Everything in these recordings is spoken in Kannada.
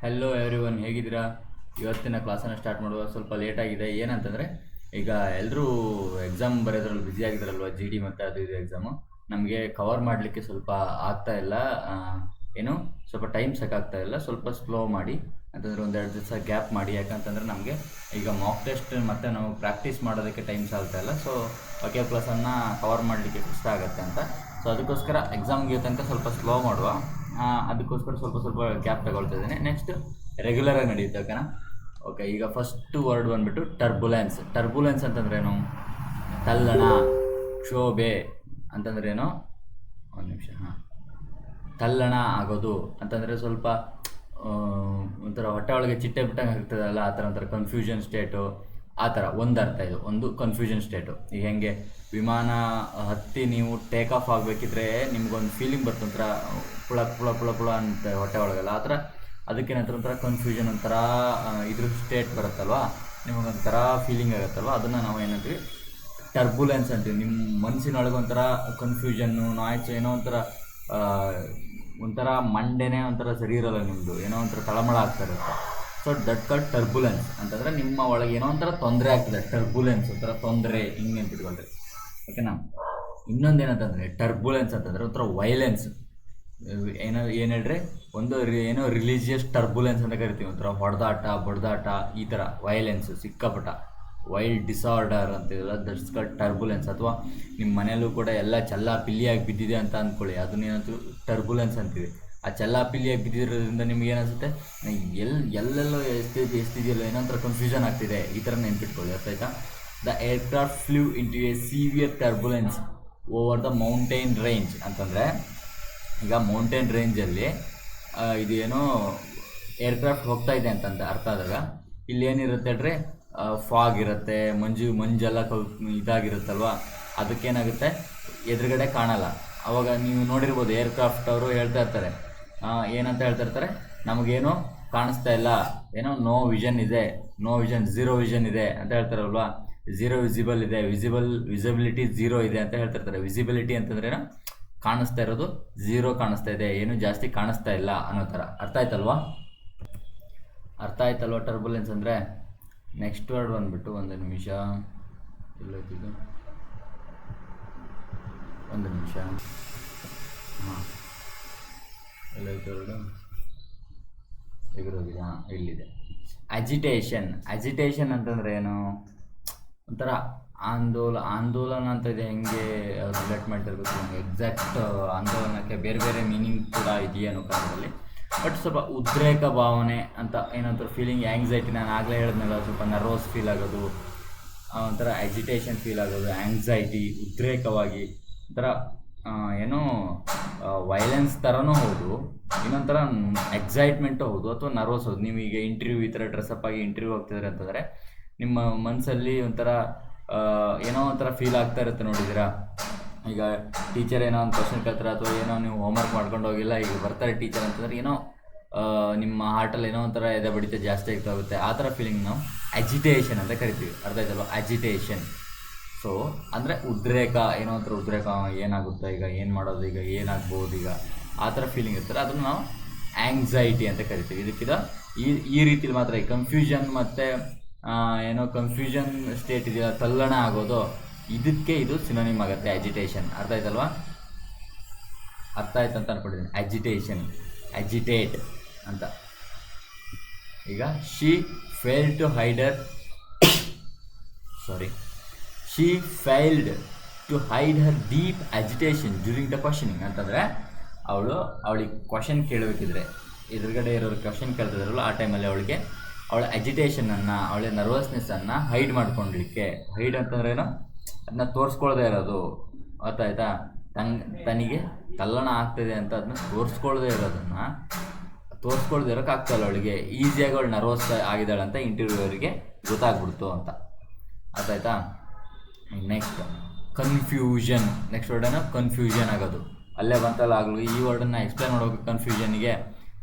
ಹೆಲೋ ಎವ್ರಿ ಒನ್, ಹೇಗಿದ್ದೀರಾ? ಇವತ್ತಿನ ಕ್ಲಾಸನ್ನು ಸ್ಟಾರ್ಟ್ ಮಾಡುವ ಸ್ವಲ್ಪ ಲೇಟಾಗಿದೆ. ಏನಂತಂದರೆ ಈಗ ಎಲ್ಲರೂ ಎಕ್ಸಾಮ್ ಬರೆಯೋದ್ರಲ್ಲಿ ಬ್ಯುಸಿ ಆಗಿದ್ದಾರಲ್ವ, ಜಿ ಡಿ ಮತ್ತು ಅದು ಇದು ಎಕ್ಸಾಮು. ನಮಗೆ ಕವರ್ ಮಾಡಲಿಕ್ಕೆ ಸ್ವಲ್ಪ ಆಗ್ತಾ ಇಲ್ಲ. ಏನು ಸ್ವಲ್ಪ ಟೈಮ್ ಸಾಕಾಗ್ತಾ ಇಲ್ಲ. ಸ್ವಲ್ಪ ಸ್ಲೋ ಮಾಡಿ, ಅಂತಂದರೆ ಒಂದೆರಡು ದಿವಸ ಗ್ಯಾಪ್ ಮಾಡಿ. ಯಾಕಂತಂದರೆ ನಮಗೆ ಈಗ ಮಾಕ್ ಟೆಸ್ಟ್ ಮತ್ತು ನಾವು ಪ್ರಾಕ್ಟೀಸ್ ಮಾಡೋದಕ್ಕೆ ಟೈಮ್ ಸಾಲ್ತಾ ಇಲ್ಲ. ಸೊ ಒಕೆ ಕ್ಲಾಸನ್ನು ಕವರ್ ಮಾಡಲಿಕ್ಕೆ ಕಷ್ಟ ಆಗುತ್ತೆ ಅಂತ. ಸೊ ಅದಕ್ಕೋಸ್ಕರ ಎಕ್ಸಾಮ್ಗೆ ತನಕ ಸ್ವಲ್ಪ ಸ್ಲೋ ಮಾಡುವ. ಅದಕ್ಕೋಸ್ಕರ ಸ್ವಲ್ಪ ಸ್ವಲ್ಪ ಗ್ಯಾಪ್ ತಗೊಳ್ತಾ ಇದ್ದೀನಿ. ನೆಕ್ಸ್ಟ್ ರೆಗ್ಯುಲರಾಗಿ ನಡೆಯುತ್ತೆ, ಓಕೆನಾ? ಓಕೆ, ಈಗ ಫಸ್ಟು ವರ್ಡ್ ಬಂದುಬಿಟ್ಟು ಟರ್ಬುಲೆನ್ಸ್. ಟರ್ಬುಲೆನ್ಸ್ ಅಂತಂದ್ರೇನು? ತಲ್ಲಣ, ಕ್ಷೋಭೆ ಅಂತಂದ್ರೇನು? ಒಂದು ನಿಮಿಷ. ತಲ್ಲಣ ಆಗೋದು ಅಂತಂದರೆ ಸ್ವಲ್ಪ ಒಂಥರ ಹೊಟ್ಟೆ ಒಳಗೆ ಚಿಟ್ಟೆ ಬಿಟ್ಟಂಗೆ ಆಗ್ತದಲ್ಲ, ಆ ಥರ ಒಂಥರ ಕನ್ಫ್ಯೂಷನ್ ಸ್ಟೇಟು, ಆ ಥರ ಒಂದು ಅರ್ಥ. ಇದು ಒಂದು ಕನ್ಫ್ಯೂಷನ್ ಸ್ಟೇಟು. ಈಗ ಹೆಂಗೆ ವಿಮಾನ ಹತ್ತಿ ನೀವು ಟೇಕ್ ಆಫ್ ಆಗಬೇಕಿದ್ರೆ ನಿಮ್ಗೊಂದು ಫೀಲಿಂಗ್ ಬರುತ್ತೆ, ಒಂಥರ ಪುಳ ಪುಳ ಪುಳ ಪುಳ ಅಂತ ಹೊಟ್ಟೆ ಒಳಗೆಲ್ಲ. ಆ ಥರ ಅದಕ್ಕೇನಂತಾರೆ ಒಂಥರ ಕನ್ಫ್ಯೂಷನ್, ಒಂಥರ ಇದ್ರ ಸ್ಟೇಟ್ ಬರುತ್ತಲ್ವ, ನಿಮಗೊಂಥರ ಫೀಲಿಂಗ್ ಆಗುತ್ತಲ್ವ, ಅದನ್ನು ನಾವು ಏನಂತೀವಿ? ಟರ್ಬುಲೆನ್ಸ್ ಅಂತೀವಿ. ನಿಮ್ಮ ಮನಸ್ಸಿನೊಳಗೆ ಒಂಥರ ಕನ್ಫ್ಯೂಷನ್ನು, ನಾಯ್ಸ್, ಏನೋ ಒಂಥರ ಮಂಡೆನೇ ಒಂಥರ ಸರಿ ಇರೋಲ್ಲ ನಿಮ್ಮದು, ಏನೋ ಒಂಥರ ತಳಮಳ ಆಗ್ತಾ ಇರುತ್ತೆ. So that called turbulence. ಅಂತಂದರೆ ನಿಮ್ಮ ಒಳಗೆ ಏನೋ ಒಂಥರ ತೊಂದರೆ ಆಗ್ತದೆ. ಟರ್ಬುಲೆನ್ಸ್ ಒಂಥರ ತೊಂದರೆ, ಹಿಂಗೆ ಅಂತ ಇಟ್ಕೊಳ್ರಿ, ಓಕೆನಾ? ಇನ್ನೊಂದೇನಂತಂದರೆ ಟರ್ಬುಲೆನ್ಸ್ ಅಂತಂದರೆ ಒಂಥರ ವೈಲೆನ್ಸ್. ಏನು ಹೇಳ್ರಿ, ಒಂದು ಏನೋ ರಿಲಿಜಿಯಸ್ ಟರ್ಬುಲೆನ್ಸ್ ಅಂತ ಕರಿತೀವಿ. ಒಂಥರ ಹೊಡೆದಾಟ ಬಡ್ದಾಟ, ಈ ಥರ ವೈಲೆನ್ಸ್, ಸಿಕ್ಕಾಪಟ್ಟ ವೈಲ್ಡ್ ಡಿಸಾರ್ಡರ್ ಅಂತಿದೆಯಲ್ಲ, ದಟ್ಸ್ ಕಾಲ್ಡ್ ಟರ್ಬುಲೆನ್ಸ್. ಅಥವಾ ನಿಮ್ಮ ಮನೆಯಲ್ಲೂ ಕೂಡ ಎಲ್ಲ ಚೆಲ್ಲ ಪಿಲ್ಲಿಯಾಗಿ ಬಿದ್ದಿದೆ ಅಂತ ಅಂದ್ಕೊಳ್ಳಿ, ಅದನ್ನೇನಂತ ಟರ್ಬುಲೆನ್ಸ್ ಅಂತೀವಿ. ಆ ಚೆಲ್ಲ ಪಿಲ್ಲಿಯಾಗಿ ಬಿದ್ದಿರೋದ್ರಿಂದ ನಿಮ್ಗೆ ಏನಿಸುತ್ತೆ, ಎಲ್ಲೆಲ್ಲೋ ಎಷ್ಟಿದೆಯಲ್ಲ, ಏನೋ ಒಂಥರ ಕನ್ಫ್ಯೂಷನ್ ಆಗ್ತಿದೆ, ಈ ಥರ ನೆನ್ಪಿಟ್ಕೊಳ್ಳಿ. ಅರ್ಥ ಆಯ್ತಾ? The aircraft flew into a severe turbulence over the mountain range. ಅಂತಂದರೆ ಈಗ ಮೌಂಟೇನ್ ರೇಂಜಲ್ಲಿ ಇದು ಏನೋ ಏರ್ಕ್ರಾಫ್ಟ್ ಹೋಗ್ತಾ ಇದೆ ಅಂತಂದ ಅರ್ಥ ಆದಾಗ ಇಲ್ಲಿ ಏನಿರುತ್ತೆ ಹೇಳ್ರಿ, ಫಾಗ್ ಇರುತ್ತೆ, ಮಂಜೆಲ್ಲ ಇದಾಗಿರುತ್ತಲ್ವ, ಅದಕ್ಕೇನಾಗುತ್ತೆ, ಎದುರುಗಡೆ ಕಾಣಲ್ಲ. ಅವಾಗ ನೀವು ನೋಡಿರ್ಬೋದು, ಏರ್ಕ್ರಾಫ್ಟ್ ಅವರು ಹೇಳ್ತಾ ಇರ್ತಾರೆ, ಏನಂತ ಹೇಳ್ತಾ ಇರ್ತಾರೆ, ನಮಗೇನು ಕಾಣಿಸ್ತಾ ಇಲ್ಲ, ಏನೋ ನೋ ವಿಷನ್ ಇದೆ, ನೋ ವಿಷನ್, ಝೀರೋ ವಿಷನ್ ಇದೆ ಅಂತ ಹೇಳ್ತಾರಲ್ವ. ಝೀರೋ ವಿಸಿಬಲ್ ಇದೆ, ವಿಸಿಬಿಲಿಟಿ ಝೀರೋ ಇದೆ ಅಂತ ಹೇಳ್ತಿರ್ತಾರೆ. ವಿಸಿಬಿಲಿಟಿ ಅಂತಂದ್ರೇನು? ಕಾಣಿಸ್ತಾ ಇರೋದು ಝೀರೋ ಕಾಣಿಸ್ತಾ ಇದೆ, ಏನು ಜಾಸ್ತಿ ಕಾಣಿಸ್ತಾ ಇಲ್ಲ ಅನ್ನೋ ಥರ. ಅರ್ಥ ಆಯ್ತಲ್ವಾ? ಟರ್ಬುಲೆನ್ಸ್ ಅಂದರೆ. ನೆಕ್ಸ್ಟ್ ವರ್ಡ್ ಬಂದುಬಿಟ್ಟು, ಒಂದು ನಿಮಿಷ, ಎಲ್ಲೋಯ್ತಿದ್ದು, ಒಂದು ನಿಮಿಷ. ಎಲ್ಲೋಯ್ತು ವರ್ಡು, ಎದುರೋಗಿದೆ, ಇಲ್ಲಿದೆ. ಅಜಿಟೇಷನ್ ಅಂತಂದರೆ ಏನು? ಒಂಥರ ಆಂದೋಲನ ಅಂತ ಇದೆ. ಹೆಂಗೆ ರಿಲೇಟ್ ಮಾಡ್ತಿರ್ಬೇಕು, ಎಕ್ಸಾಕ್ಟ್ ಆಂದೋಲನಕ್ಕೆ ಬೇರೆ ಬೇರೆ ಮೀನಿಂಗ್ ಕೂಡ ಇದೆಯೇನೋ ಕನ್ನಡದಲ್ಲಿ. ಬಟ್ ಸ್ವಲ್ಪ ಉದ್ರೇಕ ಭಾವನೆ ಅಂತ, ಏನಂತಾರೆ ಫೀಲಿಂಗ್, ಆ್ಯಂಗ್ಸೈಟಿ. ನಾನು ಆಗಲೇ ಹೇಳಿದ್ನಲ್ಲ, ಸ್ವಲ್ಪ ನರ್ವಸ್ ಫೀಲ್ ಆಗೋದು, ಒಂಥರ ಅಜಿಟೇಷನ್ ಫೀಲ್ ಆಗೋದು, ಆ್ಯಂಗ್ಸೈಟಿ, ಉದ್ರೇಕವಾಗಿ ಒಂಥರ ಏನೋ ವೈಲೆನ್ಸ್ ಥರನೂ ಹೌದು, ಇನ್ನೊಂಥರ ಎಕ್ಸೈಟ್ಮೆಂಟು ಹೌದು, ಅಥವಾ ನರ್ವಸ್ ಹೌದು. ನೀವೀಗ ಇಂಟರ್ವ್ಯೂ ಈ ಥರ ಡ್ರೆಸ್ಅಪ್ ಆಗಿ ಇಂಟರ್ವ್ಯೂ ಹೋಗ್ತಿದ್ರೆ ಅಂತಂದರೆ ನಿಮ್ಮ ಮನಸ್ಸಲ್ಲಿ ಒಂಥರ ಏನೋ ಒಂಥರ ಫೀಲ್ ಆಗ್ತಾ ಇರುತ್ತೆ. ನೋಡಿದ್ದೀರಾ, ಈಗ ಟೀಚರ್ ಏನೋ ಒಂದು ಕ್ವಶನ್ ಕೇಳ್ತಾರೆ, ಅಥವಾ ಏನೋ ನೀವು ಹೋಮ್ವರ್ಕ್ ಮಾಡ್ಕೊಂಡು ಹೋಗಿಲ್ಲ, ಈಗ ಬರ್ತಾರೆ ಟೀಚರ್ ಅಂತಂದರೆ ಏನೋ ನಿಮ್ಮ ಹಾರ್ಟಲ್ಲಿ ಏನೋ ಒಂಥರ ಎದೆ ಬಡಿತ ಜಾಸ್ತಿ ಆಗ್ತಾ ಹೋಗುತ್ತೆ. ಆ ಥರ ಫೀಲಿಂಗ್ ನಾವು ಅಜಿಟೇಷನ್ ಅಂತ ಕರಿತೀವಿ. ಅರ್ಥ ಆಯ್ತಲ್ವ? ಅಜಿಟೇಷನ್. ಸೊ ಅಂದರೆ ಉದ್ರೇಕ, ಏನೋ ಒಂಥರ ಉದ್ರೇಕ, ಏನಾಗುತ್ತೆ ಈಗ, ಏನು ಮಾಡೋದು ಈಗ, ಏನಾಗ್ಬೋದು ಈಗ, ಆ ಥರ ಫೀಲಿಂಗ್ ಇರ್ತಾರೆ. ಅದನ್ನು ನಾವು ಆ್ಯಂಗ್ಸೈಟಿ ಅಂತ ಕರಿತೀವಿ. ಇದಕ್ಕಿದ ಈ ರೀತಿಲಿ ಮಾತ್ರ ಈ ಕನ್ಫ್ಯೂಷನ್ ಮತ್ತು ಏನೋ ಕನ್ಫ್ಯೂಷನ್ ಸ್ಟೇಟ್ ಇದೆಯಲ್ಲ, ತಲ್ಲಣ ಆಗೋದು, ಇದಕ್ಕೆ ಇದು ಸಿನೋನಿಮ್ ಆಗುತ್ತೆ, ಅಜಿಟೇಷನ್. ಅರ್ಥ ಆಯ್ತಲ್ವಾ? ಅರ್ಥ ಆಯ್ತು ಅಂತ ಅನ್ಕೊಂಡಿದ್ದೀನಿ. ಅಜಿಟೇಟ್ ಅಂತ. ಈಗ she failed to hide her deep agitation during the questioning. ಅಂತಂದರೆ ಅವಳಿಗೆ ಕ್ವಶನ್ ಕೇಳಬೇಕಿದ್ರೆ, ಎದುರುಗಡೆ ಇರೋರು ಕ್ವಶನ್ ಕೇಳ್ತಿದ್ರಲ್ಲ, ಆ ಟೈಮಲ್ಲಿ ಅವಳ ಅಜಿಟೇಷನನ್ನು, ಅವಳ ನರ್ವಸ್ನೆಸ್ಸನ್ನು ಹೈಡ್ ಮಾಡ್ಕೊಳ್ಲಿಕ್ಕೆ. ಹೈಡ್ ಅಂತಂದ್ರೇನು? ಅದನ್ನ ತೋರಿಸ್ಕೊಳ್ದೇ ಇರೋದು. ಅರ್ಥ ಆಯ್ತಾ? ತನಗೆ ತಲ್ಲಣ ಆಗ್ತಿದೆ ಅಂತ ಅದನ್ನ ತೋರಿಸ್ಕೊಳ್ದೇ ಇರೋಕ್ಕಾಗ್ತಲ್ಲ ಅವಳಿಗೆ. ಈಸಿಯಾಗಿ ಅವಳು ನರ್ವಸ್ ಆಗಿದ್ದಾಳೆ ಅಂತ ಇಂಟರ್ವ್ಯೂವರಿಗೆ ಗೊತ್ತಾಗ್ಬಿಡ್ತು ಅಂತ. ಅರ್ಥ ಆಯ್ತಾ? Next confusion. ನೆಕ್ಸ್ಟ್ ವರ್ಡನ್ನು ಕನ್ಫ್ಯೂಷನ್ ಆಗೋದು. ಅಲ್ಲೇ ಬಂತಲ್ಲ ಆಗಲು, ಈ ವರ್ಡನ್ನು ಎಕ್ಸ್ಪ್ಲೇನ್ ಮಾಡೋಕೆ ಕನ್ಫ್ಯೂಷನ್ಗೆ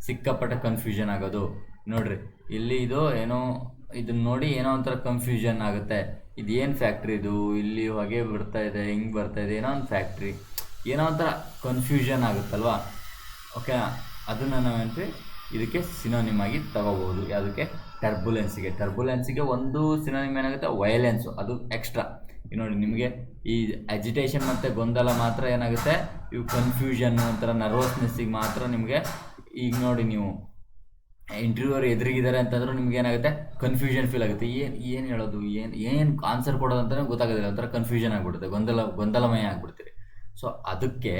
ಸಿಕ್ಕಾಪಟ್ಟೆ ಕನ್ಫ್ಯೂಷನ್ ಆಗೋದು. ನೋಡಿರಿ, ಇಲ್ಲಿ ಇದು ಏನೋ, ಇದನ್ನ ನೋಡಿ ಏನೋ ಒಂಥರ ಕನ್ಫ್ಯೂಷನ್ ಆಗುತ್ತೆ. ಇದು ಏನು ಫ್ಯಾಕ್ಟ್ರಿ, ಇದು ಇಲ್ಲಿ ಹೊಗೆ ಬರ್ತಾ ಇದೆ, ಹಿಂಗೆ ಬರ್ತಾ ಇದೆ, ಏನೋ ಒಂದು ಫ್ಯಾಕ್ಟ್ರಿ, ಏನೋ ಒಂಥರ ಕನ್ಫ್ಯೂಷನ್ ಆಗುತ್ತಲ್ವ. ಓಕೆ, ಅದನ್ನು ನಾವೇನ್ರಿ ಇದಕ್ಕೆ ಸಿನೋನಿಮ್ ಆಗಿ ತಗೋಬಹುದು. ಯಾವುದಕ್ಕೆ? ಟರ್ಬುಲೆನ್ಸಿಗೆ ಒಂದು ಸಿನೋನಿಮ್ ಏನಾಗುತ್ತೆ? ವೈಲೆನ್ಸು, ಅದು ಎಕ್ಸ್ಟ್ರಾ. ಈಗ ನೋಡಿ, ನಿಮಗೆ ಈ ಅಜಿಟೇಷನ್ ಮತ್ತು ಗೊಂದಲ ಮಾತ್ರ ಏನಾಗುತ್ತೆ, ಇವು ಕನ್ಫ್ಯೂಷನ್ ಒಂಥರ ನರ್ವಸ್ನೆಸ್ಸಿಗೆ ಮಾತ್ರ ನಿಮಗೆ. ಈಗ ನೋಡಿ, ನೀವು ಇಂಟರ್ವ್ಯೂವರ್ ಎದುರಿಗಿದ್ದಾರೆ ಅಂತಂದ್ರೂ ನಿಮ್ಗೆ ಏನಾಗುತ್ತೆ? ಕನ್ಫ್ಯೂಷನ್ ಫೀಲ್ ಆಗುತ್ತೆ. ಏನು ಹೇಳೋದು, ಏನು ಆನ್ಸರ್ ಕೊಡೋದು ಅಂತಲೇ ಗೊತ್ತಾಗೋದಿಲ್ಲ, ಒಂಥರ ಕನ್ಫ್ಯೂಷನ್ ಆಗಿಬಿಡುತ್ತೆ, ಗೊಂದಲಮಯ ಆಗಿಬಿಡ್ತೀರಿ. ಸೊ ಅದಕ್ಕೆ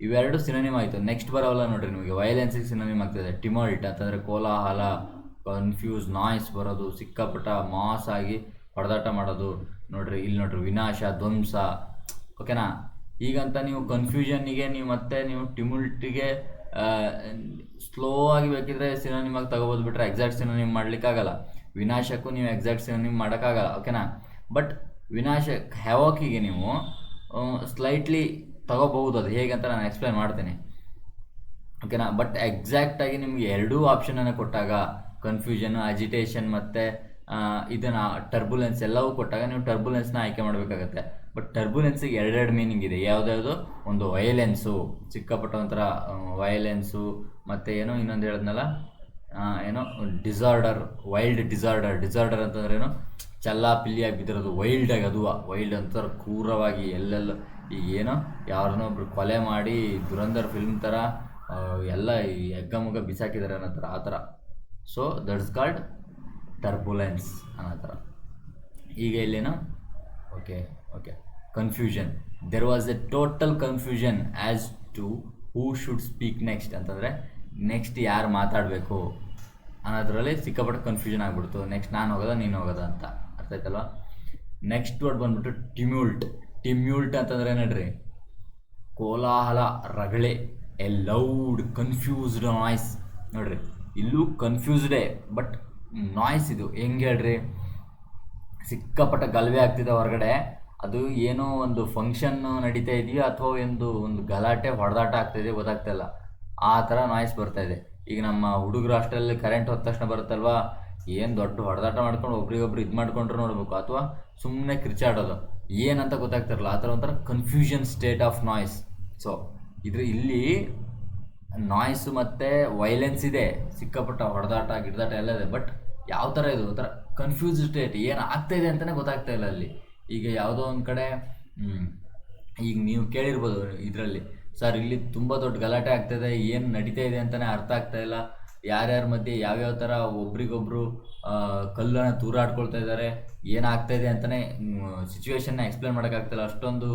ಇವೆರಡು ಸಿನೋನಿಮ್ ಆಯಿತು. ನೆಕ್ಸ್ಟ್ ಬರೋಲ್ಲ ನೋಡಿರಿ, ನಿಮಗೆ ವೈಲೆನ್ಸಿಗೆ ಸಿನೋನಿಮ್ ಆಗ್ತದೆ ಟಿಮಲ್ಟ್ ಅಂತಂದರೆ ಕೋಲಾಹಲ, ಕನ್ಫ್ಯೂಸ್, ನಾಯ್ಸ್ ಬರೋದು, ಸಿಕ್ಕಾಪಟ್ಟ ಮಾಸ್ ಆಗಿ ಹೊಡೆದಾಟ ಮಾಡೋದು. ನೋಡ್ರಿ ಇಲ್ಲಿ ನೋಡ್ರಿ, ವಿನಾಶ, ಧ್ವಂಸ. ಓಕೆನಾ? ಈಗಂತ ನೀವು ಕನ್ಫ್ಯೂಷನ್ನಿಗೆ ನೀವು ಟಿಮುಲ್ಟಿಗೆ ಸ್ಲೋ ಆಗಿ ಬೇಕಿದ್ರೆ ಸಿನೋನಿಮಾಗಿ ತಗೋಬೋದು, ಬಿಟ್ರೆ ಎಕ್ಸಾಕ್ಟ್ ಸಿನೋನಿಮ್ ಮಾಡಲಿಕ್ಕಾಗಲ್ಲ. ವಿನಾಶಕ್ಕೂ ನೀವು ಎಕ್ಸಾಕ್ಟ್ ಸಿನೋನಿಮ್ ಮಾಡೋಕ್ಕಾಗಲ್ಲ. ಓಕೆನಾ? ಬಟ್ ಹ್ಯಾವೋಕಿಗೆ ನೀವು ಸ್ಲೈಟ್ಲಿ ತಗೋಬಹುದು. ಅದು ಹೇಗೆ ಅಂತ ನಾನು ಎಕ್ಸ್ಪ್ಲೈನ್ ಮಾಡ್ತೇನೆ. ಓಕೆನಾ? ಬಟ್ ಎಕ್ಸಾಕ್ಟಾಗಿ ನಿಮಗೆ ಎರಡೂ ಆಪ್ಷನನ್ನು ಕೊಟ್ಟಾಗ, ಕನ್ಫ್ಯೂಷನು, ಅಜಿಟೇಷನ್ ಮತ್ತು ಇದನ್ನು ಟರ್ಬುಲೆನ್ಸ್ ಎಲ್ಲವೂ ಕೊಟ್ಟಾಗ ನೀವು ಟರ್ಬುಲೆನ್ಸ್ನ ಆಯ್ಕೆ ಮಾಡಬೇಕಾಗತ್ತೆ. ಬಟ್ ಟರ್ಬುಲೆನ್ಸಿಗೆ ಎರಡೆರಡು ಮೀನಿಂಗ್ ಇದೆ. ಯಾವುದ್ಯಾವುದು? ಒಂದು ವೈಲೆನ್ಸು, ಸಿಕ್ಕಾಪಟ್ಟ ಒಂಥರ ವೈಲೆನ್ಸು, ಮತ್ತು ಏನೋ ಇನ್ನೊಂದು ಹೇಳಿದ್ನಲ್ಲ, ಏನೋ ಡಿಸಾರ್ಡರ್, ವೈಲ್ಡ್ ಡಿಸಾರ್ಡರ್ ಅಂತಂದ್ರೆ ಏನೋ ಚಲ್ಲಾಪಿಲ್ಲಿಯಾಗಿ ಬಿದ್ದಿರೋದು, ವೈಲ್ಡಾಗಿ, ಅದು ವೈಲ್ಡ್ ಅಂತಾರ ಕ್ರೂರವಾಗಿ ಎಲ್ಲೆಲ್ಲ. ಈಗೇನೋ ಯಾರನ್ನೋ ಒಬ್ರು ಕೊಲೆ ಮಾಡಿ ದುರಂಧರ್ ಫಿಲ್ಮ್ ಥರ ಎಲ್ಲ ಎಗ್ಗಮುಗ್ಗ ಬಿಸಾಕಿದ್ದಾರೆ ಅನ್ನೋ ಥರ, ಆ ಥರ. ಸೊ ದಟ್ಸ್ ಕಾಲ್ಡ್ ಟರ್ಬುಲೆನ್ಸ್ ಅನ್ನೋ ಥರ. ಈಗ ಇಲ್ಲೇನೋ okay confusion. There was a total confusion as to who should speak next ಅಂತಂದರೆ ನೆಕ್ಸ್ಟ್ ಯಾರು ಮಾತಾಡಬೇಕು ಅನ್ನೋದ್ರಲ್ಲಿ ಸಿಕ್ಕಾಪಟ್ಟೆ ಕನ್ಫ್ಯೂಷನ್ ಆಗಿಬಿಡ್ತು. ನೆಕ್ಸ್ಟ್ ನಾನು ಹೋಗೋದ ನೀನು ಹೋಗೋದ ಅಂತ. ಅರ್ಥ ಆಯ್ತಲ್ವ? ನೆಕ್ಸ್ಟ್ ವರ್ಡ್ ಬಂದ್ಬಿಟ್ಟು ಟಿಮ್ಯೂಲ್ಟ್ ಅಂತಂದರೆ ನೋಡ್ರಿ, ಕೋಲಾಹಲ, ರಗಳೆ, ಎ ಲೌಡ್ ಕನ್ಫ್ಯೂಸ್ಡ್ ನಾಯ್ಸ್. ನೋಡ್ರಿ, ಇಲ್ಲೂ ಕನ್ಫ್ಯೂಸ್ಡೇ, ಬಟ್ ನಾಯ್ಸ್ ಇದು ಹೆಂಗೆ ಹೇಳ್ರಿ, ಸಿಕ್ಕಾಪಟ್ಟ ಗಲಭೆ ಆಗ್ತಿದೆ ಹೊರಗಡೆ. ಅದು ಏನೋ ಒಂದು ಫಂಕ್ಷನ್ನು ನಡೀತಾ ಇದೆಯೋ ಅಥವಾ ಒಂದು ಗಲಾಟೆ ಹೊಡೆದಾಟ ಆಗ್ತಾಯಿದೆ, ಗೊತ್ತಾಗ್ತಾಯಿಲ್ಲ, ಆ ಥರ ನಾಯ್ಸ್ ಬರ್ತಾಯಿದೆ. ಈಗ ನಮ್ಮ ಹುಡುಗರು ಅಷ್ಟರಲ್ಲಿ ಕರೆಂಟ್ ಹೋದ ತಕ್ಷಣ ಬರುತ್ತಲ್ವ, ಏನು ದೊಡ್ಡ ಹೊಡೆದಾಟ ಮಾಡ್ಕೊಂಡು ಒಬ್ರಿಗೊಬ್ರು ಇದು ಮಾಡ್ಕೊಂಡ್ರು ನೋಡಬೇಕು, ಅಥವಾ ಸುಮ್ಮನೆ ಕಿರ್ಚಾಡೋದು, ಏನಂತ ಗೊತ್ತಾಗ್ತಿರಲ್ಲ, ಆ ಥರ ಒಂಥರ confusion state of noise. So ಇಲ್ಲಿ ನಾಯ್ಸು ಮತ್ತು ವೈಲೆನ್ಸ್ ಇದೆ, ಸಿಕ್ಕಾಪಟ್ಟ ಹೊಡೆದಾಟ ಗಿಡದಾಟ ಎಲ್ಲ ಇದೆ. ಬಟ್ ಯಾವ ಥರ ಇದು ಒಂಥರ ಕನ್ಫ್ಯೂಸ್ ಸ್ಟೇಟ್, ಏನು ಆಗ್ತಾಯಿದೆ ಅಂತಲೇ ಗೊತ್ತಾಗ್ತಾ ಇಲ್ಲ ಅಲ್ಲಿ. ಈಗ ಯಾವುದೋ ಒಂದು ಕಡೆ ಈಗ ನೀವು ಕೇಳಿರ್ಬೋದು ಇದರಲ್ಲಿ, ಸರ್ ಇಲ್ಲಿ ತುಂಬ ದೊಡ್ಡ ಗಲಾಟೆ ಆಗ್ತಾಯಿದೆ, ಏನು ನಡೀತಾ ಇದೆ ಅಂತಲೇ ಅರ್ಥ ಆಗ್ತಾಯಿಲ್ಲ, ಯಾರ್ಯಾರ ಮಧ್ಯೆ ಯಾವ್ಯಾವ ಥರ ಒಬ್ರಿಗೊಬ್ರು ಕಲ್ಲನ್ನು ತೂರಾಡ್ಕೊಳ್ತಾ ಇದ್ದಾರೆ, ಏನಾಗ್ತಾಯಿದೆ ಅಂತಲೇ ಸಿಚುವೇಶನ್ನ ಎಕ್ಸ್ಪ್ಲೇನ್ ಮಾಡೋಕ್ಕಾಗ್ತಾಯಿಲ್ಲ, ಅಷ್ಟೊಂದು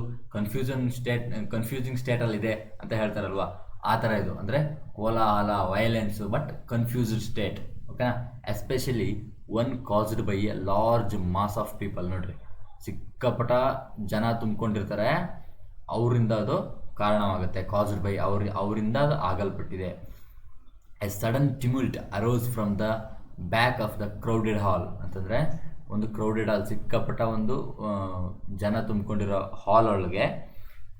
ಕನ್ಫ್ಯೂಸಿಂಗ್ ಸ್ಟೇಟಲ್ಲಿದೆ ಅಂತ ಹೇಳ್ತಾರಲ್ವ, ಆ ಥರ ಇದು. ಅಂದರೆ ಕೋಲಾಹಲ, ವೈಲೆನ್ಸು, ಬಟ್ ಕನ್ಫ್ಯೂಸ್ಡ್ ಸ್ಟೇಟ್. ಓಕೆನಾ? Especially one caused by a large mass of people. ನೋಡ್ರಿ, ಸಿಕ್ಕಾಪಟ್ಟ ಜನ ತುಂಬಿಕೊಂಡಿರ್ತಾರೆ, ಅವರಿಂದ ಅದು ಕಾರಣವಾಗುತ್ತೆ. ಕಾಸ್ಡ್ ಬೈ, ಅವರಿಂದ ಅದು ಆಗಲ್ಪಟ್ಟಿದೆ. A sudden tumult arose from the back of the crowded hall ಅಂತಂದರೆ, ಒಂದು ಕ್ರೌಡೆಡ್ ಹಾಲ್, ಸಿಕ್ಕಾಪಟ್ಟ ಒಂದು ಜನ ತುಂಬಿಕೊಂಡಿರೋ ಹಾಲ್ ಒಳಗೆ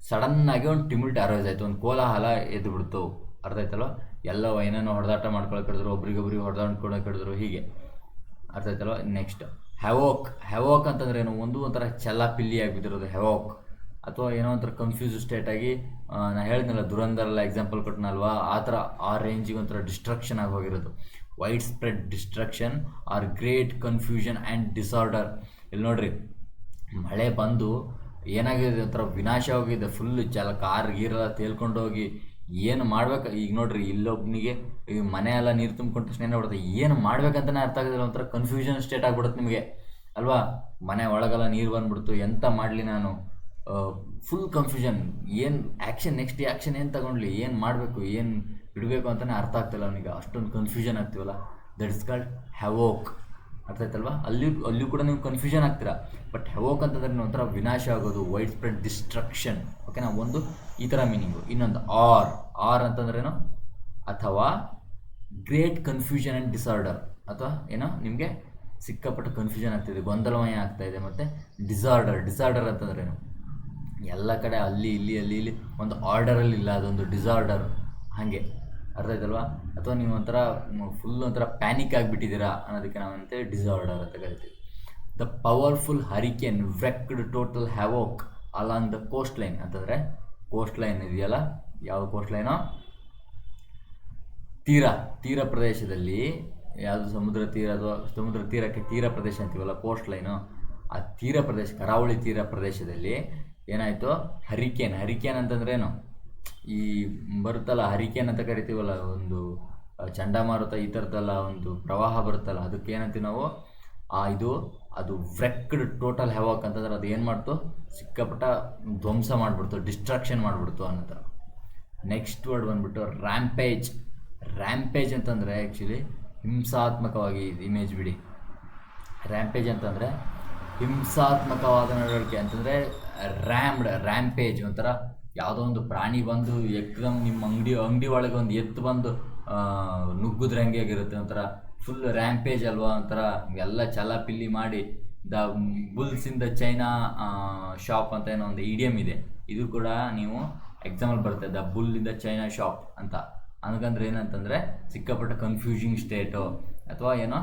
ಸಡನ್ನಾಗಿ ಒಂದು ಟಿಮ್ಯುಲ್ಟ್ ಅರೋಸ್ ಆಯಿತು, ಒಂದು ಕೋಲಾಹಲ ಎದ್ದು ಬಿಡ್ತು. ಅರ್ಥ ಆಯ್ತಲ್ವ? ಎಲ್ಲ ಏನೇನೋ ಹೊಡೆದಾಟ ಮಾಡ್ಕೊಳಕ್ಕೆ ಹಿಡಿದ್ರು, ಒಬ್ರಿಗೊಬ್ರಿಗೆ ಹೊಡೆದಾಡ್ಕೊಳಕ್ಕೆ ಹಿಡಿದ್ರು, ಹೀಗೆ. ಅರ್ಥ ಆಯ್ತಲ್ವ? ನೆಕ್ಸ್ಟ್ ಹೆವೋಕ್ ಅಂತಂದ್ರೆ ಏನು? ಒಂಥರ ಚಲ್ಲಾಪಿಲ್ಲಿ ಆಗಿಬಿಟ್ಟಿರೋದು ಹೆವೋಕ್, ಅಥವಾ ಏನೋ ಒಂಥರ ಕನ್ಫ್ಯೂಸ್ ಸ್ಟೇಟಾಗಿ, ನಾನು ಹೇಳಿದ್ನಲ್ಲ ದುರಂಧರೆಲ್ಲ ಎಕ್ಸಾಂಪಲ್ ಕೊಟ್ಟನಲ್ವಾ, ಆ ಥರ ಆ ರೇಂಜಿಗೆ ಒಂಥರ ಡಿಸ್ಟ್ರಕ್ಷನ್ ಆಗಿ ಹೋಗಿರೋದು. Wide spread destruction R great confusion and disorder. ಇಲ್ಲಿ ನೋಡ್ರಿ, ಮಳೆ ಬಂದು ಏನಾಗಿದೆ, ಒಂಥರ ವಿನಾಶ ಹೋಗಿದೆ, ಫುಲ್ ಕಾರ್ ಗೀರೆಲ್ಲ ತೇಲ್ಕೊಂಡು ಹೋಗಿ ಏನು ಮಾಡ್ಬೇಕು. ಈಗ ನೋಡ್ರಿ, ಇಲ್ಲೊಬ್ಬನಿಗೆ ಈ ಮನೆ ಎಲ್ಲ ನೀರು ತುಂಬ್ಕೊಂಡ ತಕ್ಷಣ ಏನು ಬಿಡುತ್ತೆ, ಏನು ಮಾಡ್ಬೇಕಂತಲೇ ಅರ್ಥ ಆಗೋದಿಲ್ಲ, ಒಂಥರ ಕನ್ಫ್ಯೂಷನ್ ಸ್ಟೇಟ್ ಆಗಿಬಿಡುತ್ತೆ ನಿಮಗೆ ಅಲ್ವಾ. ಮನೆ ಒಳಗೆಲ್ಲ ನೀರು ಬಂದ್ಬಿಡ್ತು, ಎಂತ ಮಾಡಲಿ ನಾನು, ಫುಲ್ ಕನ್ಫ್ಯೂಷನ್, ಏನು ನೆಕ್ಸ್ಟ್ ಆ್ಯಕ್ಷನ್ ಏನು ತಗೊಂಡ್ಲಿ, ಏನು ಮಾಡಬೇಕು, ಏನು ಬಿಡಬೇಕು ಅಂತಲೇ ಅರ್ಥ ಆಗ್ತಿಲ್ಲ ಅವನಿಗೆ, ಅಷ್ಟೊಂದು ಕನ್ಫ್ಯೂಷನ್ ಆಗ್ತೀವಲ್ಲ, ದಟ್ ಇಸ್ ಕಾಲ್ಡ್ ಹೆವೋಕ್. ಅರ್ಥ ಆಯ್ತಲ್ವಾ? ಅಲ್ಲಿಯೂ ಕೂಡ ನೀವು ಕನ್ಫ್ಯೂಷನ್ ಆಗ್ತೀರಾ. ಬಟ್ ಹೆವೋಕ್ ಅಂತಂದ್ರೆ ಒಂಥರ ವಿನಾಶ ಆಗೋದು, ವೈಡ್ ಸ್ಪ್ರೆಡ್ ಡಿಸ್ಟ್ರಕ್ಷನ್. ಓಕೆನಾ? ಒಂದು ಈ ಥರ ಮೀನಿಂಗು. ಇನ್ನೊಂದು ಆರ್ ಅಂತಂದ್ರೇನು? ಅಥವಾ ಗ್ರೇಟ್ ಕನ್ಫ್ಯೂಷನ್ ಆ್ಯಂಡ್ ಡಿಸಾರ್ಡರ್, ಅಥವಾ ಏನೋ ನಿಮಗೆ ಸಿಕ್ಕಾಪಟ್ಟು ಕನ್ಫ್ಯೂಷನ್ ಆಗ್ತಾಯಿದೆ, ಗೊಂದಲಮಯ ಆಗ್ತಾಯಿದೆ. ಮತ್ತು ಡಿಸಾರ್ಡರ್ ಅಂತಂದ್ರೇನು? ಎಲ್ಲ ಕಡೆ ಅಲ್ಲಿ ಇಲ್ಲಿ ಒಂದು ಆರ್ಡರಲ್ಲಿ ಇಲ್ಲ, ಅದೊಂದು ಡಿಸಾರ್ಡರ್, ಹಾಗೆ. ಅರ್ಥ ಆಯ್ತಲ್ವಾ? ಅಥವಾ ನೀವು ಒಂಥರ ಫುಲ್ ಒಂಥರ ಪ್ಯಾನಿಕ್ ಆಗಿಬಿಟ್ಟಿದ್ದೀರಾ ಅನ್ನೋದಕ್ಕೆ ನಾವಂತೆ ಡಿಸಾರ್ಡರ್ ಅಂತ ಕರಿತೀವಿ. The powerful hurricane wrecked total havoc along the coast line ಅಂತಂದರೆ, ಕೋಸ್ಟ್ ಲೈನ್ ಇದೆಯಲ್ಲ, ಯಾವ ಕೋಸ್ಟ್ ಲೈನೋ, ತೀರ ತೀರ ಪ್ರದೇಶದಲ್ಲಿ, ಯಾವುದು ಸಮುದ್ರ ತೀರ ಅಥವಾ ಸಮುದ್ರ ತೀರಕ್ಕೆ ತೀರ ಪ್ರದೇಶ ಅಂತೀವಲ್ಲ, ಕೋಸ್ಟ್ ಲೈನು, ಆ ತೀರ ಪ್ರದೇಶ, ಕರಾವಳಿ ತೀರ ಪ್ರದೇಶದಲ್ಲಿ ಏನಾಯಿತು, ಹರಿಕೇನ್ ಅಂತಂದ್ರೇನು, ಈ ಬರುತ್ತಲ್ಲ ಹರಿಕೇನ್ ಅಂತ ಕರಿತೀವಲ್ಲ, ಒಂದು ಚಂಡಮಾರುತ ಈ ಥರದ್ದೆಲ್ಲ ಒಂದು ಪ್ರವಾಹ ಬರುತ್ತಲ್ಲ, ಅದಕ್ಕೆ ಏನಂತೀವಿ ನಾವು, ಅದು ವ್ರೆಕ್ಡ್ ಟೋಟಲ್ ಹೆವಾಕ್ ಅಂತಂದ್ರೆ ಅದು ಏನು ಮಾಡ್ತು, ಸಿಕ್ಕಾಪಟ್ಟ ಧ್ವಂಸ ಮಾಡಿಬಿಡ್ತು, ಡಿಸ್ಟ್ರಾಕ್ಷನ್ ಮಾಡಿಬಿಡ್ತು ಅನ್ನೋ ಥರ. ನೆಕ್ಸ್ಟ್ ವರ್ಡ್ ಬಂದ್ಬಿಟ್ಟು ರ್ಯಾಂಪೇಜ್ ಅಂತಂದರೆ ಆ್ಯಕ್ಚುಲಿ ಹಿಂಸಾತ್ಮಕವಾಗಿ, ಇಮೇಜ್ ಬಿಡಿ. ರ್ಯಾಂಪೇಜ್ ಅಂತಂದರೆ ಹಿಂಸಾತ್ಮಕವಾದ ನಡವಳಿಕೆ ಅಂತಂದರೆ, ರ್ಯಾಂಪೇಜ್ ಒಂಥರ ಯಾವುದೋ ಒಂದು ಪ್ರಾಣಿ ಬಂದು ಏಕ್ದಮ್ ನಿಮ್ಮ ಅಂಗಡಿ ಒಳಗೆ ಒಂದು ಎತ್ತು ಬಂದು ನುಗ್ಗಿದ್ರೆ ಹೆಂಗೆ ಆಗಿರುತ್ತೆ, ಒಂಥರ ಫುಲ್ ರ್ಯಾಂಪೇಜ್ ಅಲ್ವಾ, ಒಂಥರ ಎಲ್ಲ ಚಲಾಪಿಲ್ಲಿ ಮಾಡಿ. The Bulls in the china shop ಅಂತ ಏನೋ ಒಂದು ಇಡಿಯಮ್ ಇದೆ, ಇದು ಕೂಡ ನೀವು ಎಕ್ಸಾಂಪಲ್ ಬರುತ್ತೆ, the bull in the china shop ಅಂತ. ಅದಕ್ಕಂದ್ರೆ ಏನಂತಂದರೆ ಸಿಕ್ಕಾಪಟ್ಟ ಕನ್ಫ್ಯೂಸಿಂಗ್ ಸ್ಟೇಟು, ಅಥವಾ ಏನೋ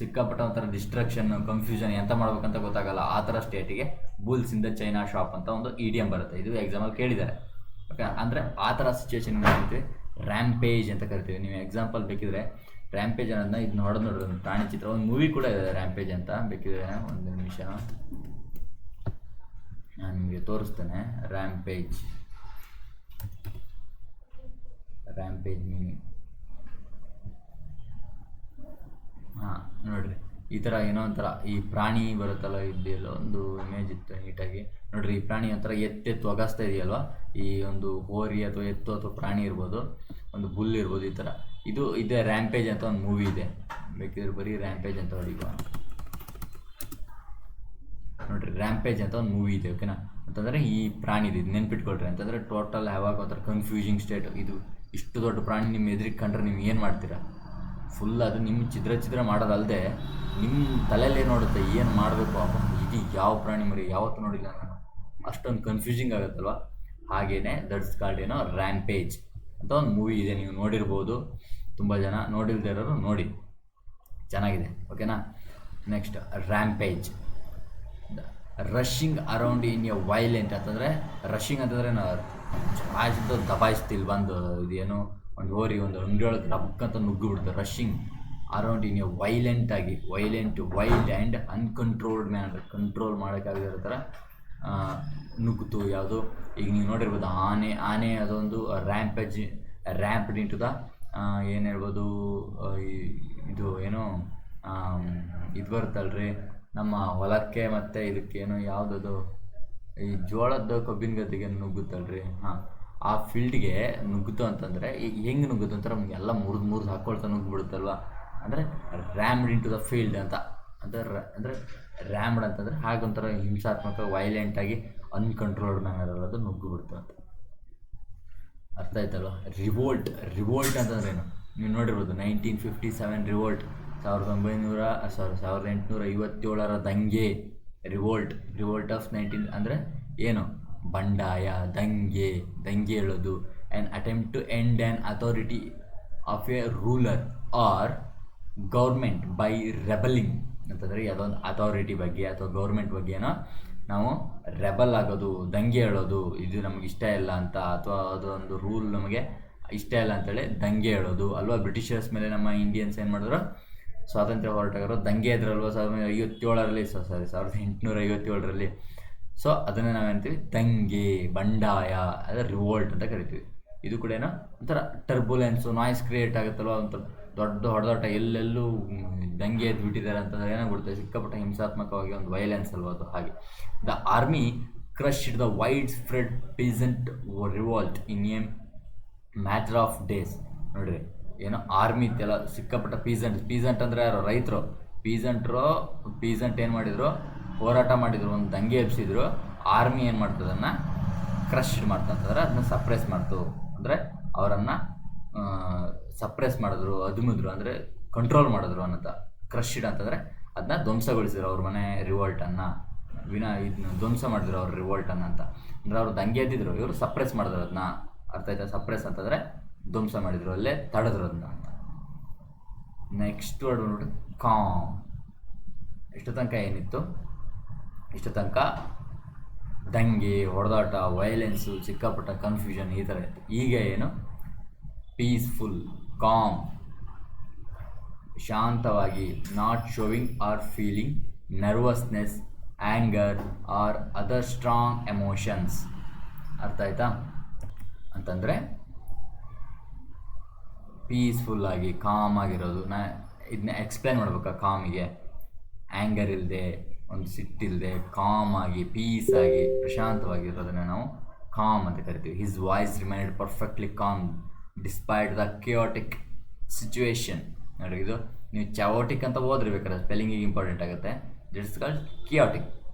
ಸಿಕ್ಕಾಪಟ್ಟ ಒಂಥರ ಡಿಸ್ಟ್ರಕ್ಷನ್, ಕನ್ಫ್ಯೂಷನ್, ಎಂತ ಮಾಡ್ಬೇಕಂತ ಗೊತ್ತಾಗಲ್ಲ, ಆ ಥರ ಸ್ಟೇಟಿಗೆ bulls in the china shop ಅಂತ ಒಂದು ಇಡಿಯಮ್ ಬರುತ್ತೆ. ಇದು ಎಕ್ಸಾಂಪಲ್ ಕೇಳಿದ್ದಾರೆ. ಓಕೆ, ಅಂದರೆ ಆ ಥರ ಸಿಚುವೇಶನ್ ಹೇಳ್ತೀವಿ ರ್ಯಾಂಪೇಜ್ ಅಂತ ಕರಿತೀವಿ. ನೀವು ಎಕ್ಸಾಂಪಲ್ ಬೇಕಿದ್ರೆ ರ್ಯಾಂಪೇಜ್ ಅನ್ನೋದನ್ನ ಇದನ್ನ ಹೊಡೆದು ನೋಡ್ರಿ, ಒಂದು ಪ್ರಾಣಿ ಚಿತ್ರ, ಒಂದು ಮೂವಿ ಕೂಡ ಇದೆ ರ್ಯಾಂಪೇಜ್ ಅಂತ, ಬೇಕಿದ್ರೆ ಒಂದು ನಿಮಿಷ ನಾನು ನಿಮಗೆ ತೋರಿಸ್ತೇನೆ. ರ್ಯಾಂಪೇಜ್ ಮೀನಿಂಗ್, ಹಾಂ ನೋಡ್ರಿ, ಈ ಥರ ಏನೋ ಒಂಥರ ಈ ಪ್ರಾಣಿ ಬರುತ್ತಲ್ಲ, ಇದೆಯಲ್ಲ ಒಂದು ಇಮೇಜ್ ಇತ್ತು ನೀಟಾಗಿ ನೋಡ್ರಿ. ಈ ಪ್ರಾಣಿ ಒಂಥರ ಎತ್ತು ಒಗಾಸ್ತಾ ಇದೆಯಲ್ವ, ಈ ಒಂದು ಹೋರಿ ಅಥವಾ ಎತ್ತು ಅಥವಾ ಪ್ರಾಣಿ ಇರ್ಬೋದು, ಒಂದು ಬುಲ್ ಇರ್ಬೋದು, ಈ ಥರ. ಇದೇ ರ್ಯಾಂಪೇಜ್ ಅಂತ ಒಂದು ಮೂವಿ ಇದೆ, ಬೇಕಿದ್ರೆ ಬರೀ ರ್ಯಾಂಪೇಜ್ ಅಂತ ಹೊಡಿಕೋ ನೋಡ್ರಿ. ರ್ಯಾಂಪೇಜ್ ಅಂತ ಒಂದು ಮೂವಿ ಇದೆ, ಓಕೆನಾ. ಅಂತಂದರೆ ಈ ಪ್ರಾಣಿದು ಇದು ನೆನ್ಪಿಟ್ಕೊಳ್ರಿ, ಅಂತಂದರೆ ಟೋಟಲ್ ಯಾವಾಗ ಒಂಥರ ಕನ್ಫ್ಯೂಸಿಂಗ್ ಸ್ಟೇಟ್. ಇದು ಇಷ್ಟು ದೊಡ್ಡ ಪ್ರಾಣಿ ನಿಮ್ಮ ಎದುರಿಗೆ ಕಂಡ್ರೆ ನೀವು ಏನು ಮಾಡ್ತೀರಾ, ಫುಲ್ ಅದು ನಿಮ್ಮ ಚಿದ್ರ ಮಾಡೋದಲ್ಲದೆ ನಿಮ್ಮ ತಲೆಯಲ್ಲೇ ನೋಡುತ್ತೆ ಏನು ಮಾಡಬೇಕು, ಇದು ಯಾವ ಪ್ರಾಣಿ ಮರಿ ಯಾವತ್ತೂ ನೋಡಿಲ್ಲ ನಾನು, ಅಷ್ಟೊಂದು ಕನ್ಫ್ಯೂಸಿಂಗ್ ಆಗುತ್ತಲ್ವ. ಹಾಗೇನೆ ದಟ್ಸ್ ಕಾಲ್ಡ್ ಏನೋ ರ್ಯಾಂಪೇಜ್ ಅಂತ ಒಂದು ಮೂವಿ ಇದೆ, ನೀವು ನೋಡಿರ್ಬೋದು. ತುಂಬ ಜನ ನೋಡಿಲ್ದೇ ಇರೋರು ನೋಡಿ, ಚೆನ್ನಾಗಿದೆ, ಓಕೆನಾ. Next rampage, rushing around in a violent ಅಂತಂದರೆ, ರಶ್ಶಿಂಗ್ ಅಂತಂದರೆ ದಬಾಯಿಸ್ತಿಲ್ ಬಂದು ಇದೇನು ಒಂದು ಹೋರಿ ಒಂದು ಅಂಗಡಿಯೊಳಗೆ ರಬ್ಬಕ್ಕಂತ ನುಗ್ಗಿ ಬಿಡ್ತಾರೆ. Rushing around in a wild and uncontrolled manner, control ಮಾಡೋಕ್ಕಾಗದಿರೋ ಥರ ನುಗ್ಗುತ್ತು. ಯಾವುದು ಈಗ ನೀವು ನೋಡಿರ್ಬೋದು, ಆನೆ ಅದೊಂದು ರ್ಯಾಂಪ್ಡ್ ಇಂಟು ದ ಏನು ಹೇಳ್ಬೋದು, ಇದು ಏನೋ ಇದು ಬರುತ್ತಲ್ರಿ ನಮ್ಮ ಹೊಲಕ್ಕೆ ಮತ್ತು ಇದಕ್ಕೇನು ಯಾವುದದು ಈ ಜೋಳದ ಕಬ್ಬಿನ ಗದ್ದೆಗೆ ನುಗ್ಗುತ್ತಲ್ರಿ, ಹಾಂ ಆ ಫೀಲ್ಡ್ಗೆ ನುಗ್ಗುತ್ತು ಅಂತಂದರೆ ಹೆಂಗೆ ನುಗ್ಗುತ್ತು ಅಂತಾರೆ, ನಮಗೆಲ್ಲ ಮುರಿದು ಹಾಕ್ಕೊಳ್ತಾ ನುಗ್ಗಿಬಿಡುತ್ತಲ್ವ. ಅಂದರೆ ರ್ಯಾಮ್ಡ್ ಇಂಟು ದ ಫೀಲ್ಡ್ ಅಂತ, ಅಂದರೆ ರ್ಯಾಮ್ಡ್ ಅಂತಂದರೆ ಹಾಗೊಂಥರ ಹಿಂಸಾತ್ಮಕ ವೈಲೆಂಟಾಗಿ ಅನ್ಕಂಟ್ರೋಲ್ಡ್ ಮ್ಯಾನರ್ ಅದು ನುಗ್ಗಿಬಿಡ್ತು ಅಂತ ಅರ್ಥ ಆಯ್ತಲ್ವ. ರಿವೋಲ್ಟ್ ಅಂತಂದ್ರೆ ಏನು, ನೀವು ನೋಡಿರ್ಬೋದು 1957 ರಿವೋಲ್ಟ್, 1857ರ ದಂಗೆ, ರಿವೋಲ್ಟ್ ಆಫ್ 19 ಅಂದರೆ ಏನು, ಬಂಡಾಯ, ದಂಗೆ ಹೇಳೋದು. An attempt to end an authority of a ruler or government by rebelling ಅಂತಂದರೆ ಯಾವುದೊಂದು ಅಥಾರಿಟಿ ಬಗ್ಗೆ ಅಥವಾ ಗೌರ್ಮೆಂಟ್ ಬಗ್ಗೆನೋ ನಾವು ರೆಬಲ್ ಆಗೋದು, ದಂಗೆ ಹೇಳೋದು, ಇದು ನಮಗೆ ಇಷ್ಟ ಇಲ್ಲ ಅಂತ, ಅಥವಾ ಅದೊಂದು ರೂಲ್ ನಮಗೆ ಇಷ್ಟ ಇಲ್ಲ ಅಂತೇಳಿ ದಂಗೆ ಹೇಳೋದು ಅಲ್ವಾ. ಬ್ರಿಟಿಷರ್ಸ್ ಮೇಲೆ ನಮ್ಮ ಇಂಡಿಯನ್ಸ್ ಏನು ಮಾಡಿದ್ರು, ಸ್ವಾತಂತ್ರ್ಯ ಹೋರಾಟಗಾರರು ದಂಗೆ ಇದ್ರಲ್ವ 1857ರಲ್ಲಿ. ಸೊ ಅದನ್ನು ನಾವೇಂತೀವಿ ದಂಗೆ, ಬಂಡಾಯ, ಅದರ ರಿವೋಲ್ಟ್ ಅಂತ ಕರಿತೀವಿ. ಇದು ಕೂಡ ಏನೋ ಒಂಥರ ಟರ್ಬುಲೆನ್ಸು, ನಾಯ್ಸ್ ಕ್ರಿಯೇಟ್ ಆಗುತ್ತಲ್ವ, ಒಂಥರ ದೊಡ್ಡ ಹೊಡೆದಾಟ, ಎಲ್ಲೆಲ್ಲೂ ದಂಗೆ ಎದ್ದು ಬಿಟ್ಟಿದ್ದಾರೆ ಅಂತಂದರೆ ಏನಾಗ್ಬಿಡುತ್ತೆ, ಸಿಕ್ಕಾಪಟ್ಟ ಹಿಂಸಾತ್ಮಕವಾಗಿ ಒಂದು ವೈಲೆನ್ಸ್ ಅಲ್ವ ಅದು. ಹಾಗೆ the army crushed the wide spread peasant revolt in a matter of days. ನೋಡಿರಿ ಏನೋ ಆರ್ಮಿ ಇದೆಲ್ಲ ಸಿಕ್ಕಾಪಟ್ಟ ಪೀಸೆಂಟ್ ಅಂದರೆ ಯಾರು, ರೈತರು. ಪೀಸೆಂಟ್ ಏನು ಮಾಡಿದರು, ಹೋರಾಟ ಮಾಡಿದರು, ಒಂದು ದಂಗೆ ಎಬ್ಸಿದ್ರು. ಆರ್ಮಿ ಏನು ಮಾಡ್ತದನ್ನು ಕ್ರಶ್ಡ್ ಮಾಡ್ತಂತಂದರೆ ಅದನ್ನ ಸಪ್ರೆಸ್ ಮಾಡ್ತು, ಅಂದರೆ ಅವರನ್ನು ಸಪ್ರೆಸ್ ಮಾಡಿದ್ರು, ಅದುಮಿದ್ರು, ಅಂದರೆ ಕಂಟ್ರೋಲ್ ಮಾಡಿದ್ರು ಅನ್ನೋದ. ಕ್ರಶ್ಡ್ ಅಂತಂದರೆ ಅದನ್ನ ಧ್ವಂಸಗೊಳಿಸಿದ್ರು, ಅವ್ರ ಮನೆ ರಿವೋಲ್ಟನ್ನು ಇದನ್ನ ಧ್ವಂಸ ಮಾಡಿದ್ರು ಅವ್ರ ರಿವೋಲ್ಟನ್ನು ಅಂತ. ಅಂದರೆ ಅವರು ದಂಗೆ ಎದ್ದಿದ್ರು, ಇವರು ಸಪ್ರೆಸ್ ಮಾಡಿದ್ರು ಅದನ್ನ. ಅರ್ಥ ಆಯ್ತಾ, ಸಪ್ರೆಸ್ ಅಂತಂದರೆ ಧ್ವಂಸ ಮಾಡಿದ್ರು, ಅಲ್ಲೇ ತಡೆದ್ರು ಅದನ್ನ ಅಂತ. ನೆಕ್ಸ್ಟ್ ವರ್ಡ್ ನೋಡಿ ಕಾಮ್. ಇಷ್ಟು ತನಕ ಏನಿತ್ತು, ಇಷ್ಟು ತನಕ ದಂಗೆ, ಹೊಡೆದಾಟ, ವೈಲೆನ್ಸು, ಸಿಕ್ಕಾಪಟ್ಟ ಕನ್ಫ್ಯೂಷನ್ ಈ ಥರ ಇತ್ತು. ಈಗ ಏನು, ಪೀಸ್ಫುಲ್ ಕಾಮ್, ಶಾಂತವಾಗಿ, not showing or feeling nervousness, anger or other strong emotions. ಅರ್ಥ ಆಯ್ತಾ? ಅಂತಂದರೆ ಪೀಸ್ಫುಲ್ಲಾಗಿ, ಕಾಮ್ ಆಗಿರೋದು. ಇದನ್ನ ಎಕ್ಸ್ಪ್ಲೈನ್ ಮಾಡ್ಬೇಕಾ? ಕಾಮಿಗೆ ಆ್ಯಂಗರ್ ಇಲ್ಲದೆ, ಒಂದು ಸಿಟ್ಟಿಲ್ಲದೆ, ಕಾಮ್ ಆಗಿ, ಪೀಸಾಗಿ, ಪ್ರಶಾಂತವಾಗಿರೋದನ್ನು ನಾವು ಕಾಮ್ ಅಂತ ಕರಿತೀವಿ. His voice remained perfectly calm despite the chaotic situation. ನೋಡಿ, ಇದು ನೀವು ಚಾವೋಟಿಕ್ ಅಂತ ಓದಿರ್ಬೇಕಾದ್ರೆ ಸ್ಪೆಲ್ಲಿಂಗಿಗೆ ಇಂಪಾರ್ಟೆಂಟ್ ಆಗುತ್ತೆ. ಇಟ್ಸ್ ಕಾಲ್ಡ್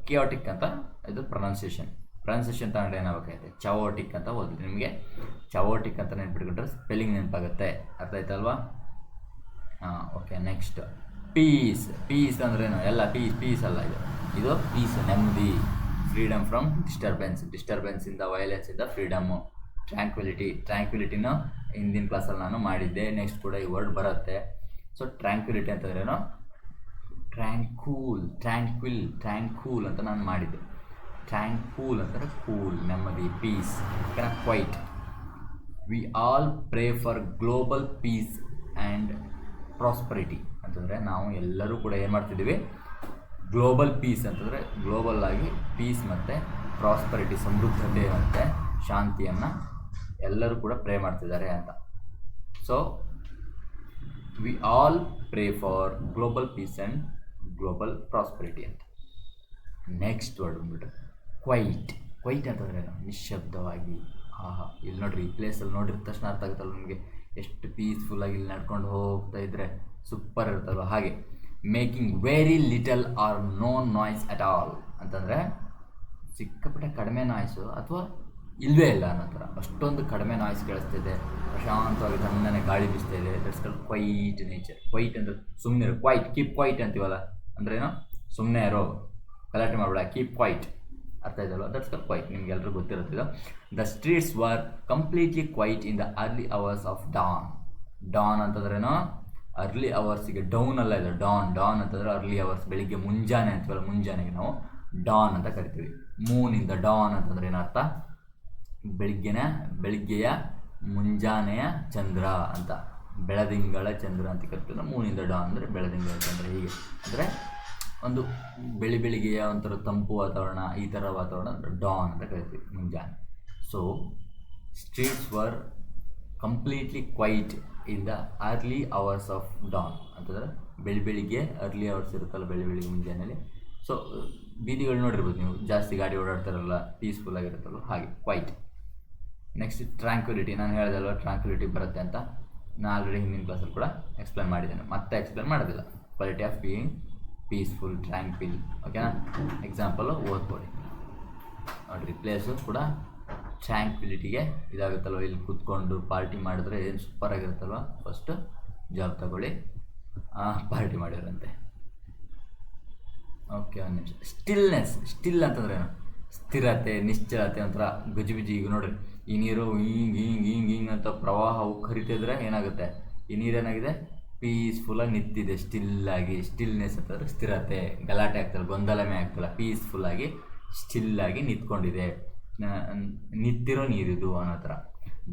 ಕಿಯೋಟಿಕ್ ಅಂತ ಇದು ಪ್ರೊನೌನ್ಸಿಯೇಷನ್ ತಗೊಂಡು ಏನಾಗಬೇಕಾಗುತ್ತೆ, ಚಾವೋಟಿಕ್ ಅಂತ ಓದಿದ್ರೆ ನಿಮಗೆ ಚಾವೋಟಿಕ್ ಅಂತ ನೆನ್ಪಿಟ್ಕೊಂಡ್ರೆ ಸ್ಪೆಲ್ಲಿಂಗ್ ನೆನಪಾಗುತ್ತೆ. ಅರ್ಥ ಆಯ್ತಲ್ವಾ? ಓಕೆ. ನೆಕ್ಸ್ಟ್ ಪೀಸ್ ಅಂದ್ರೇನು? ಎಲ್ಲ ಪೀಸ್ ಅಲ್ಲ, ಇದು ಪೀಸ್, ನೆಮ್ಮದಿ, ಫ್ರೀಡಮ್ ಫ್ರಮ್ ಡಿಸ್ಟರ್ಬೆನ್ಸಿಂದ, ವೈಲೆನ್ಸಿಂದ ಫ್ರೀಡಮ್ಮು. ಟ್ರ್ಯಾಂಕ್ವಿಲಿಟಿನ ಹಿಂದಿನ ಕ್ಲಾಸಲ್ಲಿ ನಾನು ಮಾಡಿದ್ದೆ, ನೆಕ್ಸ್ಟ್ ಕೂಡ ಈ ವರ್ಡ್ ಬರುತ್ತೆ. ಸೊ ಟ್ರ್ಯಾಂಕ್ವಿಲಿಟಿ ಅಂತಂದ್ರೇನು? ಟ್ರ್ಯಾಂಕ್ವಿಲ್ ಅಂತ ನಾನು ಮಾಡಿದ್ದೆ. ಟ್ರ್ಯಾಂಕ್ವಿಲ್ ಅಂತಂದರೆ ಕೂಲ್, ನೆಮ್ಮದಿ, peace, quiet. We all pray for global peace and prosperity ಅಂತಂದರೆ ನಾವು ಎಲ್ಲರೂ ಕೂಡ ಏನು ಮಾಡ್ತಿದ್ದೀವಿ? ಗ್ಲೋಬಲ್ ಪೀಸ್ ಅಂತಂದರೆ ಗ್ಲೋಬಲ್ ಆಗಿ ಪೀಸ್ ಮತ್ತು ಪ್ರಾಸ್ಪರಿಟಿ, ಸಮೃದ್ಧತೆ ಮತ್ತು ಶಾಂತಿಯನ್ನು ಎಲ್ಲರೂ ಕೂಡ ಪ್ರೇ ಮಾಡ್ತಿದ್ದಾರೆ ಅಂತ. So we all pray for global peace and global prosperity ಅಂತ. ನೆಕ್ಸ್ಟ್ ವರ್ಡ್ ಬಂದ್ಬಿಟ್ಟು ಕ್ವೈಟ್ ಅಂತಂದರೆ ನಿಶ್ಶಬ್ದವಾಗಿ. ಇಲ್ಲಿ ನೋಡಿರಿ, ಈ ಪ್ಲೇಸಲ್ಲಿ ನೋಡಿದ ತಕ್ಷಣ ಅರ್ಥ ಆಗುತ್ತಲ್ಲ ನಿಮಗೆ ಎಷ್ಟು ಪೀಸ್ಫುಲ್ಲಾಗಿ ಇಲ್ಲಿ ನಡ್ಕೊಂಡು ಹೋಗ್ತಾ ಇದ್ದರೆ ಸೂಪರ್ ಇರುತ್ತಲ್ವ. ಹಾಗೆ making very little or no noise at all ಅಂತಂದರೆ ಸಿಕ್ಕಾಪಟ್ಟೆ ಕಡಿಮೆ ನಾಯ್ಸು ಅಥವಾ ಇಲ್ಲವೇ ಇಲ್ಲ ಅನ್ನೋ ಥರ, ಅಷ್ಟೊಂದು ಕಡಿಮೆ ನಾಯ್ಸ್ ಕೇಳಿಸ್ತಿದೆ, ಪ್ರಶಾಂತವಾಗಿ ತಣ್ಣನೆ ಗಾಳಿ ಬೀಸ್ತಾ ಇದೆ. That's called quiet nature. Quiet ಅಂದರೆ ಸುಮ್ಮನೆ ಇರೋ, ಕೀಪ್ ಕ್ವೈಟ್ ಅಂತೀವಲ್ಲ, ಅಂದ್ರೇನು? ಸುಮ್ಮನೆ ಇರೋ, ಗಲಾಟೆ ಮಾಡಬೇಡ, ಕೀಪ್ ಕ್ವೈಟ್. ಅರ್ಥ ಇದಲ್ವ? That's called quiet. ನಿಮ್ಗೆಲ್ಲರೂ ಗೊತ್ತಿರುತ್ತಿಲ್ಲ. The streets were completely quiet in the early hours of dawn ಅಂತಂದ್ರೇನು? ಅರ್ಲಿ ಅವರ್ಸಿಗೆ, ಡೌನ್ ಅಲ್ಲ ಇದು, ಡಾನ್ ಅಂತಂದರೆ ಅರ್ಲಿ ಅವರ್ಸ್, ಬೆಳಿಗ್ಗೆ ಮುಂಜಾನೆ ಅಂತೀವಲ್ಲ, ಮುಂಜಾನೆಗೆ ನಾವು ಡಾನ್ ಅಂತ ಕರಿತೀವಿ. ಮೂನ್ ಇನ್ ದ ಡಾನ್ ಅಂತಂದ್ರೆ ಏನರ್ಥ? ಬೆಳಿಗ್ಗೆಯ ಮುಂಜಾನೆಯ ಚಂದ್ರ ಅಂತ, ಬೆಳದಿಂಗಳ ಚಂದ್ರ ಅಂತ ಕರಿತೀವಿ. ಮೂನ್ ಇನ್ ದ ಡಾನ್ ಅಂದರೆ ಬೆಳದಿಂಗಳ ಚಂದ್ರ. ಹೀಗೆ ಅಂದರೆ ಒಂದು ಬೆಳಿಗ್ಗೆಯ ಒಂಥರ ತಂಪು ವಾತಾವರಣ, ಈ ಥರ ವಾತಾವರಣ ಡಾನ್ ಅಂತ ಕರಿತೀವಿ, ಮುಂಜಾನೆ. So streets were completely quiet in the early hours of dawn ಅಂತಂದರೆ ಬೆಳಿಗ್ಗೆ ಅರ್ಲಿ ಅವರ್ಸ್ ಇರುತ್ತಲ್ಲ, ಬೆಳಿಗ್ಗೆ ಮುಂಜಾನೆಯಲ್ಲಿ. ಸೊ ಬೀದಿಗಳು ನೋಡಿರ್ಬೋದು ನೀವು, ಜಾಸ್ತಿ ಗಾಡಿ ಓಡಾಡ್ತಾರಲ್ಲ, ಪೀಸ್ಫುಲ್ಲಾಗಿರುತ್ತಲ್ಲ, ಹಾಗೆ ಕ್ವೈಟ್. Next tranquility. ನಾನು ಹೇಳಿದಲ್ವ ಟ್ರ್ಯಾಂಕ್ವಿಲಿಟಿ ಬರುತ್ತೆ ಅಂತ, ನಾನು ಆಲ್ರೆಡಿ ಹಿಂದಿನ ಕ್ಲಾಸಲ್ಲಿ ಕೂಡ ಎಕ್ಸ್ಪ್ಲೇನ್ ಮಾಡಿದ್ದೇನೆ, ಮತ್ತೆ ಎಕ್ಸ್ಪ್ಲೇನ್ ಮಾಡೋದಿಲ್ಲ. Quality of being peaceful, tranquil. ಓಕೆನಾ? ಎಕ್ಸಾಂಪಲು ಓದ್ಕೊಳ್ಳಿ ನೋಡಿರಿ. ಪ್ಲೇಸು ಕೂಡ ಟ್ರ್ಯಾಂಕ್ವಿಲಿಟಿಗೆ ಇದಾಗುತ್ತಲ್ವ, ಇಲ್ಲಿ ಕೂತ್ಕೊಂಡು ಪಾರ್ಟಿ ಮಾಡಿದ್ರೆ ಏನು ಸೂಪರಾಗಿರುತ್ತಲ್ವ. ಫಸ್ಟು ಜಾಬ್ ತಗೊಳ್ಳಿ, ಪಾರ್ಟಿ ಮಾಡಿದ್ರಂತೆ. ಓಕೆ, ಒಂದು ನಿಮಿಷ. ಸ್ಟಿಲ್ ಅಂತಂದ್ರೆ ಏನು? ಸ್ಥಿರತೆ, ನಿಶ್ಚಲತೆ, ಒಂಥರ ಗಜಿಬಿಜಿ. ಈಗ ನೋಡ್ರಿ, ಈ ನೀರು ಹಿಂಗೆ ಅಂತ ಪ್ರವಾಹ ಕರಿತಿದ್ರೆ ಏನಾಗುತ್ತೆ? ಈ ನೀರೇನಾಗಿದೆ? ಪೀಸ್ಫುಲ್ಲಾಗಿ ನಿಂತಿದೆ, ಸ್ಟಿಲ್ನೆಸ್ ಅಂತಂದರೆ ಸ್ಥಿರತೆ, ಗಲಾಟೆ ಆಗ್ತಲ್ಲ, ಗೊಂದಲಮೆ ಆಗ್ತಲ್ಲ, ಪೀಸ್ಫುಲ್ಲಾಗಿ ಸ್ಟಿಲ್ಲಾಗಿ ನಿಂತ್ಕೊಂಡಿದೆ, ನಿಂತಿರೋ ನೀರಿದು ಅನ್ನೋ ಥರ.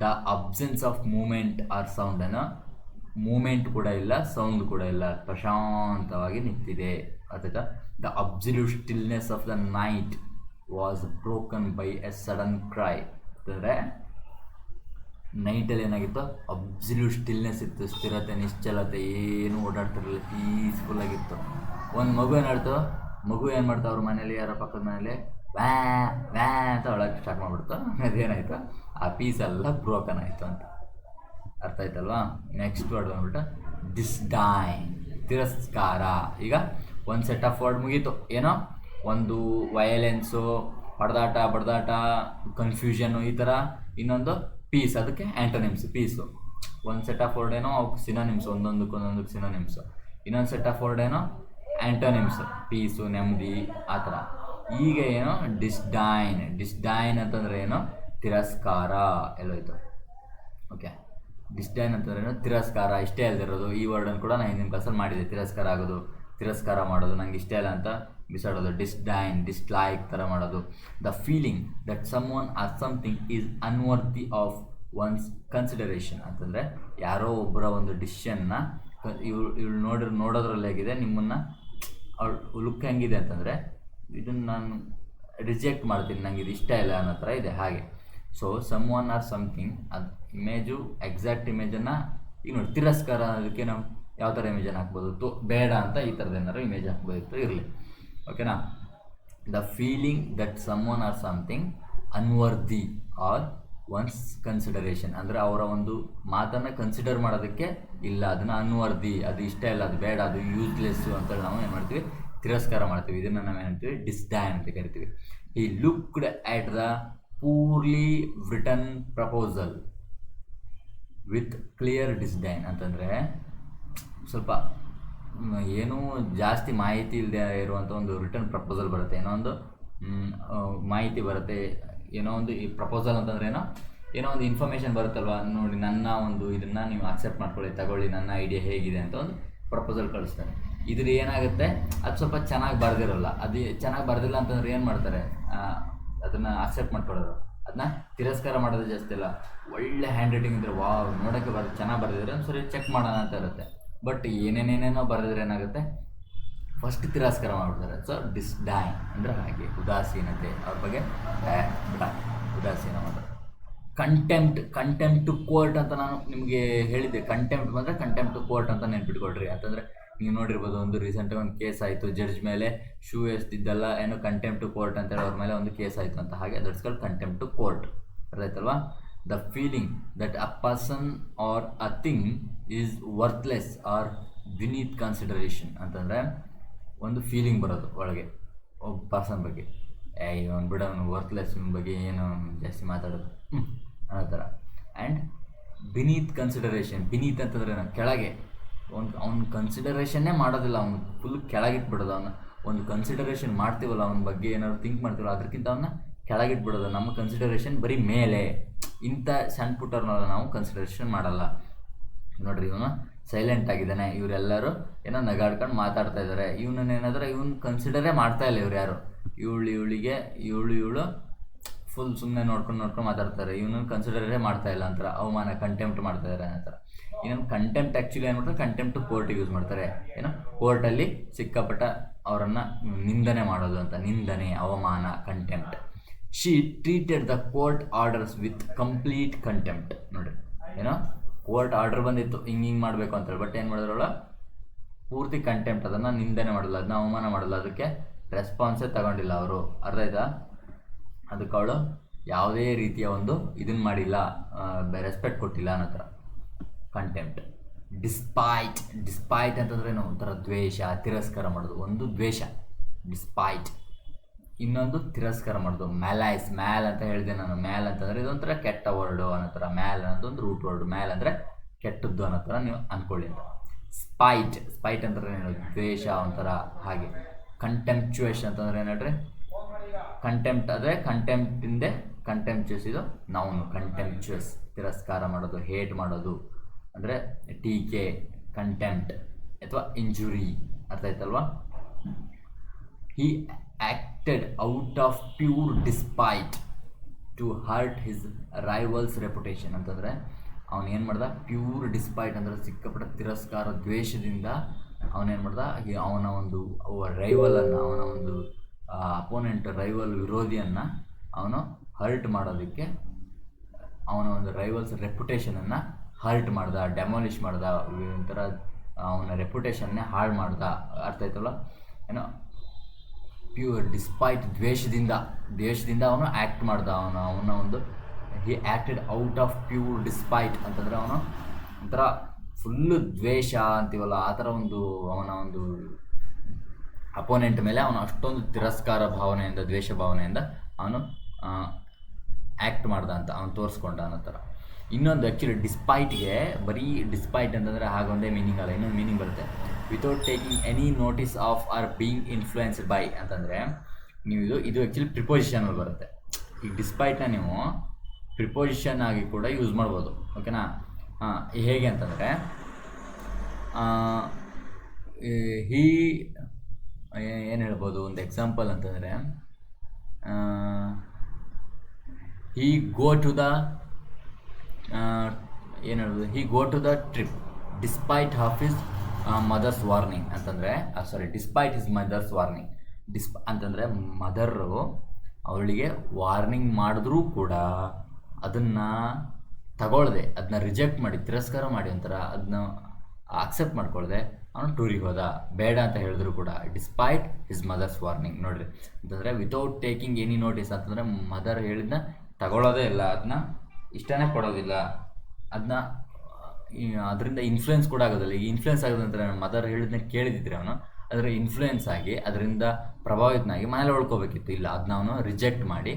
The absence of movement or sound ಅನ್ನೋ, ಮೂಮೆಂಟ್ ಕೂಡ ಇಲ್ಲ, ಸೌಂಡ್ ಕೂಡ ಇಲ್ಲ, ಪ್ರಶಾಂತವಾಗಿ ನಿಂತಿದೆ. ಆಯ್ತಾ? The absolute stillness of the night was broken by a sudden cry. ಅಂತಂದರೆ ನೈಟಲ್ಲಿ ಏನಾಗಿತ್ತು? ಅಬ್ಸಲ್ಯೂಟ್ ಸ್ಟಿಲ್ನೆಸ್ ಇತ್ತು, ಸ್ಥಿರತೆ, ನಿಶ್ಚಲತೆ, ಏನು ಓಡಾಡ್ತಿರಲಿಲ್ಲ, ಪೀಸ್ಫುಲ್ಲಾಗಿತ್ತು. ಒಂದು ಮಗು ಏನು ಮಾಡ್ತಾವೆ ಅವ್ರ ಮನೇಲಿ, ಯಾರೋ ಪಕ್ಕದ ಮನೇಲಿ ವ್ಯಾ ಅಂತ ಒಳಗೆ ಸ್ಟಾರ್ಟ್ ಮಾಡಿಬಿಡ್ತು. ಅದೇನಾಯಿತು? ಆ ಪೀಸ್ ಎಲ್ಲ ಬ್ರೋಕನ್ ಆಯಿತು ಅಂತ. ಅರ್ಥ ಆಯ್ತಲ್ವಾ? ನೆಕ್ಸ್ಟ್ ವರ್ಡ್ ಬಂದ್ಬಿಟ್ಟು ಡಿಸ್ಡೈನ್, ತಿರಸ್ಕಾರ. ಈಗ ಒಂದು ಸೆಟ್ ಆಫ್ ವರ್ಡ್ ಮುಗೀತು. ಏನೋ ಒಂದು ವಯಲೆನ್ಸು, ಬಡದಾಟ, ಕನ್ಫ್ಯೂಷನ್ನು, ಈ ಥರ. ಇನ್ನೊಂದು ಪೀಸ್, ಅದಕ್ಕೆ ಆ್ಯಂಟೋನಿಮ್ಸ್. ಪೀಸು ಒಂದು ಸೆಟ್ ಆಫ್ ವರ್ಡ್ ಏನೋ, ಅವಕ್ಕೆ ಸಿನೋನಿಮ್ಸ್, ಒಂದೊಂದಕ್ಕೆ ಸಿನೋನಿಮ್ಸು. ಇನ್ನೊಂದು ಸೆಟ್ ಆಫ್ ವರ್ಡ್ ಏನೋ ಆ್ಯಂಟೋನಿಮ್ಸ್, ಪೀಸು, ನೆಮ್ಮದಿ, ಆ ಥರ. ಈಗ ಏನೋ ಡಿಸ್ಡೈನ್ ಅಂತಂದರೆ ಏನೋ? ತಿರಸ್ಕಾರ. ಎಲ್ಲೋಯ್ತು? ಓಕೆ, ಡಿಸ್ಡೈನ್ ಅಂತಂದ್ರೆ ಏನೋ? ತಿರಸ್ಕಾರ. ಇಷ್ಟೇ ಅಲ್ದಿರೋದು. ಈ ವರ್ಡನ್ನು ಕೂಡ ನಾನು ಹಿಂದಿನ ಕ್ಲಾಸಲ್ಲಿ ಮಾಡಿದ್ದೆ. ತಿರಸ್ಕಾರ ಆಗೋದು, ತಿರಸ್ಕಾರ ಮಾಡೋದು, ನಂಗೆ ಇಷ್ಟ ಇಲ್ಲ ಅಂತ ಬಿಸಾಡೋದು. ಡಿಸ್ಡೈನ್, ಡಿಸ್ಲೈಕ್ ಥರ ಮಾಡೋದು. The feeling that someone or something is unworthy of one's consideration ಅಂತಂದರೆ ಯಾರೋ ಒಬ್ಬರ ಒಂದು ಡಿಸಿಷನ್ನ ಇವಳು ನೋಡೋದ್ರಲ್ಲಿ ಹೇಗಿದೆ, ನಿಮ್ಮನ್ನು ಅವಳು ಲುಕ್ ಹೆಂಗಿದೆ ಅಂತಂದರೆ ಇದನ್ನು ನಾನು ರಿಜೆಕ್ಟ್ ಮಾಡ್ತೀನಿ, ನಂಗೆ ಇದು ಇಷ್ಟ ಇಲ್ಲ ಅನ್ನೋ ಥರ ಇದೆ. ಹಾಗೆ so someone or something, ಅದು ಇಮೇಜು ಎಕ್ಸಾಕ್ಟ್ ಇಮೇಜನ್ನು ಈಗ ನೋಡಿ ತಿರಸ್ಕಾರ ಅದಕ್ಕೆ ನಾವು ಯಾವ ಥರ ಇಮೇಜನ್ನು ಹಾಕ್ಬೋದು, ಬೇಡ ಅಂತ ಈ ಥರದ್ದು ಏನಾದ್ರು ಇಮೇಜ್ ಹಾಕ್ಬೋದಿತ್ತು, ಇರಲಿ. ಓಕೆನಾ. The feeling that someone or something unworthy or one's consideration, ಅಂದರೆ ಅವರ ಒಂದು ಮಾತನ್ನು ಕನ್ಸಿಡರ್ ಮಾಡೋದಕ್ಕೆ ಇಲ್ಲ, ಅದನ್ನು ಅನ್ವರ್ದಿ, ಅದು ಇಷ್ಟ ಇಲ್ಲ, ಅದು ಬೇಡ, ಅದು ಯೂಸ್ಲೆಸ್ಸು ಅಂತೇಳಿ ನಾವು ಏನು ಮಾಡ್ತೀವಿ, ತಿರಸ್ಕಾರ ಮಾಡ್ತೀವಿ. ಇದನ್ನು ನಾವು ಏನಂತೀವಿ, ಡಿಸ್ಡೈನ್ ಅಂತ ಕರಿತೀವಿ. He looked at the poorly written proposal with clear disdain ಅಂತಂದರೆ ಸ್ವಲ್ಪ ಏನೂ ಜಾಸ್ತಿ ಮಾಹಿತಿ ಇಲ್ಲದೆ ಇರುವಂಥ ಒಂದು ರಿಟರ್ನ್ ಪ್ರಪೋಸಲ್ ಬರುತ್ತೆ, ಏನೋ ಒಂದು ಮಾಹಿತಿ ಬರುತ್ತೆ, ಏನೋ ಒಂದು ಈ ಪ್ರಪೋಸಲ್ ಅಂತಂದ್ರೆ ಏನೋ ಒಂದು ಇನ್ಫಾರ್ಮೇಷನ್ ಬರುತ್ತಲ್ವ, ನೋಡಿ ನನ್ನ ಒಂದು ಇದನ್ನು ನೀವು ಅಕ್ಸೆಪ್ಟ್ ಮಾಡ್ಕೊಳ್ಳಿ, ತಗೊಳ್ಳಿ, ನನ್ನ ಐಡಿಯಾ ಹೇಗಿದೆ ಅಂತ ಒಂದು ಪ್ರಪೋಸಲ್ ಕಳಿಸ್ತಾರೆ. ಇದ್ರ ಏನಾಗುತ್ತೆ, ಅದು ಸ್ವಲ್ಪ ಚೆನ್ನಾಗಿ ಬರೆದಿರಲ್ಲ, ಅದು ಚೆನ್ನಾಗಿ ಬರೆದಿಲ್ಲ ಅಂತಂದ್ರೆ ಏನು ಮಾಡ್ತಾರೆ, ಅದನ್ನು ಅಕ್ಸೆಪ್ಟ್ ಮಾಡ್ಕೊಳ್ಳೋರು, ಅದನ್ನ ತಿರಸ್ಕಾರ ಮಾಡೋದು ಜಾಸ್ತಿ ಇಲ್ಲ. ಒಳ್ಳೆ ಹ್ಯಾಂಡ್ ರೈಟಿಂಗ್ ಇದ್ದರೆ ವಾವ್ ನೋಡೋಕ್ಕೆ ಚೆನ್ನಾಗಿ ಬರೆದಿದ್ರೆ ಸರಿ ಚೆಕ್ ಮಾಡೋಣ ಅಂತ ಇರುತ್ತೆ. ಬಟ್ ಏನೇನೇನೇನೋ ಬರೆದಿದ್ರೆ ಏನಾಗುತ್ತೆ, ಫಸ್ಟ್ ತಿರಸ್ಕಾರ ಮಾಡಿಬಿಡ್ತಾರೆ. ಸೊ ಡಿಸ್ಡೈನ್ ಅಂದರೆ ಹಾಗೆ ಉದಾಸೀನತೆ, ಅವ್ರ ಬಗ್ಗೆ ಬಿಡ ಉದಾಸೀನ ಮಾಡೋದು. ಕಂಟೆಂಪ್ಟ್ ಟು ಕೋರ್ಟ್ ಅಂತ ನಾನು ನಿಮಗೆ ಹೇಳಿದ್ದೆ. ಕಂಟೆಂಪ್ಟ್ ಬಂದರೆ ಕಂಟೆಂಪ್ಟ್ ಟು ಕೋರ್ಟ್ ಅಂತ ನೆನ್ಪಿಟ್ಕೊಳ್ರಿ. ಅಂತಂದರೆ ನೀವು ನೋಡಿರ್ಬೋದು, ಒಂದು ರೀಸೆಂಟಾಗಿ ಒಂದು ಕೇಸ್ ಆಯಿತು, ಜಡ್ಜ್ ಮೇಲೆ ಶೂ ಎಸ್ತಿದ್ದಲ್ಲ, ಏನೋ ಕಂಟೆಂಪ್ಟ್ ಟು ಕೋರ್ಟ್ ಅಂತೇಳಿ ಅವ್ರ ಮೇಲೆ ಒಂದು ಕೇಸ್ ಆಯಿತು ಅಂತ. ಹಾಗೆ that's called contempt to court. ಅರ್ಥಾಯ್ತಲ್ವಾ. The feeling that a person or a thing is worthless or beneath consideration ಅಂತಂದರೆ ಒಂದು ಫೀಲಿಂಗ್ ಬರೋದು ಒಳಗೆ ಒಬ್ಬ ಪರ್ಸನ್ ಬಗ್ಗೆ, ಇವನು ಬಿಡ, ಅವನು ವರ್ತ್ಲೆಸ್, ಇವನ ಬಗ್ಗೆ ಏನು ಜಾಸ್ತಿ ಮಾತಾಡೋದು ಅನ್ನೋ ಥರ. ಆ್ಯಂಡ್ ಬಿನೀತ್ ಕನ್ಸಿಡರೇಷನ್, ಬಿನೀತ್ ಅಂತಂದರೆ ಕೆಳಗೆ, ಅವ್ನು ಕನ್ಸಿಡರೇಷನ್ನೇ ಮಾಡೋದಿಲ್ಲ, ಅವ್ನು ಫುಲ್ ಕೆಳಗಿಟ್ಬಿಡೋದು. ಅವನ್ನ ಒಂದು ಕನ್ಸಿಡರೇಷನ್ ಮಾಡ್ತೀವಲ್ಲ, ಅವನ ಬಗ್ಗೆ ಏನಾದ್ರು ಥಿಂಕ್ ಮಾಡ್ತೀವಲ್ಲ, ಅದಕ್ಕಿಂತ ಅವನ್ನ ಕೆಳಗಿಟ್ಬಿಡೋದು. ನಮ್ಮ ಕನ್ಸಿಡರೇಷನ್ ಬರೀ ಮೇಲೆ, ಇಂಥ ಸಣ್ಣ ಪುಟ್ಟವ್ರನ್ನೆಲ್ಲ ನಾವು ಕನ್ಸಿಡರೇಷನ್ ಮಾಡಲ್ಲ. ನೋಡ್ರಿ, ಇವನು ಸೈಲೆಂಟ್ ಆಗಿದ್ದಾನೆ, ಇವರೆಲ್ಲರೂ ಏನೋ ನಗಾಡ್ಕೊಂಡು ಮಾತಾಡ್ತಾ ಇದ್ದಾರೆ, ಇವನನ್ನೇನಾದ್ರೆ ಇವನು ಕನ್ಸಿಡರೇ ಮಾಡ್ತಾ ಇಲ್ಲ. ಇವ್ರು ಯಾರು, ಇವಳು ಫುಲ್ ಸುಮ್ಮನೆ ನೋಡ್ಕೊಂಡು ಮಾತಾಡ್ತಾರೆ, ಇವನು ಕನ್ಸಿಡರೇ ಮಾಡ್ತಾ ಇಲ್ಲ ಅಂತಾರೆ, ಅವಮಾನ ಕಂಟೆಂಪ್ಟ್ ಮಾಡ್ತಾ ಇದ್ದಾರೆ ಅಂತಾರೆ. ಇನ್ನೊಂದು ಕಂಟೆಂಪ್ಟ್ ಆ್ಯಕ್ಚುಲಿ ಏನು ಮಾಡ್ತಾರೆ, ಕಂಟೆಂಪ್ಟ್ ಕೋರ್ಟಿಗೆ ಯೂಸ್ ಮಾಡ್ತಾರೆ. ಏನೋ ಕೋರ್ಟಲ್ಲಿ ಸಿಕ್ಕಾಪಟ್ಟ ಅವರನ್ನು ನಿಂದನೆ ಮಾಡೋದು ಅಂತ, ನಿಂದನೆ, ಅವಮಾನ, contempt. She treated the court orders with complete contempt. ನೋಡಿ, ಏನೋ ಕೋರ್ಟ್ ಆರ್ಡರ್ ಬಂದಿತ್ತು ಹಿಂಗೆ ಮಾಡಬೇಕು ಅಂತೇಳಿ, ಬಟ್ ಏನು ಮಾಡಿದ್ರಲ್ಲ, ಪೂರ್ತಿ ಕಂಟೆಂಪ್ಟ್, ಅದನ್ನು ನಿಂದನೆ ಮಾಡಲ್ಲ, ಅದನ್ನ ಅವಮಾನ ಮಾಡಲ್ಲ, ಅದಕ್ಕೆ ರೆಸ್ಪಾನ್ಸೇ ತಗೊಂಡಿಲ್ಲ ಅವರು. ಅರ್ಥ ಆಯ್ತಾ. ಅದಕ್ಕೆ ಅವಳು ಯಾವುದೇ ರೀತಿಯ ಒಂದು ಇದನ್ನು ಮಾಡಿಲ್ಲ, ರೆಸ್ಪೆಕ್ಟ್ ಕೊಟ್ಟಿಲ್ಲ ಅನ್ನೋ ಥರ ಕಂಟೆಂಪ್ಟ್. ಡಿಸ್ಪೈಟ್ ಅಂತಂದ್ರೆ ಒಂಥರ ದ್ವೇಷ, ತಿರಸ್ಕಾರ ಮಾಡೋದು. ಒಂದು ದ್ವೇಷ ಡಿಸ್ಪೈಟ್, ಇನ್ನೊಂದು ತಿರಸ್ಕಾರ ಮಾಡೋದು ಮ್ಯಾಲೈಸ್. ಮ್ಯಾಲ್ ಅಂತ ಹೇಳಿದೆ ನಾನು. ಮ್ಯಾಲ್ ಅಂತಂದರೆ ಇದೊಂಥರ ಕೆಟ್ಟ ವರ್ಡು ಅನ್ನೋ ಥರ. ಮ್ಯಾಲ್ ಅನ್ನೋದೊಂದು ರೂಟ್ ವರ್ಡ್. ಮ್ಯಾಲ್ ಅಂದರೆ ಕೆಟ್ಟದ್ದು ಅನ್ನೋ ಥರ ನೀವು ಅಂದ್ಕೊಳ್ಳಿ ಅಂತ. ಸ್ಪೈಟ್ ಅಂತಂದ್ರೆ ಏನು, ದ್ವೇಷ ಒಂಥರ ಹಾಗೆ. ಕಂಟೆಂಪ್ಚುಯಸ್ ಅಂತಂದ್ರೆ ಏನು ಹೇಳ್ರಿ, ಕಂಟೆಂಪ್ಟ್ ಅಂದರೆ ಕಂಟೆಂಪ್ಟಿಂದೆ ಕಂಟೆಂಪ್ಚುಯಸ್, ಇದು ನೌನು. ಕಂಟೆಂಪ್ಚುಯಸ್ ತಿರಸ್ಕಾರ ಮಾಡೋದು, ಹೇಟ್ ಮಾಡೋದು ಅಂದರೆ ಟೀಕೆ, ಕಂಟೆಂಪ್ಟ್ ಅಥವಾ ಇಂಜುರಿ. ಅರ್ಥ ಆಯ್ತಲ್ವಾ. He acted out of pure despite to hurt his rival's reputation ಅಂತಂದರೆ ಅವನೇನು ಮಾಡ್ದ, ಪ್ಯೂರ್ ಡಿಸ್ಪೈಟ್ ಅಂದರೆ ಸಿಕ್ಕಾಪಟ್ಟ ತಿರಸ್ಕಾರ, ದ್ವೇಷದಿಂದ ಅವನೇನು ಮಾಡ್ದ, ಅವನ ಒಂದು ರೈವಲನ್ನು, ಅವನ ಒಂದು ಅಪೋನೆಂಟ್, ರೈವಲ್, ವಿರೋಧಿಯನ್ನು ಅವನು ಹರ್ಟ್ ಮಾಡೋದಕ್ಕೆ, ಅವನ ಒಂದು ರೈವಲ್ಸ್ ರೆಪ್ಯುಟೇಷನನ್ನು ಹರ್ಟ್ ಮಾಡ್ದ, ಡೆಮಾಲಿಷ್ ಮಾಡ್ದ, ಒಂಥರ ಅವನ ರೆಪ್ಯುಟೇಷನ್ನೇ ಹಾಳು ಮಾಡ್ದ. ಅರ್ಥ ಆಯ್ತಲ್ಲ. ಏನೋ ಪ್ಯೂರ್ ಡಿಸ್ಪೈಟ್, ದ್ವೇಷದಿಂದ ಅವನು ಆ್ಯಕ್ಟ್ ಮಾಡ್ದ. ಅವನ ಒಂದು he acted out of pure despite ಅಂತಂದರೆ ಅವನು ಒಂಥರ ಫುಲ್ಲು ದ್ವೇಷ ಅಂತೀವಲ್ಲ, ಆ ಥರ ಒಂದು ಅವನ ಒಂದು ಅಪೋನೆಂಟ್ ಮೇಲೆ ಅವನು ಅಷ್ಟೊಂದು ತಿರಸ್ಕಾರ ಭಾವನೆಯಿಂದ, ದ್ವೇಷ ಭಾವನೆಯಿಂದ ಅವನು ಆ್ಯಕ್ಟ್ ಮಾಡ್ದ ಅಂತ ಅವನು ತೋರಿಸ್ಕೊಂಡ ಅನ್ನೋ ಥರ. ಇನ್ನೊಂದು ಆ್ಯಕ್ಚುಲಿ ಡಿಸ್ಪೈಟ್ಗೆ ಬರೀ ಡಿಸ್ಪೈಟ್ ಅಂತಂದರೆ ಹಾಗೊಂದೇ ಮೀನಿಂಗ್ ಅಲ್ಲ, ಇನ್ನೊಂದು ಮೀನಿಂಗ್ ಬರುತ್ತೆ. Without taking any notice of are being influenced by ಅಂತಂದರೆ ನೀವು ಇದು ಆ್ಯಕ್ಚುಲಿ ಪ್ರಿಪೋಸಿಷನಲ್ಲಿ ಬರುತ್ತೆ. ಈ ಡಿಸ್ಪೈಟ್ನ ನೀವು ಪ್ರಿಪೋಸಿಷನ್ ಆಗಿ ಕೂಡ ಯೂಸ್ ಮಾಡ್ಬೋದು. ಓಕೆನಾ. ಹೇಗೆ ಅಂತಂದರೆ ಏನು ಹೇಳ್ಬೋದು, ಒಂದು ಎಕ್ಸಾಂಪಲ್ ಅಂತಂದರೆ he ಏನು ಹೇಳೋದು, he go to the trip despite of his mother's warning ಅಂತಂದರೆ, ಡಿಸ್ಪೈಟ್ ಹಿಸ್ ಮದರ್ಸ್ ವಾರ್ನಿಂಗ್. ಅಂತಂದರೆ ಮದರು ಅವಳಿಗೆ ವಾರ್ನಿಂಗ್ ಮಾಡಿದ್ರೂ ಕೂಡ ಅದನ್ನು ತಗೊಳ್ದೆ, ಅದನ್ನ ರಿಜೆಕ್ಟ್ ಮಾಡಿ, ತಿರಸ್ಕಾರ ಮಾಡಿ, ಒಂಥರ ಅದನ್ನ ಅಕ್ಸೆಪ್ಟ್ ಮಾಡ್ಕೊಳ್ದೆ ಅವನು ಟೂರಿಗೆ ಹೋದ. ಬೇಡ ಅಂತ ಹೇಳಿದ್ರು ಕೂಡ ಡಿಸ್ಪೈಟ್ ಹಿಸ್ ಮದರ್ಸ್ ವಾರ್ನಿಂಗ್. ನೋಡಿರಿ, ಅಂತಂದರೆ ವಿತೌಟ್ ಟೇಕಿಂಗ್ ಎನಿ ನೋಟಿಸ್ ಅಂತಂದರೆ ಮದರ್ ಹೇಳಿದ್ನ ತಗೊಳ್ಳೋದೇ ಇಲ್ಲ, ಅದನ್ನ ಇಷ್ಟನೇ ಪಡೋದಿಲ್ಲ, ಅದನ್ನ ಅದರಿಂದ ಇನ್ಫ್ಲುಯೆನ್ಸ್ ಕೂಡ ಆಗೋದಿಲ್ಲ. ಈಗ ಇನ್ಫ್ಲುಯೆನ್ಸ್ ಆಗೋದಂದ್ರೆ ಮದರ್ ಹೇಳಿದ್ನ ಕೇಳಿದಿದ್ರೆ ಅವನು ಅದರ ಇನ್ಫ್ಲುಯೆನ್ಸ್ ಆಗಿ ಅದರಿಂದ ಪ್ರಭಾವಿತನಾಗಿ ಮನೇಲಿ ಉಳ್ಕೋಬೇಕಿತ್ತು. ಇಲ್ಲ, ಅದನ್ನ ಅವನು ರಿಜೆಕ್ಟ್ ಮಾಡಿ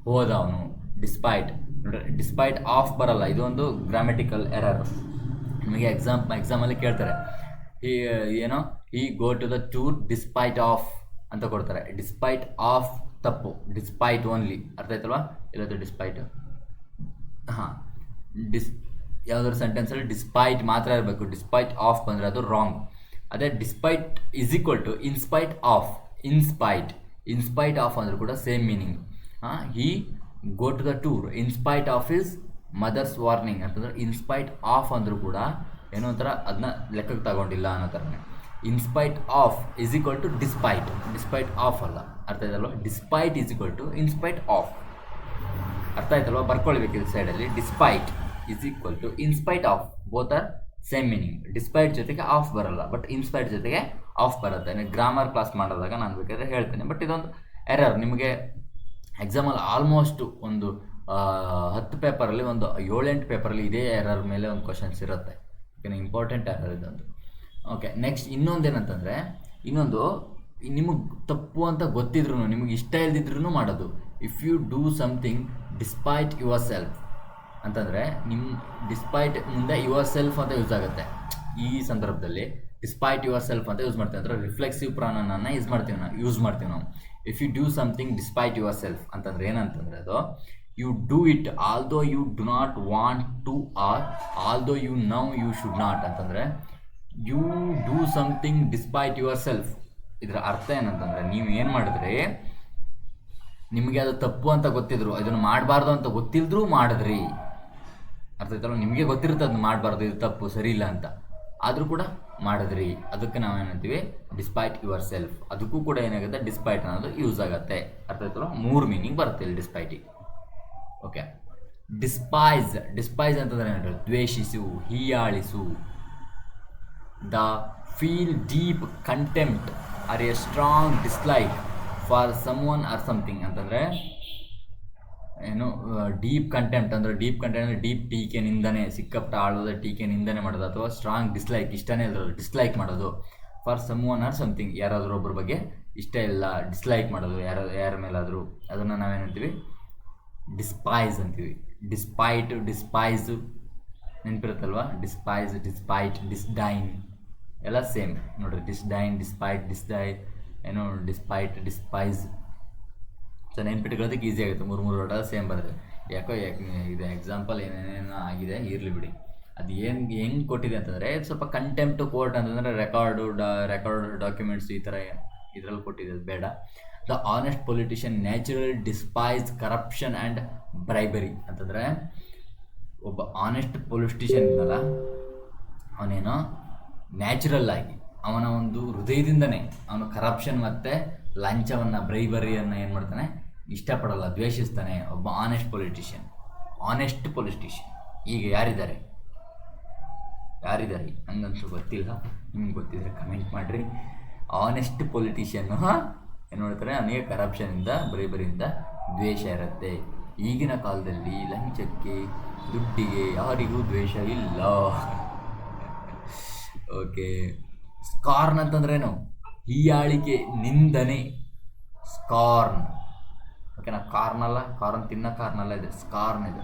ಹೋದ ಅವನು. ಡಿಸ್ಪೈಟ್ ನೋಡ್ರಿ, ಡಿಸ್ಪೈಟ್ ಆಫ್ ಬರಲ್ಲ, ಇದು ಒಂದು ಗ್ರಾಮೆಟಿಕಲ್ ಎರರ್. ನಿಮಗೆ ಎಕ್ಸಾಮಲ್ಲಿ ಕೇಳ್ತಾರೆ, ಏನೋ ಈ go to the tour despite of ಅಂತ ಕೊಡ್ತಾರೆ. ಡಿಸ್ಪೈಟ್ ಆಫ್ ತಪ್ಪು, ಡಿಸ್ಪೈಟ್ ಓನ್ಲಿ. ಅರ್ಥ ಆಯ್ತಲ್ವಾ? ಇಲ್ಲದು ಡಿಸ್ಪೈಟ್, ಹಾಂ, ಯಾವುದಾದ್ರು ಸೆಂಟೆನ್ಸಲ್ಲಿ ಡಿಸ್ಪೈಟ್ ಮಾತ್ರ ಇರಬೇಕು, ಡಿಸ್ಪೈಟ್ ಆಫ್ ಬಂದರೆ ಅದು ರಾಂಗ್. ಅದೇ despite is equal to in spite of. In spite of ಅಂದರೂ ಕೂಡ same meaning. He go to the tour in spite of his mother's warning ಅಂತಂದ್ರೆ ಇನ್ಸ್ಪೈಟ್ ಆಫ್ ಅಂದರೂ ಕೂಡ ಏನೋ ಒಂಥರ ಅದನ್ನ ಲೆಕ್ಕಕ್ಕೆ ತಗೊಂಡಿಲ್ಲ ಅನ್ನೋ ಥರನೇ. In spite of is equal to despite of ಅಲ್ಲ. ಅರ್ಥ ಆಯ್ತಲ್ವ? Despite is equal to in spite of. ಅರ್ಥ ಆಯ್ತಲ್ವ? ಬರ್ಕೊಳ್ಬೇಕು ಇದು ಸೈಡಲ್ಲಿ. Despite is equal to in spite of, both are same meaning. Despite ಜೊತೆಗೆ ಆಫ್ ಬರಲ್ಲ, ಬಟ್ ಇನ್ಸ್ಪೈಟ್ ಜೊತೆಗೆ ಆಫ್ ಬರುತ್ತೆ. ಗ್ರಾಮರ್ ಕ್ಲಾಸ್ ಮಾಡಿದಾಗ ನಾನು ಬೇಕಾದ್ರೆ ಹೇಳ್ತೇನೆ. ಬಟ್ ಇದೊಂದು ಎರರ್. ನಿಮಗೆ ಎಕ್ಸಾಮಲ್ಲಿ ಆಲ್ಮೋಸ್ಟ್ ಒಂದು 10 ಪೇಪರಲ್ಲಿ ಒಂದು 7-8 ಪೇಪರಲ್ಲಿ ಇದೇ ಎರರ್ ಮೇಲೆ ಒಂದು ಕ್ವಶನ್ಸ್ ಇರುತ್ತೆ. ಓಕೆನಾ? ಇಂಪಾರ್ಟೆಂಟ್ ಎರರ್ ಇದೊಂದು. ಓಕೆ, ನೆಕ್ಸ್ಟ್ ಇನ್ನೊಂದೇನಂತಂದರೆ, ನಿಮಗೆ ತಪ್ಪು ಅಂತ ಗೊತ್ತಿದ್ರು, ನಿಮಗೆ ಇಷ್ಟ ಇಲ್ದಿದ್ರೂ ಮಾಡೋದು. If you do something despite yourself ಅಂತಂದರೆ, ನಿಮ್ಮ ಡಿಸ್ಪೈಟ್ ಮುಂದೆ ಯುವರ್ ಸೆಲ್ಫ್ ಅಂತ ಯೂಸ್ ಆಗುತ್ತೆ. ಈ ಸಂದರ್ಭದಲ್ಲಿ ಡಿಸ್ಪೈಟ್ ಯುವರ್ ಸೆಲ್ಫ್ ಅಂತ ಯೂಸ್ ಮಾಡ್ತೀವಿ. ಅಂದರೆ ರಿಫ್ಲೆಕ್ಸಿವ್ ಪ್ರಾನನ ಯೂಸ್ ಮಾಡ್ತೀವಿ ನಾವು. If you do something despite yourself ಅಂತಂದರೆ ಏನಂತಂದರೆ, ಅದು you do it although you do not want to or although you know you should not ಅಂತಂದರೆ, you do something despite yourself. ಇದರ ಅರ್ಥ ಏನಂತಂದರೆ, ನೀವು ಏನು ಮಾಡಿದ್ರಿ, ನಿಮಗೆ ಅದು ತಪ್ಪು ಅಂತ ಗೊತ್ತಿದ್ರು, ಇದನ್ನು ಮಾಡಬಾರ್ದು ಅಂತ ಗೊತ್ತಿಲ್ಲದ್ರೂ ಮಾಡಿದ್ರಿ. ಅರ್ಥ ಆಯ್ತಲ್ಲ? ನಿಮಗೆ ಗೊತ್ತಿರುತ್ತೆ ಅದನ್ನ ಮಾಡಬಾರ್ದು, ಇದು ತಪ್ಪು, ಸರಿ ಇಲ್ಲ ಅಂತ, ಆದರೂ ಕೂಡ ಮಾಡಿದ್ರಿ. ಅದಕ್ಕೆ ನಾವೇನಂತೀವಿ, ಡಿಸ್ಪೈಟ್ ಯುವರ್ ಸೆಲ್ಫ್. ಅದಕ್ಕೂ ಕೂಡ ಏನಾಗುತ್ತೆ, ಡಿಸ್ಪೈಟ್ ಅನ್ನೋದು ಯೂಸ್ ಆಗುತ್ತೆ. ಅರ್ಥ ಆಯ್ತಲ್ಲ? 3 ಮೀನಿಂಗ್ ಬರುತ್ತೆ ಇಲ್ಲಿ ಡಿಸ್ಪೈಟಿಗೆ. ಓಕೆ, ಡಿಸ್ಪೈಸ್ ಅಂತಂದರೆ ಏನು? ದ್ವೇಷಿಸು, ಹೀಯಾಳಿಸು. The feel deep contempt or a strong dislike for someone or something ಅಂತಂದರೆ ಏನು? ಡೀಪ್ ಕಂಟೆಂಪ್ಟ್ ಅಂದರೆ ಡೀಪ್ ಟೀಕೆ, ನಿಂದನೆ, ಸಿಕ್ಕಪಟ್ಟ ಆಳೋದ ಟೀಕೆ, ನಿಂದನೆ ಮಾಡೋದು, ಅಥವಾ ಸ್ಟ್ರಾಂಗ್ ಡಿಸ್ಲೈಕ್, ಇಷ್ಟನೇ ಇಲ್ಲದ್ರು ಡಿಸ್ಲೈಕ್ ಮಾಡೋದು. For someone or something, ಯಾರಾದರೂ ಒಬ್ಬರ ಬಗ್ಗೆ ಇಷ್ಟ ಇಲ್ಲ, ಡಿಸ್ಲೈಕ್ ಮಾಡೋದು ಯಾರ ಮೇಲಾದರೂ, ಅದನ್ನು ನಾವೇನಂತೀವಿ, ಡಿಸ್ಪೈಸ್ ಅಂತೀವಿ. ಡಿಸ್ಪೈಸು ನೆನಪಿರುತ್ತಲ್ವ? ಡಿಸ್ಪೈಟ್, ಡಿಸ್ಡೈನ್ ಎಲ್ಲ ಸೇಮ್ ನೋಡಿರಿ. ಡಿಸ್ಡೈನ್, ಡಿಸ್ಪೈಟ್, ಏನು ಡಿಸ್ಪೈಸ್. ಸೊ ನೆನ್ಪಿಟ್ಕೊಳ್ಳೋದಕ್ಕೆ ಈಸಿ ಆಗುತ್ತೆ. 3 ವರ್ಡ್ ಸೇಮ್ ಬರುತ್ತೆ. ಯಾಕೋ ಇದು ಎಕ್ಸಾಂಪಲ್ ಏನೇನೇನೋ ಆಗಿದೆ, ಇರಲಿ ಬಿಡಿ. ಅದು ಹೆಂಗೆ ಕೊಟ್ಟಿದೆ ಅಂತಂದರೆ, ಸ್ವಲ್ಪ ಕಂಟೆಂಪ್ಟ್ ಕೋರ್ಟ್ ಅಂತಂದರೆ ರೆಕಾರ್ಡ್ ಡಾಕ್ಯುಮೆಂಟ್ಸ್ ಈ ಥರ ಇದರಲ್ಲಿ ಕೊಟ್ಟಿದೆ, ಅದು ಬೇಡ. The honest politician natural despise corruption and bribery ಅಂತಂದರೆ, ಒಬ್ಬ ಆನೆಸ್ಟ್ ಪೊಲಿಟಿಷಿಯನ್ ಇದ್ದಲ್ಲ, ಅವನೇನೋ ನ್ಯಾಚುರಲ್ ಆಗಿ ಅವನ ಒಂದು ಹೃದಯದಿಂದನೇ ಅವನು ಕರಪ್ಷನ್ ಮತ್ತು ಲಂಚವನ್ನು, ಬ್ರೈಬರಿಯನ್ನು ಏನು ಮಾಡ್ತಾನೆ, ಇಷ್ಟಪಡಲ್ಲ, ದ್ವೇಷಿಸ್ತಾನೆ. ಒಬ್ಬ ಆನೆಸ್ಟ್ ಪೊಲಿಟಿಷಿಯನ್. ಈಗ ಯಾರಿದ್ದಾರೆ ಹಂಗಂತೂ ಗೊತ್ತಿಲ್ಲ, ನಿಮ್ಗೆ ಗೊತ್ತಿದ್ರೆ ಕಮೆಂಟ್ ಮಾಡಿರಿ. ಆನೆಸ್ಟ್ ಪೊಲಿಟಿಷಿಯನ್ನು ಏನು ಮಾಡ್ತಾರೆ, ಅವನಿಗೆ ಕರಪ್ಷನಿಂದ, ಬ್ರೈಬರಿಯಿಂದ ದ್ವೇಷ ಇರುತ್ತೆ. ಈಗಿನ ಕಾಲದಲ್ಲಿ ಲಂಚಕ್ಕೆ, ದುಡ್ಡಿಗೆ ಯಾರಿಗೂ ದ್ವೇಷ ಇಲ್ಲ. ಓಕೆ, ಸ್ಕಾರ್ನ್ ಅಂತಂದ್ರೇನು? ಹೀಯಾಳಿಕೆ, ನಿಂದನೆ, ಸ್ಕಾರ್ನ್. ಓಕೆನಾ? ಕಾರ್ನ್ ತಿನ್ನೋ ಕಾರ್ನಲ್ಲ ಇದೆ, ಸ್ಕಾರ್ನ್ ಇದೆ.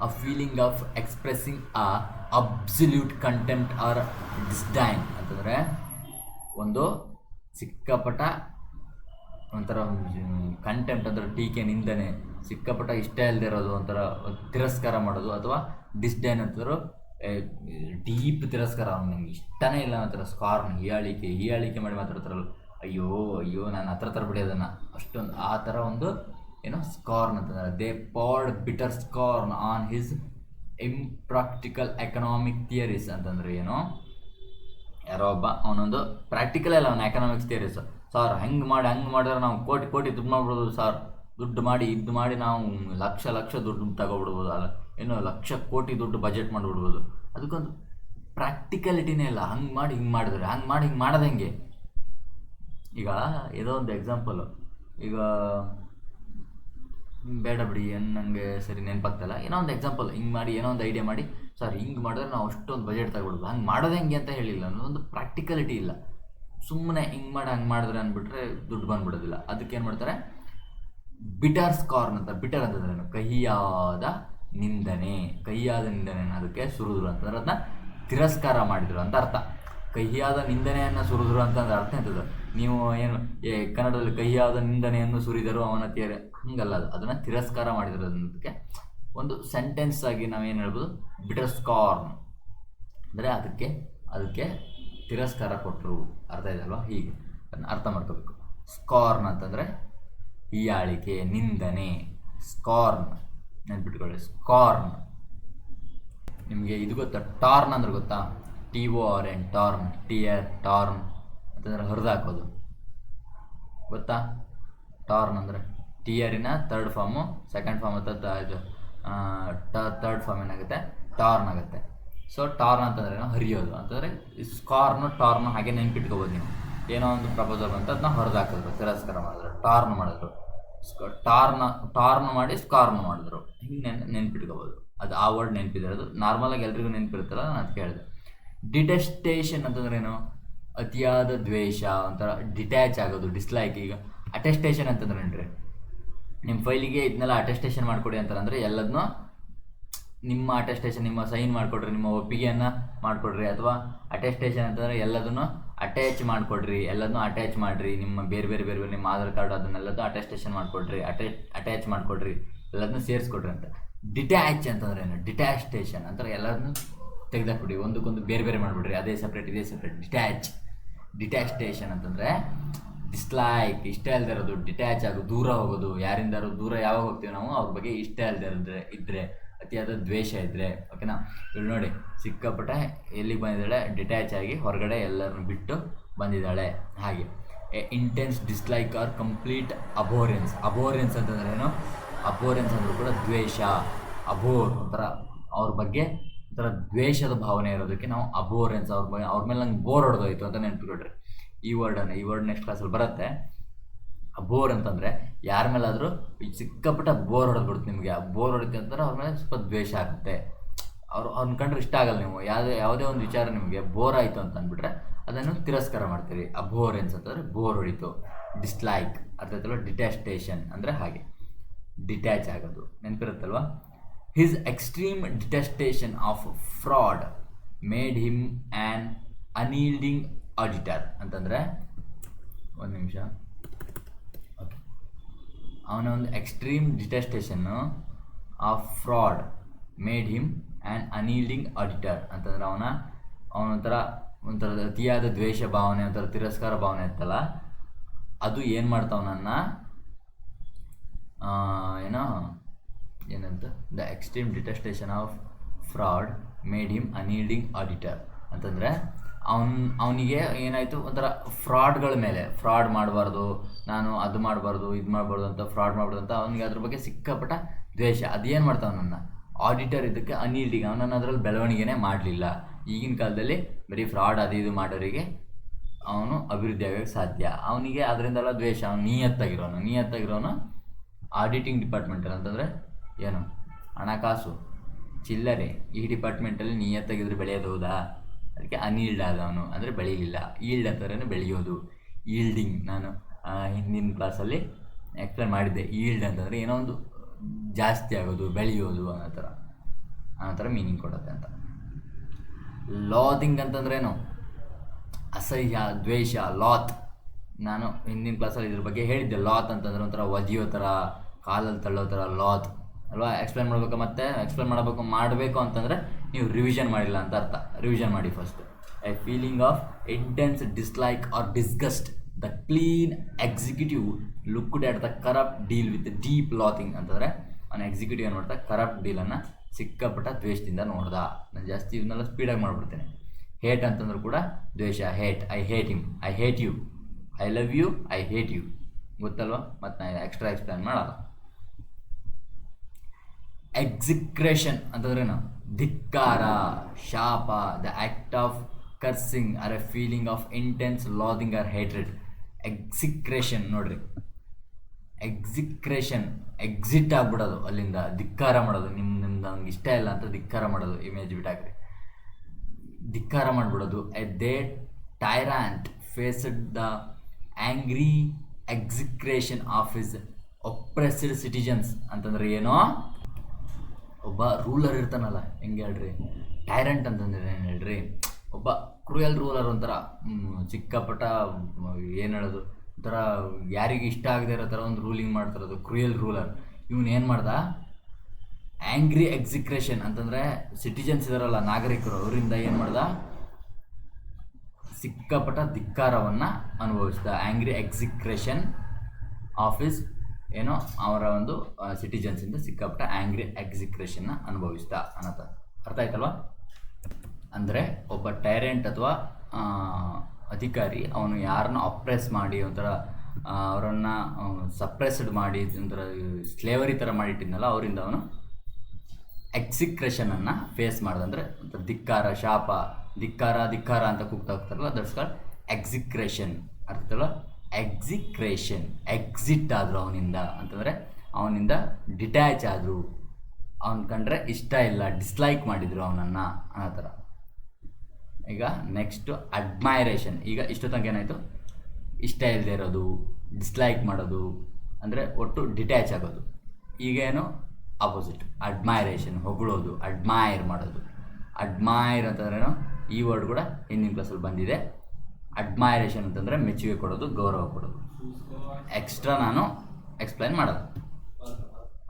A feeling of expressing a absolute contempt or disdain ಅಂತಂದರೆ, ಒಂದು ಸಿಕ್ಕಾಪಟ್ಟ ಒಂಥರ ಕಂಟೆಂಪ್ಟ್ ಅಂದರೆ ಟೀಕೆ, ನಿಂದನೆ, ಸಿಕ್ಕಾಪಟ್ಟ ಇಷ್ಟ ಇಲ್ಲದೆ ಇರೋದು, ಒಂಥರ ತಿರಸ್ಕಾರ ಮಾಡೋದು. ಅಥವಾ ಡಿಸ್ಡೈನ್ ಅಂತಂದ್ರೆ ಡೀಪ್ ತಿರಸ್ಕಾರ, ನನಗೆ ಇಷ್ಟನೇ ಇಲ್ಲ ಅನ್ನೋ ಥರ. ಸ್ಕಾರ್ನ್, ಹೀಯಾಳಿಕೆ ಮಾಡಿ ಮಾತಾಡ್ತಾರಲ್ಲ, ಅಯ್ಯೋ ನಾನು ಹತ್ರ ತರಬಿಡಿ ಅದನ್ನು, ಅಷ್ಟೊಂದು ಆ ಥರ ಒಂದು ಏನೋ ಸ್ಕಾರ್ನ್ ಅಂತಂದರೆ. They poured bitter scorn on his impractical economic theories ಅಂತಂದ್ರೆ ಏನು, ಯಾರೋ ಒಬ್ಬ ಅವನೊಂದು ಪ್ರಾಕ್ಟಿಕಲ್ ಅಲ್ಲ ಅವನ ಎಕನಾಮಿಕ್ಸ್ ಥಿಯರೀಸ್. ಸರ್ ಹಂಗೆ ಮಾಡಿದ್ರೆ ನಾವು ಕೋಟಿ ಕೋಟಿ ದುಡ್ಡು ಮಾಡ್ಬಿಡ್ಬೋದು ಸರ್, ದುಡ್ಡು ಮಾಡಿ ಇದು ಮಾಡಿ ನಾವು ಲಕ್ಷ ಲಕ್ಷ ದುಡ್ಡು ತಗೊಬಿಡ್ಬೋದು, ಅಲ್ಲ ಏನೋ ಲಕ್ಷ ಕೋಟಿ ದುಡ್ಡು ಬಜೆಟ್ ಮಾಡಿಬಿಡ್ಬೋದು. ಅದಕ್ಕೊಂದು ಪ್ರಾಕ್ಟಿಕಲಿಟಿನೇ ಇಲ್ಲ. ಹಂಗೆ ಮಾಡಿ ಹಿಂಗೆ ಮಾಡಿದ್ರೆ ಹಿಂಗೆ ಮಾಡೋದು ಹೆಂಗೆ? ಈಗ ಏನೋ ಒಂದು ಎಕ್ಸಾಂಪಲು, ಈಗ ಬೇಡ ಬಿಡಿ ನನಗೆ ಸರಿ ನೆನಪಾಗ್ತಲ್ಲ, ಏನೋ ಒಂದು ಎಕ್ಸಾಂಪಲ್ ಹಿಂಗೆ ಮಾಡಿ ಏನೋ ಒಂದು ಐಡಿಯಾ ಮಾಡಿ ಸರ್ ಹಿಂಗೆ ಮಾಡಿದ್ರೆ ನಾವು ಅಷ್ಟೊಂದು ಬಜೆಟ್ ತಗೊಬಿಡ್ಬೋದು, ಹಂಗೆ ಮಾಡೋದು ಹೆಂಗೆ ಅಂತ ಹೇಳಿಲ್ಲ. ಅನ್ನೋದೊಂದು ಪ್ರಾಕ್ಟಿಕಲಿಟಿ ಇಲ್ಲ. ಸುಮ್ಮನೆ ಹಿಂಗೆ ಮಾಡಿ ಹಂಗೆ ಮಾಡಿದ್ರೆ ಅಂದ್ಬಿಟ್ರೆ ದುಡ್ಡು ಬಂದುಬಿಡೋದಿಲ್ಲ. ಅದಕ್ಕೆ ಏನು ಮಾಡ್ತಾರೆ, ಬಿಟರ್ ಸ್ಕಾರ್ನ್ ಅಂತ. ಬಿಟರ್ ಅಂತಂದ್ರೆ ಕಹಿಯಾದ ನಿಂದನೆ ಅದಕ್ಕೆ ಸುರಿದ್ರು ಅಂತಂದ್ರೆ ಅದನ್ನ ತಿರಸ್ಕಾರ ಮಾಡಿದ್ರು ಅಂತ ಅರ್ಥ. ಕಹಿಯಾದ ನಿಂದನೆಯನ್ನು ಸುರಿದ್ರು ಅಂತಂದ್ರೆ ಅರ್ಥ ಎಂತದ್ದು, ನೀವು ಏನು ಕನ್ನಡದಲ್ಲಿ ಕಹಿಯಾದ ನಿಂದನೆಯನ್ನು ಸುರಿದರು ಅವನ ತೀರ ಹಂಗಲ್ಲ, ಅದನ್ನು ತಿರಸ್ಕಾರ ಮಾಡಿದ್ರು. ಅದಕ್ಕೆ ಒಂದು ಸೆಂಟೆನ್ಸ್ ಆಗಿ ನಾವೇನು ಹೇಳ್ಬೋದು, ಬಿಟರ್ ಸ್ಕಾರ್ನ್ ಅಂದರೆ ಅದಕ್ಕೆ ತಿರಸ್ಕಾರ ಕೊಟ್ಟರು. ಅರ್ಥ ಇದೆಯಲ್ವಾ? ಹೀಗೆ ಅದನ್ನ ಅರ್ಥ ಮಾಡ್ಕೋಬೇಕು. ಸ್ಕಾರ್ನ್ ಅಂತಂದರೆ ಹೀಯಾಳಿಕೆ, ನಿಂದನೆ. ಸ್ಕಾರ್ನ್ ನೆನ್ಪಿಟ್ಕೊಳ್ಳಿ, ಸ್ಕಾರ್ನ್. ನಿಮಗೆ ಇದು ಗೊತ್ತಾ, ಟಾರ್ನ್ ಅಂದ್ರೆ ಗೊತ್ತಾ? TORN, ಟಾರ್ನ್, ಟಾರ್ನ್ ಅಂತಂದರೆ ಹರಿದಾಕೋದು. ಗೊತ್ತಾ ಟಾರ್ನ್ ಅಂದರೆ? TRನ ಥರ್ಡ್ ಫಾರ್ಮು, ಸೆಕೆಂಡ್ ಫಾರ್ಮ್ ಅಂತ ಥರ್ಡ್ ಫಾರ್ಮ್ ಏನಾಗುತ್ತೆ, ಟಾರ್ನ್ ಆಗುತ್ತೆ. ಸೊ ಟಾರ್ನ್ ಅಂತಂದ್ರೆ ಹರಿಯೋದು ಅಂತಂದರೆ ಟಾರ್ನ್ ಹಾಗೆ ನೆನ್ಪಿಟ್ಕೋಬೋದು ನೀವು. ಏನೋ ಒಂದು ಪ್ರಪೋಸಲ್ ಅಂತ ಅದನ್ನ ಹೊರದಾಕಿದ್ರು, ತಿರಸ್ಕಾರ ಮಾಡಿದ್ರು, ಟಾರ್ನ್ ಮಾಡಿದ್ರು. ಟಾರ್ನ್ ಮಾಡಿ ಸ್ಕಾರ್ನ್ ಮಾಡಿದ್ರು. ಹಿಂಗೆ ನೆನ್ಪಿಟ್ಕೋಬೋದು. ಅದು ಆ ವರ್ಡ್ ನೆನಪಿದೆ. ಅದು ನಾರ್ಮಲಾಗಿ ಎಲ್ರಿಗೂ ನೆನಪಿರುತ್ತಲ್ಲ, ನಾನು ಅದಕ್ಕೆ ಹೇಳಿದೆ. ಡಿಟೆಸ್ಟೇಷನ್ ಅಂತಂದ್ರೆ ಏನು, ಅತಿಯಾದ ದ್ವೇಷ, ಒಂಥರ ಡಿಟ್ಯಾಚ್ ಆಗೋದು, ಡಿಸ್ಲೈಕ್. ಈಗ ಅಟೆಸ್ಟೇಷನ್ ಅಂತಂದ್ರೆ ಏನ್ರಿ, ನಿಮ್ಮ ಫೈಲಿಗೆ ಇದನ್ನೆಲ್ಲ ಅಟೆಸ್ಟೇಷನ್ ಮಾಡಿಕೊಡಿ ಅಂತಾರಂದರೆ ಎಲ್ಲದನ್ನೂ ನಿಮ್ಮ ಅಟೆಸ್ಟೇಷನ್, ನಿಮ್ಮ ಸೈನ್ ಮಾಡಿಕೊಡ್ರಿ, ನಿಮ್ಮ ಒಪ್ಪಿಗೆಯನ್ನು ಮಾಡಿಕೊಡ್ರಿ. ಅಥವಾ ಅಟೆಸ್ಟೇಷನ್ ಅಂತಂದರೆ ಎಲ್ಲದನ್ನು ಅಟ್ಯಾಚ್ ಮಾಡಿಕೊಡ್ರಿ, ಎಲ್ಲದನ್ನೂ ಅಟ್ಯಾಚ್ ಮಾಡಿರಿ. ನಿಮ್ಮ ಬೇರೆ ನಿಮ್ಮ ಆಧಾರ್ ಕಾರ್ಡ್ ಅದನ್ನೆಲ್ಲದೂ ಅಟೆಸ್ಟೇಷನ್ ಮಾಡಿಕೊಡ್ರಿ, ಅಟ್ಯಾಚ್ ಮಾಡಿಕೊಡ್ರಿ, ಎಲ್ಲದನ್ನೂ ಸೇರಿಸ್ಕೊಡ್ರಿ ಅಂತ. ಡಿಟ್ಯಾಚ್ ಅಂತಂದ್ರೆ ಏನು, ಡಿಟ್ಯಾಸ್ಟೇಷನ್ ಅಂತಾರೆ ಎಲ್ಲದನ್ನೂ ತೆಗೆದಾಕ್ಬಿಡಿ, ಒಂದಕ್ಕೊಂದು ಬೇರೆ ಮಾಡಿಬಿಡ್ರಿ, ಅದೇ ಸಪ್ರೇಟ್ ಇದೇ ಸಪ್ರೇಟ್. ಡಿಟ್ಯಾಸ್ಟೇಷನ್ ಅಂತಂದರೆ ಡಿಸ್ಲೈಕ್, ಇಷ್ಟ ಇಲ್ಲದೆ ಇರೋದು, ಡಿಟ್ಯಾಚ್ ಆಗೋದು, ದೂರ ಹೋಗೋದು. ಯಾರಿಂದಾರು ದೂರ ಯಾವಾಗ ಹೋಗ್ತೀವಿ ನಾವು, ಅವ್ರ ಬಗ್ಗೆ ಇಷ್ಟ ಇಲ್ಲದೆ ಇದ್ದರೆ, ಅತಿಯಾದ ದ್ವೇಷ ಇದ್ದರೆ. ಓಕೆನಾ? ಇಲ್ಲಿ ನೋಡಿ, ಸಿಕ್ಕಾಪಟ್ಟೆ ಎಲ್ಲಿಗೆ ಬಂದಿದ್ದಾಳೆ, ಡಿಟ್ಯಾಚ್ ಆಗಿ ಹೊರಗಡೆ ಎಲ್ಲರನ್ನು ಬಿಟ್ಟು ಬಂದಿದ್ದಾಳೆ. ಹಾಗೆ ಇಂಟೆನ್ಸ್ ಡಿಸ್ಲೈಕ್ ಆರ್ ಕಂಪ್ಲೀಟ್ ಅಬೋರೆನ್ಸ್. ಅಬೋರೆನ್ಸ್ ಅಂತಂದ್ರೆ ಏನು, ಅಬೋರೆನ್ಸ್ ಅಂದರೂ ಕೂಡ ದ್ವೇಷ. ಒಂಥರ ಅವ್ರ ಬಗ್ಗೆ ಒಂಥರ ದ್ವೇಷದ ಭಾವನೆ ಇರೋದಕ್ಕೆ ನಾವು ಅಬೋರೆನ್ಸ್. ಅವ್ರ ಮೇಲೆ ನಂಗೆ ಬೋರ್ ಹೊಡೆದೋಯ್ತು ಅಂತ ನೆನ್ಪಿಕೊಡ್ರಿ. ಈ ವರ್ಡ್ ನೆಕ್ಸ್ಟ್ ಕ್ಲಾಸಲ್ಲಿ ಬರುತ್ತೆ. ಬೋರ್ ಅಂತಂದರೆ ಯಾರ ಮೇಲಾದರೂ ಸಿಕ್ಕಾಪಟ್ಟ ಬೋರ್ ಹೊಡೆದ್ಬಿಡುತ್ತೆ ನಿಮಗೆ. ಆ ಬೋರ್ ಹೊಡಿತೆ ಅಂತಂದ್ರೆ ಅವ್ರ ಮೇಲೆ ಸ್ವಲ್ಪ ದ್ವೇಷ ಆಗುತ್ತೆ. ಅವ್ರನ್ನ ಕಂಡ್ರೆ ಇಷ್ಟ ಆಗಲ್ಲ. ನೀವು ಯಾವುದೇ ಒಂದು ವಿಚಾರ ನಿಮಗೆ ಬೋರ್ ಆಯಿತು ಅಂತ ಅಂದ್ಬಿಟ್ರೆ ಅದನ್ನು ತಿರಸ್ಕಾರ ಮಾಡ್ತೀರಿ. ಅಬೋರೆನ್ಸ್ ಅಂತಂದರೆ ಬೋರ್ ಹೊಡಿತು. ಡಿಸ್ಲೈಕ್ ಅರ್ಥ ಆಯ್ತಲ್ವ? ಡಿಟ್ಯಾಸ್ಟೇಷನ್ ಅಂದರೆ ಹಾಗೆ ಡಿಟ್ಯಾಚ್ ಆಗೋದು. ನೆನಪಿರುತ್ತಲ್ವ? His extreme detestation of fraud made him an unyielding auditor ಅಂತಂದರೆ, ಒಂದು ನಿಮಿಷ, ಓಕೆ, ಅವನ ಒಂದು ಎಕ್ಸ್ಟ್ರೀಮ್ ಡಿಟೆಸ್ಟೇಷನ್ನು of fraud made him an unyielding auditor ಅಂತಂದರೆ ಅವನೊಂಥರ ಅತಿಯಾದ ದ್ವೇಷ ಭಾವನೆ, ಒಂಥರ ತಿರಸ್ಕಾರ ಭಾವನೆ ಇರ್ತಲ್ಲ, ಅದು ಏನು ಮಾಡ್ತಾವನನ್ನು ಏನಂತ, the extreme detestation of fraud made him unyielding auditor ಅಂತಂದರೆ ಅವನಿಗೆ ಏನಾಯಿತು, ಒಂಥರ ಫ್ರಾಡ್ಗಳ ಮೇಲೆ, ಫ್ರಾಡ್ ಮಾಡಬಾರ್ದು, ನಾನು ಅದು ಮಾಡಬಾರ್ದು, ಇದು ಮಾಡಬಾರ್ದು ಅಂತ, ಫ್ರಾಡ್ ಮಾಡಬಾರ್ದು ಅಂತ ಅವನಿಗೆ ಅದ್ರ ಬಗ್ಗೆ ಸಿಕ್ಕಾಪಟ್ಟ ದ್ವೇಷ. ಅದೇನು ಮಾಡ್ತಾವನನ್ನು, ಆಡಿಟರ್ ಇದಕ್ಕೆ ಅನ್ಯೀಲ್ಡಿಂಗ್, ಅವನನ್ನು ಅದರಲ್ಲಿ ಬೆಳವಣಿಗೆನೇ ಮಾಡಲಿಲ್ಲ. ಈಗಿನ ಕಾಲದಲ್ಲಿ ಬರೀ ಫ್ರಾಡ್ ಅದು ಇದು ಮಾಡೋರಿಗೆ ಅವನು ಅಭಿವೃದ್ಧಿ ಆಗೋಕ್ಕೆ ಸಾಧ್ಯ. ಅವನಿಗೆ ಅದರಿಂದೆಲ್ಲ ದ್ವೇಷ. ಅವನು ನಿಯತ್ತಾಗಿರೋನು ಆಡಿಟಿಂಗ್ ಡಿಪಾರ್ಟ್ಮೆಂಟಲ್ಲಿ ಅಂತಂದರೆ ಏನು, ಹಣಕಾಸು, ಚಿಲ್ಲರೆ, ಈ ಡಿಪಾರ್ಟ್ಮೆಂಟಲ್ಲಿ ನಿಯತ್ತಾಗಿದ್ರೆ ಬೆಳೆಯೋದು. ಹೌದಾ? ಅದಕ್ಕೆ ಅನ್ಈಲ್ಡ್ ಆದವನು ಅಂದರೆ ಬೆಳೀಲಿಲ್ಲ. ಈಲ್ಡ್ ಅಂತಾರೇ ಬೆಳೆಯೋದು. ಈಲ್ಡಿಂಗ್ ನಾನು ಹಿಂದಿನ ಕ್ಲಾಸಲ್ಲಿ ಎಕ್ಸ್ಪ್ಲೇನ್ ಮಾಡಿದ್ದೆ. ಈಲ್ಡ್ ಅಂತಂದರೆ ಏನೋ ಒಂದು ಜಾಸ್ತಿ ಆಗೋದು, ಬೆಳೆಯೋದು ಅನ್ನೋ ಥರ ಮೀನಿಂಗ್ ಕೊಡುತ್ತೆ ಅಂತ. ಲಾದಿಂಗ್ ಅಂತಂದ್ರೇನು, ಅಸಹ್ಯ, ದ್ವೇಷ, ಲಾತ್. ನಾನು ಹಿಂದಿನ ಕ್ಲಾಸಲ್ಲಿ ಇದ್ರ ಬಗ್ಗೆ ಹೇಳಿದ್ದೆ. ಲಾತ್ ಅಂತಂದ್ರೆ ಒಂಥರ ಒದಿಯೋ ಥರ, ಕಾಲಲ್ಲಿ ತಳ್ಳೋ ಥರ ಲಾತ್ ಅಲ್ವಾ? ಎಕ್ಸ್ಪ್ಲೇನ್ ಮಾಡಬೇಕು ಅಂತಂದರೆ ನೀವು ರಿವಿಷನ್ ಮಾಡಿಲ್ಲ ಅಂತ ಅರ್ಥ. ರಿವಿಷನ್ ಮಾಡಿ first. A feeling of intense dislike or disgust the clean executive looked at the corrupt deal with deep loathing ಅಂತಂದರೆ ಅವನು ಎಕ್ಸಿಕ್ಯೂಟಿವ್ ಏನು ಮಾಡ್ತಾ ಕರಪ್ಟ್ ಡೀಲನ್ನು ಸಿಕ್ಕಾಪಟ್ಟ ದ್ವೇಷದಿಂದ ನೋಡ್ದ. ನಾನು ಜಾಸ್ತಿ ಇವನ್ನೆಲ್ಲ ಸ್ಪೀಡಾಗಿ ಮಾಡಿಬಿಡ್ತೇನೆ. ಹೇಟ್ ಅಂತಂದ್ರೂ ಕೂಡ ದ್ವೇಷ, hate, I hate him, I hate you, I love you, I hate you, ಗೊತ್ತಲ್ವಾ? ಮತ್ತು ನಾನು ಎಕ್ಸ್ಟ್ರಾ ಎಕ್ಸ್ಪ್ಲೇನ್ ಮಾಡಲ್ಲ. ಎಕ್ಸಿಕ್ರೇಷನ್ ಅಂತಂದ್ರೇನು? ಧಿಕ್ಕಾರ, ಶಾಪ, the act of cursing or a feeling of intense loathing or hatred. Execration ನೋಡ್ರಿ, ಎಕ್ಸಿಕ್ರೇಷನ್ ಎಕ್ಸಿಟ್ ಆಗ್ಬಿಡೋದು, ಅಲ್ಲಿಂದ ಧಿಕ್ಕಾರ ಮಾಡೋದು, ನಿಮ್ದು ನಂಗೆ ಇಷ್ಟ ಇಲ್ಲ ಅಂತ ಧಿಕ್ಕಾರ ಮಾಡೋದು. ಇಮೇಜ್ ಬಿಟ್ಟಾಕ್ರಿ, ಧಿಕ್ಕಾರ ಮಾಡಿಬಿಡೋದು. A the tyrant faced the angry execration of his oppressed citizens. ಅಂತಂದ್ರೆ ಏನೋ ಒಬ್ಬ ರೂಲರ್ ಇರ್ತಾನಲ್ಲ, ಹೆಂಗೆ ಹೇಳ್ರಿ, ಟೈರೆಂಟ್ ಅಂತಂದ್ರೆ ಏನು ಹೇಳ್ರಿ, ಒಬ್ಬ ಕ್ರೂಯಲ್ ರೂಲರ್, ಒಂಥರ ಸಿಕ್ಕಾಪಟ್ಟ ಏನು ಹೇಳೋದು, ಒಂಥರ ಯಾರಿಗೆ ಇಷ್ಟ ಆಗದೆ ಇರೋ ಥರ ಒಂದು ರೂಲಿಂಗ್ ಮಾಡ್ತಿರೋದು, ಕ್ರೂಯಲ್ ರೂಲರ್. ಇವನು ಏನು ಮಾಡ್ದ, ಆ್ಯಂಗ್ರಿ ಎಕ್ಸಿಕ್ರೇಷನ್ ಅಂತಂದರೆ ಸಿಟಿಜನ್ಸ್ ಇದಾರಲ್ಲ, ನಾಗರಿಕರು, ಅವರಿಂದ ಏನು ಮಾಡ್ದ, ಸಿಕ್ಕಾಪಟ್ಟ ಧಿಕ್ಕಾರವನ್ನು ಅನುಭವಿಸ್ದ. ಆ್ಯಂಗ್ರಿ ಎಕ್ಸಿಕ್ರೇಷನ್ ಆಫೀಸ್ ಏನೋ ಅವರ ಒಂದು ಸಿಟಿಜನ್ಸಿಂದ ಸಿಕ್ಕಾಪಟ್ಟ ಆ್ಯಂಗ್ರಿ ಎಕ್ಸಿಕ್ರೇಷನ್ನ ಅನುಭವಿಸ್ದ ಅನ್ನೋದು ಅರ್ಥ ಆಯ್ತಲ್ವ? ಅಂದರೆ ಒಬ್ಬ ಟೈರೆಂಟ್ ಅಥವಾ ಅಧಿಕಾರಿ ಅವನು ಯಾರನ್ನ ಅಪ್ರೆಸ್ ಮಾಡಿ ಒಂಥರ ಅವರನ್ನು ಸಪ್ರೆಸ್ಡ್ ಮಾಡಿ ಒಂಥರ ಸ್ಲೇವರಿ ಥರ ಮಾಡಿಟ್ಟಿದ್ನಲ್ಲ, ಅವರಿಂದ ಅವನು ಎಕ್ಸಿಕ್ರೇಷನನ್ನು ಫೇಸ್ ಮಾಡ್ದಂದರೆ ಧಿಕ್ಕಾರ, ಶಾಪ, ಧಿಕ್ಕಾರ ಧಿಕ್ಕಾರ ಅಂತ ಕೂಗ್ತಾ ಹೋಗ್ತಾರಲ್ಲ, ದಟ್ಸ್ ಕಾಲ್ಡ್ ಎಕ್ಸಿಕ್ರೇಷನ್. ಅರ್ಥಲ್ಲ? ಎಕ್ಸಿಕ್ರೇಷನ್. ಎಕ್ಸಿಟ್ ಆದರು ಅವನಿಂದ ಅಂತಂದರೆ ಅವನಿಂದ ಡಿಟ್ಯಾಚ್ ಆದರು, ಅವನ ಕಂಡ್ರೆ ಇಷ್ಟ ಇಲ್ಲ, ಡಿಸ್ಲೈಕ್ ಮಾಡಿದರು ಅವನನ್ನು ಅನ್ನೋ ಥರ. ಈಗ ನೆಕ್ಸ್ಟು ಅಡ್ಮೈರೇಷನ್. ಈಗ ಇಷ್ಟು ತನಕ ಏನಾಯಿತು, ಇಷ್ಟ ಇಲ್ಲದೆ ಇರೋದು, ಡಿಸ್ಲೈಕ್ ಮಾಡೋದು, ಅಂದರೆ ಒಟ್ಟು ಡಿಟ್ಯಾಚ್ ಆಗೋದು. ಈಗ ಏನು ಆಪೋಸಿಟ್, ಅಡ್ಮೈರೇಷನ್, ಹೊಗಳೋದು, ಅಡ್ಮೈರ್ ಮಾಡೋದು. ಅಡ್ಮೈರ್ ಅಂತಂದ್ರೇನು, ಈ ವರ್ಡ್ ಕೂಡ ಹಿಂದಿನ ಕ್ಲಾಸಲ್ಲಿ ಬಂದಿದೆ. ಅಡ್ಮೈರೇಷನ್ ಅಂತಂದರೆ ಮೆಚ್ಚುಗೆ ಕೊಡೋದು, ಗೌರವ ಕೊಡೋದು. ಎಕ್ಸ್ಟ್ರಾ ನಾನು ಎಕ್ಸ್ಪ್ಲೈನ್ ಮಾಡೋದು,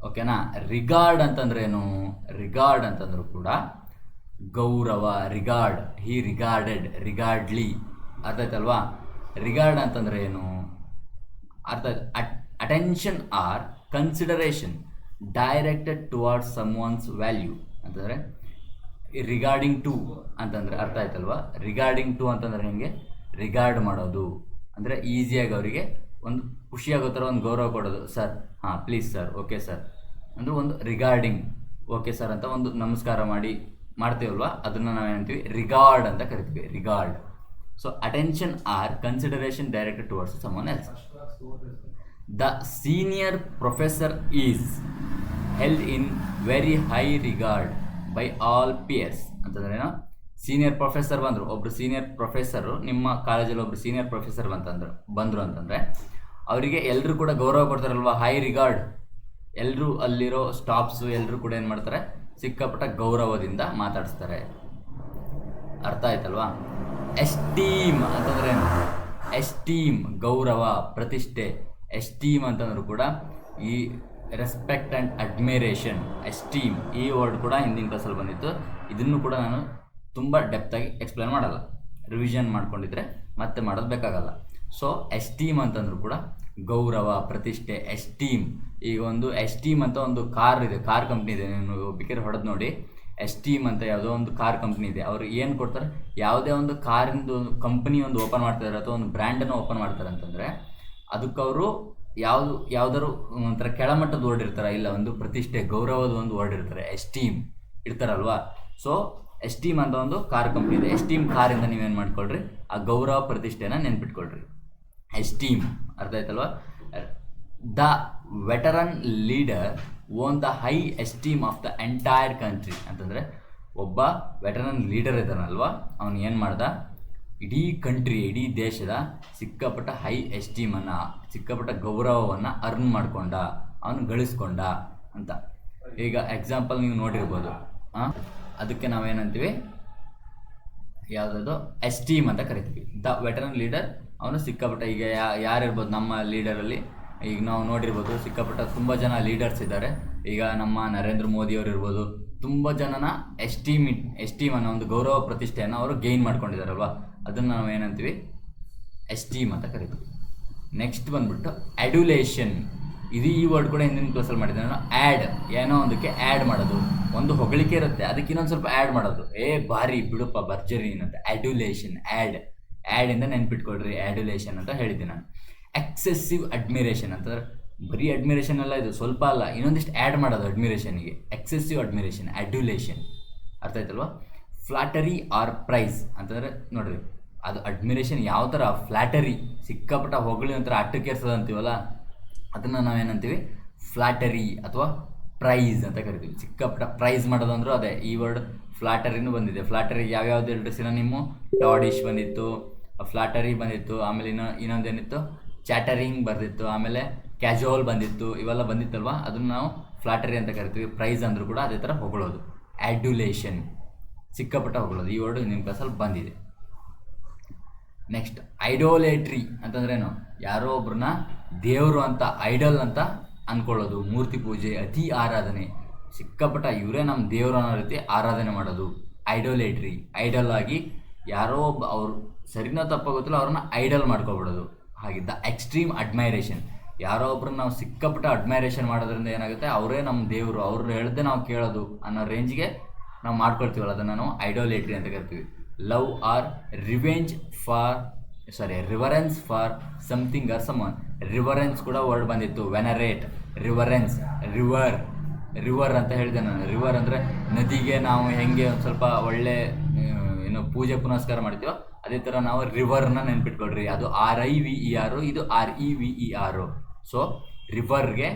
ಓಕೆನಾ? ರಿಗಾರ್ಡ್ ಅಂತಂದ್ರೇನು? ರಿಗಾರ್ಡ್ ಅಂತಂದ್ರೂ ಕೂಡ ಗೌರವ, ರಿಗಾರ್ಡ್, ಹಿ ರಿಗಾರ್ಡೆಡ್, ರಿಗಾರ್ಡ್ಲಿ, ಅರ್ಥ ಆಯ್ತಲ್ವಾ? ರಿಗಾರ್ಡ್ ಅಂತಂದರೆ ಏನು ಅರ್ಥ ಆಯ್ತು? Attention or consideration directed towards someone's value ಅಂತಂದರೆ ರಿಗಾರ್ಡಿಂಗ್ ಟು ಅಂತಂದರೆ ಅರ್ಥ ಆಯ್ತಲ್ವಾ? ರಿಗಾರ್ಡಿಂಗ್ ಟು ಅಂತಂದರೆ ಹೆಂಗೆ, ರಿಗಾರ್ಡ್ ಮಾಡೋದು ಅಂದರೆ ಈಸಿಯಾಗಿ ಅವರಿಗೆ ಒಂದು ಖುಷಿಯಾಗೋ ಥರ ಒಂದು ಗೌರವ ಕೊಡೋದು. ಸರ್, ಹಾಂ ಪ್ಲೀಸ್ ಸರ್, ಓಕೆ ಸರ್ ಅಂದರೆ ಒಂದು ರಿಗಾರ್ಡಿಂಗ್, ಓಕೆ ಸರ್ ಅಂತ ಒಂದು ನಮಸ್ಕಾರ ಮಾಡ್ತೀವಲ್ವ, ಅದನ್ನು ನಾವೇನಂತೀವಿ, ರಿಗಾರ್ಡ್ ಅಂತ ಕರಿತೀವಿ, regard. So attention or consideration directed towards someone else. The senior professor is held in very high regard by all peers ಅಂತಂದ್ರೆ ಏನೋ, ಸೀನಿಯರ್ ಪ್ರೊಫೆಸರ್ ಒಬ್ಬರು ಸೀನಿಯರ್ ಪ್ರೊಫೆಸರು ನಿಮ್ಮ ಕಾಲೇಜಲ್ಲಿ ಒಬ್ಬರು ಸೀನಿಯರ್ ಪ್ರೊಫೆಸರ್ ಬಂದರು ಅಂತಂದರೆ ಅವರಿಗೆ ಎಲ್ಲರೂ ಕೂಡ ಗೌರವ ಕೊಡ್ತಾರಲ್ವ, ಹೈ ರಿಗಾರ್ಡ್. ಎಲ್ಲರೂ ಅಲ್ಲಿರೋ ಸ್ಟಾಫ್ಸು ಎಲ್ಲರೂ ಕೂಡ ಏನು ಮಾಡ್ತಾರೆ, ಸಿಕ್ಕಾಪಟ್ಟ ಗೌರವದಿಂದ ಮಾತಾಡಿಸ್ತಾರೆ. ಅರ್ಥ ಆಯ್ತಲ್ವಾ? ಎಸ್ಟೀಮ್ ಅಂತಂದ್ರೆ ಏನು? ಎಸ್ಟೀಮ್ ಗೌರವ, ಪ್ರತಿಷ್ಠೆ. ಎಸ್ಟೀಮ್ ಅಂತಂದ್ರೂ ಕೂಡ ಈ ರೆಸ್ಪೆಕ್ಟ್ ಆ್ಯಂಡ್ ಅಡ್ಮಿರೇಷನ್, ಎಸ್ಟೀಮ್ ಈ ವರ್ಡ್ ಕೂಡ ಹಿಂದಿನ ಕ್ಲಾಸಲ್ಲಿ ಬಂದಿತ್ತು. ಇದನ್ನು ಕೂಡ ನಾನು ತುಂಬ ಡೆಪ್ತಾಗಿ ಎಕ್ಸ್ಪ್ಲೇನ್ ಮಾಡಲ್ಲ, ರಿವಿಷನ್ ಮಾಡ್ಕೊಂಡಿದ್ರೆ ಮತ್ತೆ ಮಾಡೋದು ಬೇಕಾಗಲ್ಲ. ಸೊ ಎಸ್ಟೀಮ್ ಅಂತಂದ್ರೂ ಕೂಡ ಗೌರವ, ಪ್ರತಿಷ್ಠೆ, ಎಸ್ಟೀಮ್. ಈಗ ಒಂದು ಎಸ್ಟೀಮ್ ಅಂತ ಒಂದು ಕಾರ್ ಇದೆ, ಕಾರ್ ಕಂಪ್ನಿ ಇದೆ, ನೀವು ಬೇಕಾದ್ರೆ ಹೊಡೆದು ನೋಡಿ. ಎಸ್ಟೀಮ್ ಅಂತ ಯಾವುದೋ ಒಂದು ಕಾರ್ ಕಂಪ್ನಿ ಇದೆ. ಅವರು ಏನು ಕೊಡ್ತಾರೆ, ಯಾವುದೇ ಒಂದು ಕಾರಿಂದು ಕಂಪ್ನಿ ಒಂದು ಓಪನ್ ಮಾಡ್ತಾರೆ ಅಥವಾ ಒಂದು ಬ್ರ್ಯಾಂಡನ್ನು ಓಪನ್ ಮಾಡ್ತಾರೆ ಅಂತಂದರೆ ಅದಕ್ಕೆ ಅವರು ಯಾವುದಾದ್ರು ಒಂಥರ ಕೆಳಮಟ್ಟದ ವರ್ಡ್ ಇರ್ತಾರೆ, ಇಲ್ಲ ಒಂದು ಪ್ರತಿಷ್ಠೆ, ಗೌರವದ ಒಂದು ವರ್ಡ್ ಇರ್ತಾರೆ, ಎಸ್ಟೀಮ್ ಇರ್ತಾರಲ್ವಾ. ಸೊ ಎಸ್ಟೀಮ್ ಅಂತ ಒಂದು ಕಾರ್ ಕಂಪ್ನಿ ಇದೆ. ಎಸ್ಟೀಮ್ ಕಾರಿಂದ ನೀವೇನು ಮಾಡ್ಕೊಳ್ರಿ, ಆ ಗೌರವ ಪ್ರತಿಷ್ಠೆನ ನೆನ್ಪಿಟ್ಕೊಳ್ರಿ, ಎಸ್ಟೀಮ್. ಅರ್ಥ ಆಯ್ತಲ್ವಾ? The veteran leader own the high esteem of the entire country ಅಂತಂದರೆ ಒಬ್ಬ ವೆಟರನ್ ಲೀಡರ್ ಇದ್ದಾನಲ್ವಾ, ಅವನು ಏನು ಮಾಡ್ದ, ಇಡೀ ಕಂಟ್ರಿ, ಇಡೀ ದೇಶದ ಸಿಕ್ಕಾಪಟ್ಟ ಹೈ ಎಸ್ಟೀಮನ್ನು, ಸಿಕ್ಕಾಪಟ್ಟ ಗೌರವವನ್ನು ಅರ್ನ್ ಮಾಡಿಕೊಂಡ, ಅವನು ಗಳಿಸ್ಕೊಂಡ ಅಂತ. ಈಗ ಎಕ್ಸಾಂಪಲ್ ನೀವು ನೋಡಿರ್ಬೋದು, ಅದಕ್ಕೆ ನಾವೇನಂತೀವಿ, ಯಾವುದದು ಎಸ್ಟೀಮ್ ಅಂತ ಕರಿತೀವಿ. ದ ವೆಟರನ್ ಲೀಡರ್ ಅವನು ಸಿಕ್ಕಾಪಟ್ಟ, ಈಗ ಯಾರಿರ್ಬೋದು ನಮ್ಮ ಲೀಡರಲ್ಲಿ, ಈಗ ನಾವು ನೋಡಿರ್ಬೋದು ಸಿಕ್ಕಾಪಟ್ಟ ತುಂಬ ಜನ ಲೀಡರ್ಸ್ ಇದ್ದಾರೆ. ಈಗ ನಮ್ಮ ನರೇಂದ್ರ ಮೋದಿಯವರು ಇರ್ಬೋದು, ತುಂಬ ಜನನ ಎಸ್ಟೀಮ್ ಅನ್ನೋ ಒಂದು ಗೌರವ ಪ್ರತಿಷ್ಠೆಯನ್ನು ಅವರು ಗೇನ್ ಮಾಡ್ಕೊಂಡಿದ್ದಾರಲ್ವ, ಅದನ್ನು ನಾವು ಏನಂತೀವಿ, ಎಸ್ಟೀಮ್ ಅಂತ ಕರಿತೀವಿ. ನೆಕ್ಸ್ಟ್ ಬಂದ್ಬಿಟ್ಟು ಅಡ್ಯುಲೇಷನ್. ಇದು ಈ ವರ್ಡ್ ಕೂಡ ಹಿಂದಿನ ಕ್ಲಾಸಲ್ಲಿ ಮಾಡಿದ್ದೆ ನಾನು. ಆ್ಯಡ್, ಏನೋ ಒಂದಕ್ಕೆ ಆ್ಯಡ್ ಮಾಡೋದು, ಒಂದು ಹೊಗಳಿಕೆ ಇರುತ್ತೆ ಅದಕ್ಕೆ ಇನ್ನೊಂದು ಸ್ವಲ್ಪ ಆ್ಯಡ್ ಮಾಡೋದು, ಭಾರಿ ಬಿಡುಪ್ಪ ಭರ್ಜರಿ ಅಂತ. ಆ್ಯಡ್ಯುಲೇಷನ್, ಆ್ಯಡಿಂದ ನೆನ್ಪಿಟ್ಕೊಳ್ರಿ, ಆ್ಯಡ್ಯುಲೇಷನ್ ಅಂತ ಹೇಳಿದ್ದೆ ನಾನು. ಎಕ್ಸೆಸಿವ್ ಅಡ್ಮಿರೇಷನ್ ಅಂತಂದ್ರೆ ಬರೀ ಅಡ್ಮಿರೇಷನ್ ಅಲ್ಲ, ಇದು ಸ್ವಲ್ಪ ಅಲ್ಲ, ಇನ್ನೊಂದಿಷ್ಟು ಆ್ಯಡ್ ಮಾಡೋದು ಅಡ್ಮಿರೇಷನ್ಗೆ. ಎಕ್ಸೆಸಿವ್ ಅಡ್ಮಿರೇಷನ್, ಆ್ಯಡ್ಯುಲೇಷನ್, ಅರ್ಥ ಆಯ್ತಲ್ವಾ? ಫ್ಲಾಟರಿ ಆರ್ ಪ್ರೈಸ್ ಅಂತಂದರೆ ನೋಡ್ರಿ, ಅದು ಅಡ್ಮಿರೇಷನ್ ಯಾವ ಥರ, ಫ್ಲಾಟರಿ, ಸಿಕ್ಕಾಪಟ್ಟ ಹೊಗಳಿ ಒಂಥರ ಅಟ್ಟಕ್ಕೇರ್ಸೋದು ಅಂತೀವಲ್ಲ, ಅದನ್ನು ನಾವೇನಂತೀವಿ ಫ್ಲಾಟರಿ ಅಥವಾ ಪ್ರೈಸ್ ಅಂತ ಕರಿತೀವಿ. ಸಿಕ್ಕಾಪಟ್ಟ ಪ್ರೈಸ್ ಮಾಡೋದು ಅಂದರೂ ಅದೇ, ಈ ವರ್ಡ್ ಫ್ಲಾಟರಿನೂ ಬಂದಿದೆ. ಫ್ಲಾಟರಿ ಯಾವ್ಯಾವ್ದು ಎರಡು ಸಿನೋನಿಮ್ಮು, ಟಾಡಿಶ್ ಬಂದಿತ್ತು, ಫ್ಲಾಟರಿ ಬಂದಿತ್ತು, ಆಮೇಲೆ ಇನ್ನೊಂದೇನಿತ್ತು ಚಾಟರಿಂಗ್ ಬರ್ದಿತ್ತು, ಆಮೇಲೆ ಕ್ಯಾಜುವಲ್ ಬಂದಿತ್ತು, ಇವೆಲ್ಲ ಬಂದಿತ್ತಲ್ವ, ಅದನ್ನು ನಾವು ಫ್ಲಾಟರಿ ಅಂತ ಕರಿತೀವಿ. ಪ್ರೈಸ್ ಅಂದರೂ ಕೂಡ ಅದೇ ಥರ ಹೊಗಳೋದು, ಆ್ಯಡ್ಯುಲೇಷನ್, ಸಿಕ್ಕಾಪಟ್ಟ ಹೊಗಳೋದು. ಈ ವರ್ಡು ನಿಮ್ಮ ಕ್ಲಾಸಲ್ಲಿ ಬಂದಿದೆ. ನೆಕ್ಸ್ಟ್ ಐಡೋಲೇಟ್ರಿ ಅಂತಂದ್ರೇನು, ಯಾರೋ ಒಬ್ರನ್ನ ದೇವರು ಅಂತ, ಐಡಲ್ ಅಂತ ಅಂದ್ಕೊಳ್ಳೋದು, ಮೂರ್ತಿ ಪೂಜೆ, ಅತಿ ಆರಾಧನೆ, ಸಿಕ್ಕಾಪಟ್ಟ ಇವರೇ ನಮ್ಮ ದೇವರು ಅನ್ನೋ ರೀತಿ ಆರಾಧನೆ ಮಾಡೋದು, ಐಡೋಲೇಟ್ರಿ. ಐಡಲ್ ಆಗಿ ಯಾರೋ ಒಬ್ಬ, ಅವರು ಸರಿನೋ ತಪ್ಪೋ ಗೊತ್ತಿಲ್ಲ, ಅವ್ರನ್ನ ಐಡಲ್ ಮಾಡ್ಕೊಬಿಡೋದು. ಹಾಗೆ ದ ಎಕ್ಸ್ಟ್ರೀಮ್ ಅಡ್ಮೈರೇಷನ್, ಯಾರೋ ಒಬ್ರನ್ನ ನಾವು ಸಿಕ್ಕಾಪಟ್ಟ ಅಡ್ಮೈರೇಷನ್ ಮಾಡೋದ್ರಿಂದ ಏನಾಗುತ್ತೆ, ಅವರೇ ನಮ್ಮ ದೇವರು, ಅವ್ರನ್ನ ಹೇಳ್ದೆ ನಾವು ಕೇಳೋದು ಅನ್ನೋ ರೇಂಜ್ಗೆ ನಾವು ಮಾಡ್ಕೊಳ್ತೀವಲ್ಲ, ಅದನ್ನು ನಾವು ಐಡೋಲೇಟ್ರಿ ಅಂತ ಕರಿತೀವಿ. Love or revenge reverence for something or someone. Reverence ಕೂಡ ವರ್ಡ್ ಬಂದಿತ್ತು, ವೆನರೇಟ್, ರಿವರೆನ್ಸ್, ರಿವರ್ ಅಂತ ಹೇಳಿದೆ ನಾನು. ರಿವರ್ ಅಂದರೆ ನದಿಗೆ ನಾವು ಹೆಂಗೆ ಒಂದು ಸ್ವಲ್ಪ ಒಳ್ಳೆ ಏನು ಪೂಜೆ ಪುನಸ್ಕಾರ ಮಾಡ್ತೀವೋ ಅದೇ ಥರ ನಾವು ರಿವರ್ನ ನೆನ್ಪಿಟ್ಕೊಳ್ರಿ. ಅದು RIVER, ಇದು REVER. ಸೊ ರಿವರ್ಗೆ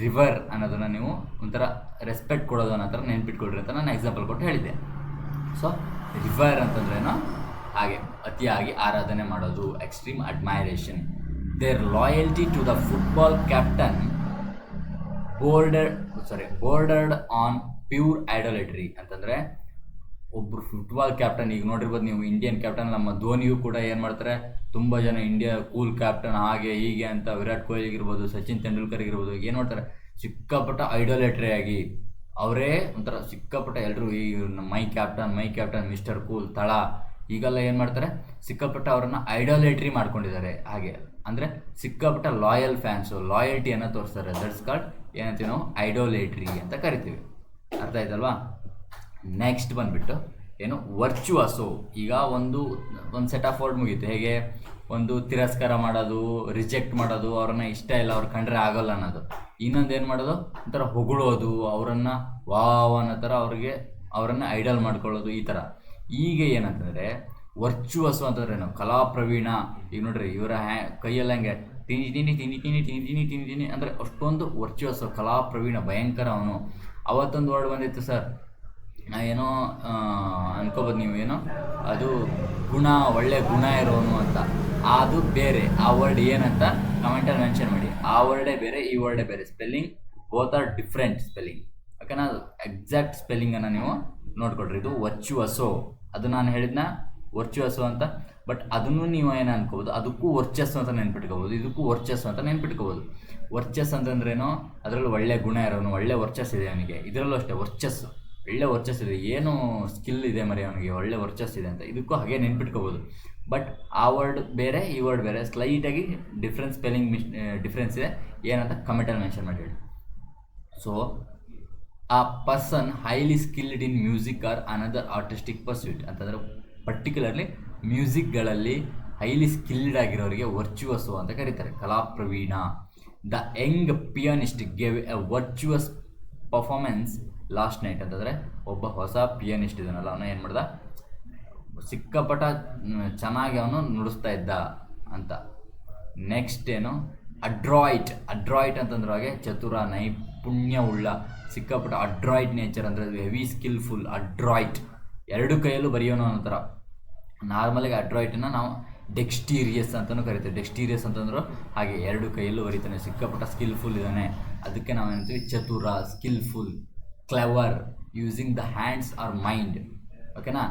ರಿವರ್ ಅನ್ನೋದನ್ನು ನೀವು ಒಂಥರ ರೆಸ್ಪೆಕ್ಟ್ ಕೊಡೋದು ಅನ್ನೋ ಥರ ನೆನ್ಪಿಟ್ಕೊಳ್ರಿ ಅಂತ ನಾನು ಎಕ್ಸಾಂಪಲ್ ಕೊಟ್ಟು ಹೇಳಿದ್ದೆ. ಸೊ ರಿವರ್ ಅಂತಂದ್ರೇನು, ಹಾಗೆ ಅತಿಯಾಗಿ ಆರಾಧನೆ ಮಾಡೋದು, extreme admiration. Their loyalty to the football captain bordered on pure idolatry ಅಂತಂದರೆ, ಒಬ್ಬರು ಫುಟ್ಬಾಲ್ ಕ್ಯಾಪ್ಟನ್, ಈಗ ನೋಡಿರ್ಬೋದು ನೀವು, ಇಂಡಿಯನ್ ಕ್ಯಾಪ್ಟನ್ ನಮ್ಮ ಧೋನಿಯು ಕೂಡ ಏನು ಮಾಡ್ತಾರೆ, ತುಂಬ ಜನ ಇಂಡಿಯಾ ಕೂಲ್ ಕ್ಯಾಪ್ಟನ್ ಹಾಗೆ ಹೀಗೆ ಅಂತ, ವಿರಾಟ್ ಕೊಹ್ಲಿ ಇರ್ಬೋದು, ಸಚಿನ್ ತೆಂಡೂಲ್ಕರ್ ಇರ್ಬೋದು, ಏನು ಮಾಡ್ತಾರೆ, ಸಿಕ್ಕಾಪಟ್ಟ ಐಡೋಲೇಟ್ರಿ ಆಗಿ ಅವರೇ ಒಂಥರ ಸಿಕ್ಕಾಪಟ್ಟ ಎಲ್ಲರೂ ಈ ಮೈ ಕ್ಯಾಪ್ಟನ್ ಮಿಸ್ಟರ್ ಕೂಲ್ ತಳ, ಈಗೆಲ್ಲ ಏನು ಮಾಡ್ತಾರೆ, ಸಿಕ್ಕಾಪಟ್ಟ ಅವರನ್ನು ಐಡೋಲೇಟ್ರಿ ಮಾಡ್ಕೊಂಡಿದ್ದಾರೆ. ಹಾಗೆ ಅಂದರೆ ಸಿಕ್ಕಾಪಟ್ಟ ಲಾಯಲ್ ಫ್ಯಾನ್ಸು, ಲಾಯಲ್ಟಿಯನ್ನು ತೋರಿಸ್ತಾರೆ. ದಟ್ಸ್ ಕಾಲ್ಡ್ ಏನಂತೀವಿ ನಾವು ಐಡೋಲೇಟ್ರಿ ಅಂತ ಕರಿತೀವಿ. ಅರ್ಥ ಆಯ್ತಲ್ವಾ? ನೆಕ್ಸ್ಟ್ ಬಂದುಬಿಟ್ಟು ಏನು, ವರ್ಚುವಸು. ಈಗ ಒಂದು ಸೆಟ್ ಆಫ್ ವರ್ಡ್ ಮುಗೀತು. ಹೇಗೆ, ಒಂದು ತಿರಸ್ಕಾರ ಮಾಡೋದು, ರಿಜೆಕ್ಟ್ ಮಾಡೋದು, ಅವ್ರನ್ನ ಇಷ್ಟ ಇಲ್ಲ, ಅವ್ರು ಕಂಡ್ರೆ ಆಗೋಲ್ಲ ಅನ್ನೋದು. ಇನ್ನೊಂದು ಏನು ಮಾಡೋದು, ಒಂಥರ ಹೊಗಳೋದು, ಅವರನ್ನು ವಾವ್ ಅನ್ನೋ ಥರ ಅವರನ್ನು ಐಡಲ್ ಮಾಡ್ಕೊಳ್ಳೋದು, ಈ ಥರ. ಈಗ ಏನಂತಂದರೆ ವರ್ಚುವಸು ಅಂತಂದ್ರೆ ನಾವು ಕಲಾಪ್ರವೀಣ. ಈಗ ನೋಡ್ರಿ, ಇವರ ಕೈಯೆಲ್ಲ ಹಂಗೆ ತಿನಿ ಅಂದರೆ ಅಷ್ಟೊಂದು ವರ್ಚುವಸು, ಕಲಾಪ್ರವೀಣ, ಭಯಂಕರ ಅವನು. ಅವತ್ತೊಂದು ವರ್ಡ್ ಬಂದಿತ್ತು ಸರ್, ಏನೋ ಅನ್ಕೋಬೋದು ನೀವು, ಏನೋ ಅದು ಗುಣ, ಒಳ್ಳೆ ಗುಣ ಇರೋನು ಅಂತ. ಅದು ಬೇರೆ, ಆ ವರ್ಡ್ ಏನಂತ ಕಮೆಂಟಲ್ಲಿ ಮೆನ್ಷನ್ ಮಾಡಿ. ಆ ವರ್ಡೇ ಬೇರೆ, ಈ ವರ್ಡೇ ಬೇರೆ. Spelling both are different spelling. ಓಕೆನಾ? ಎಕ್ಸಾಕ್ಟ್ ಸ್ಪೆಲ್ಲಿಂಗನ್ನು ನೀವು ನೋಡ್ಕೊಡ್ರಿ. ಇದು ವರ್ಚುವಸೋ, ಅದು ನಾನು ಹೇಳಿದ್ನ ವರ್ಚುವಸೋ ಅಂತ. ಬಟ್ ಅದನ್ನು ನೀವು ಏನು ಅನ್ಕೋಬೋದು, ಅದಕ್ಕೂ ವರ್ಚಸ್ಸು ಅಂತ ನೆನ್ಪಿಟ್ಕೋಬೋದು, ಇದಕ್ಕೂ ವರ್ಚಸ್ಸು ಅಂತ ನೆನ್ಪಿಟ್ಕೋಬೋದು. ವರ್ಚಸ್ ಅಂತಂದ್ರೇನೋ ಅದರಲ್ಲಿ ಒಳ್ಳೆ ಗುಣ ಇರೋನು, ಒಳ್ಳೆ ವರ್ಚಸ್ಸಿದೆ ಅವನಿಗೆ. ಇದರಲ್ಲೂ ಅಷ್ಟೇ ವರ್ಚಸ್ಸು, ಒಳ್ಳೆ ವರ್ಚಸ್ಸಿದೆ, ಏನು ಸ್ಕಿಲ್ ಇದೆ ಮರಿ ಅವನಿಗೆ, ಒಳ್ಳೆ ವರ್ಚಸ್ಸಿದೆ ಅಂತ. ಇದಕ್ಕೂ ಹಾಗೆ ನೆನ್ಪಿಟ್ಕೋಬೋದು. ಬಟ್ ಆ ವರ್ಡ್ ಬೇರೆ, ಈ ವರ್ಡ್ ಬೇರೆ, ಸ್ಲೈಟಾಗಿ ಸ್ಪೆಲ್ಲಿಂಗ್ ಡಿಫ್ರೆನ್ಸ್ ಇದೆ. ಏನಂತ ಕಮೆಂಟಲ್ಲಿ ಮೆನ್ಷನ್ ಮಾಡಿ ಹೇಳಿ. So a person highly skilled in music or another artistic pursuit ಅಂತಂದರೆ, ಪರ್ಟಿಕ್ಯುಲರ್ಲಿ ಮ್ಯೂಸಿಕ್ಗಳಲ್ಲಿ ಹೈಲಿ ಸ್ಕಿಲ್ಡ್ ಆಗಿರೋರಿಗೆ ವರ್ಚುವಸು ಅಂತ ಕರೀತಾರೆ, ಕಲಾಪ್ರವೀಣ. The young pianist gave a virtuoso performance last night ಅಂತಂದರೆ, ಒಬ್ಬ ಹೊಸ ಪಿಯಾನಿಸ್ಟ್ ಇದನ್ನಲ್ಲ, ಅವನು ಏನು ಮಾಡ್ದ, ಸಿಕ್ಕಾಪಟ್ಟ ಚೆನ್ನಾಗಿ ಅವನು ನುಡಿಸ್ತಾ ಇದ್ದ ಅಂತ. ನೆಕ್ಸ್ಟ್ ಏನು, ಅಡ್ರಾಯ್ಟ್ ಅಂತಂದ್ರೆ ಹಾಗೆ ಚತುರ, ನೈಪುಣ್ಯವುಳ್ಳ, ಸಿಕ್ಕಾಪಟ್ಟ ಅಡ್ರಾಯ್ಟ್ ನೇಚರ್ ಅಂದರೆ ಹೆವಿ ಸ್ಕಿಲ್ಫುಲ್. ಅಡ್ರಾಯ್ಟ್, ಎರಡು ಕೈಯಲ್ಲೂ ಬರೆಯೋನು ಅನ್ನೋ ಥರ. ನಾರ್ಮಲಾಗಿ ಅಡ್ರಾಯ್ಟನ್ನು ನಾವು ಡೆಕ್ಸ್ಟೀರಿಯಸ್ ಅಂತಲೂ ಕರಿತೀವಿ. ಡೆಕ್ಸ್ಟೀರಿಯಸ್ ಅಂತಂದ್ರು ಹಾಗೆ ಎರಡು ಕೈಯಲ್ಲೂ ಬರೀತಾನೆ, ಸಿಕ್ಕಾಪಟ್ಟ ಸ್ಕಿಲ್ಫುಲ್ ಇದ್ದಾನೆ, ಅದಕ್ಕೆ ನಾವು ಏನಂತೀವಿ ಚತುರ, skilful, clever, using the hands or mind. ಓಕೆನಾ?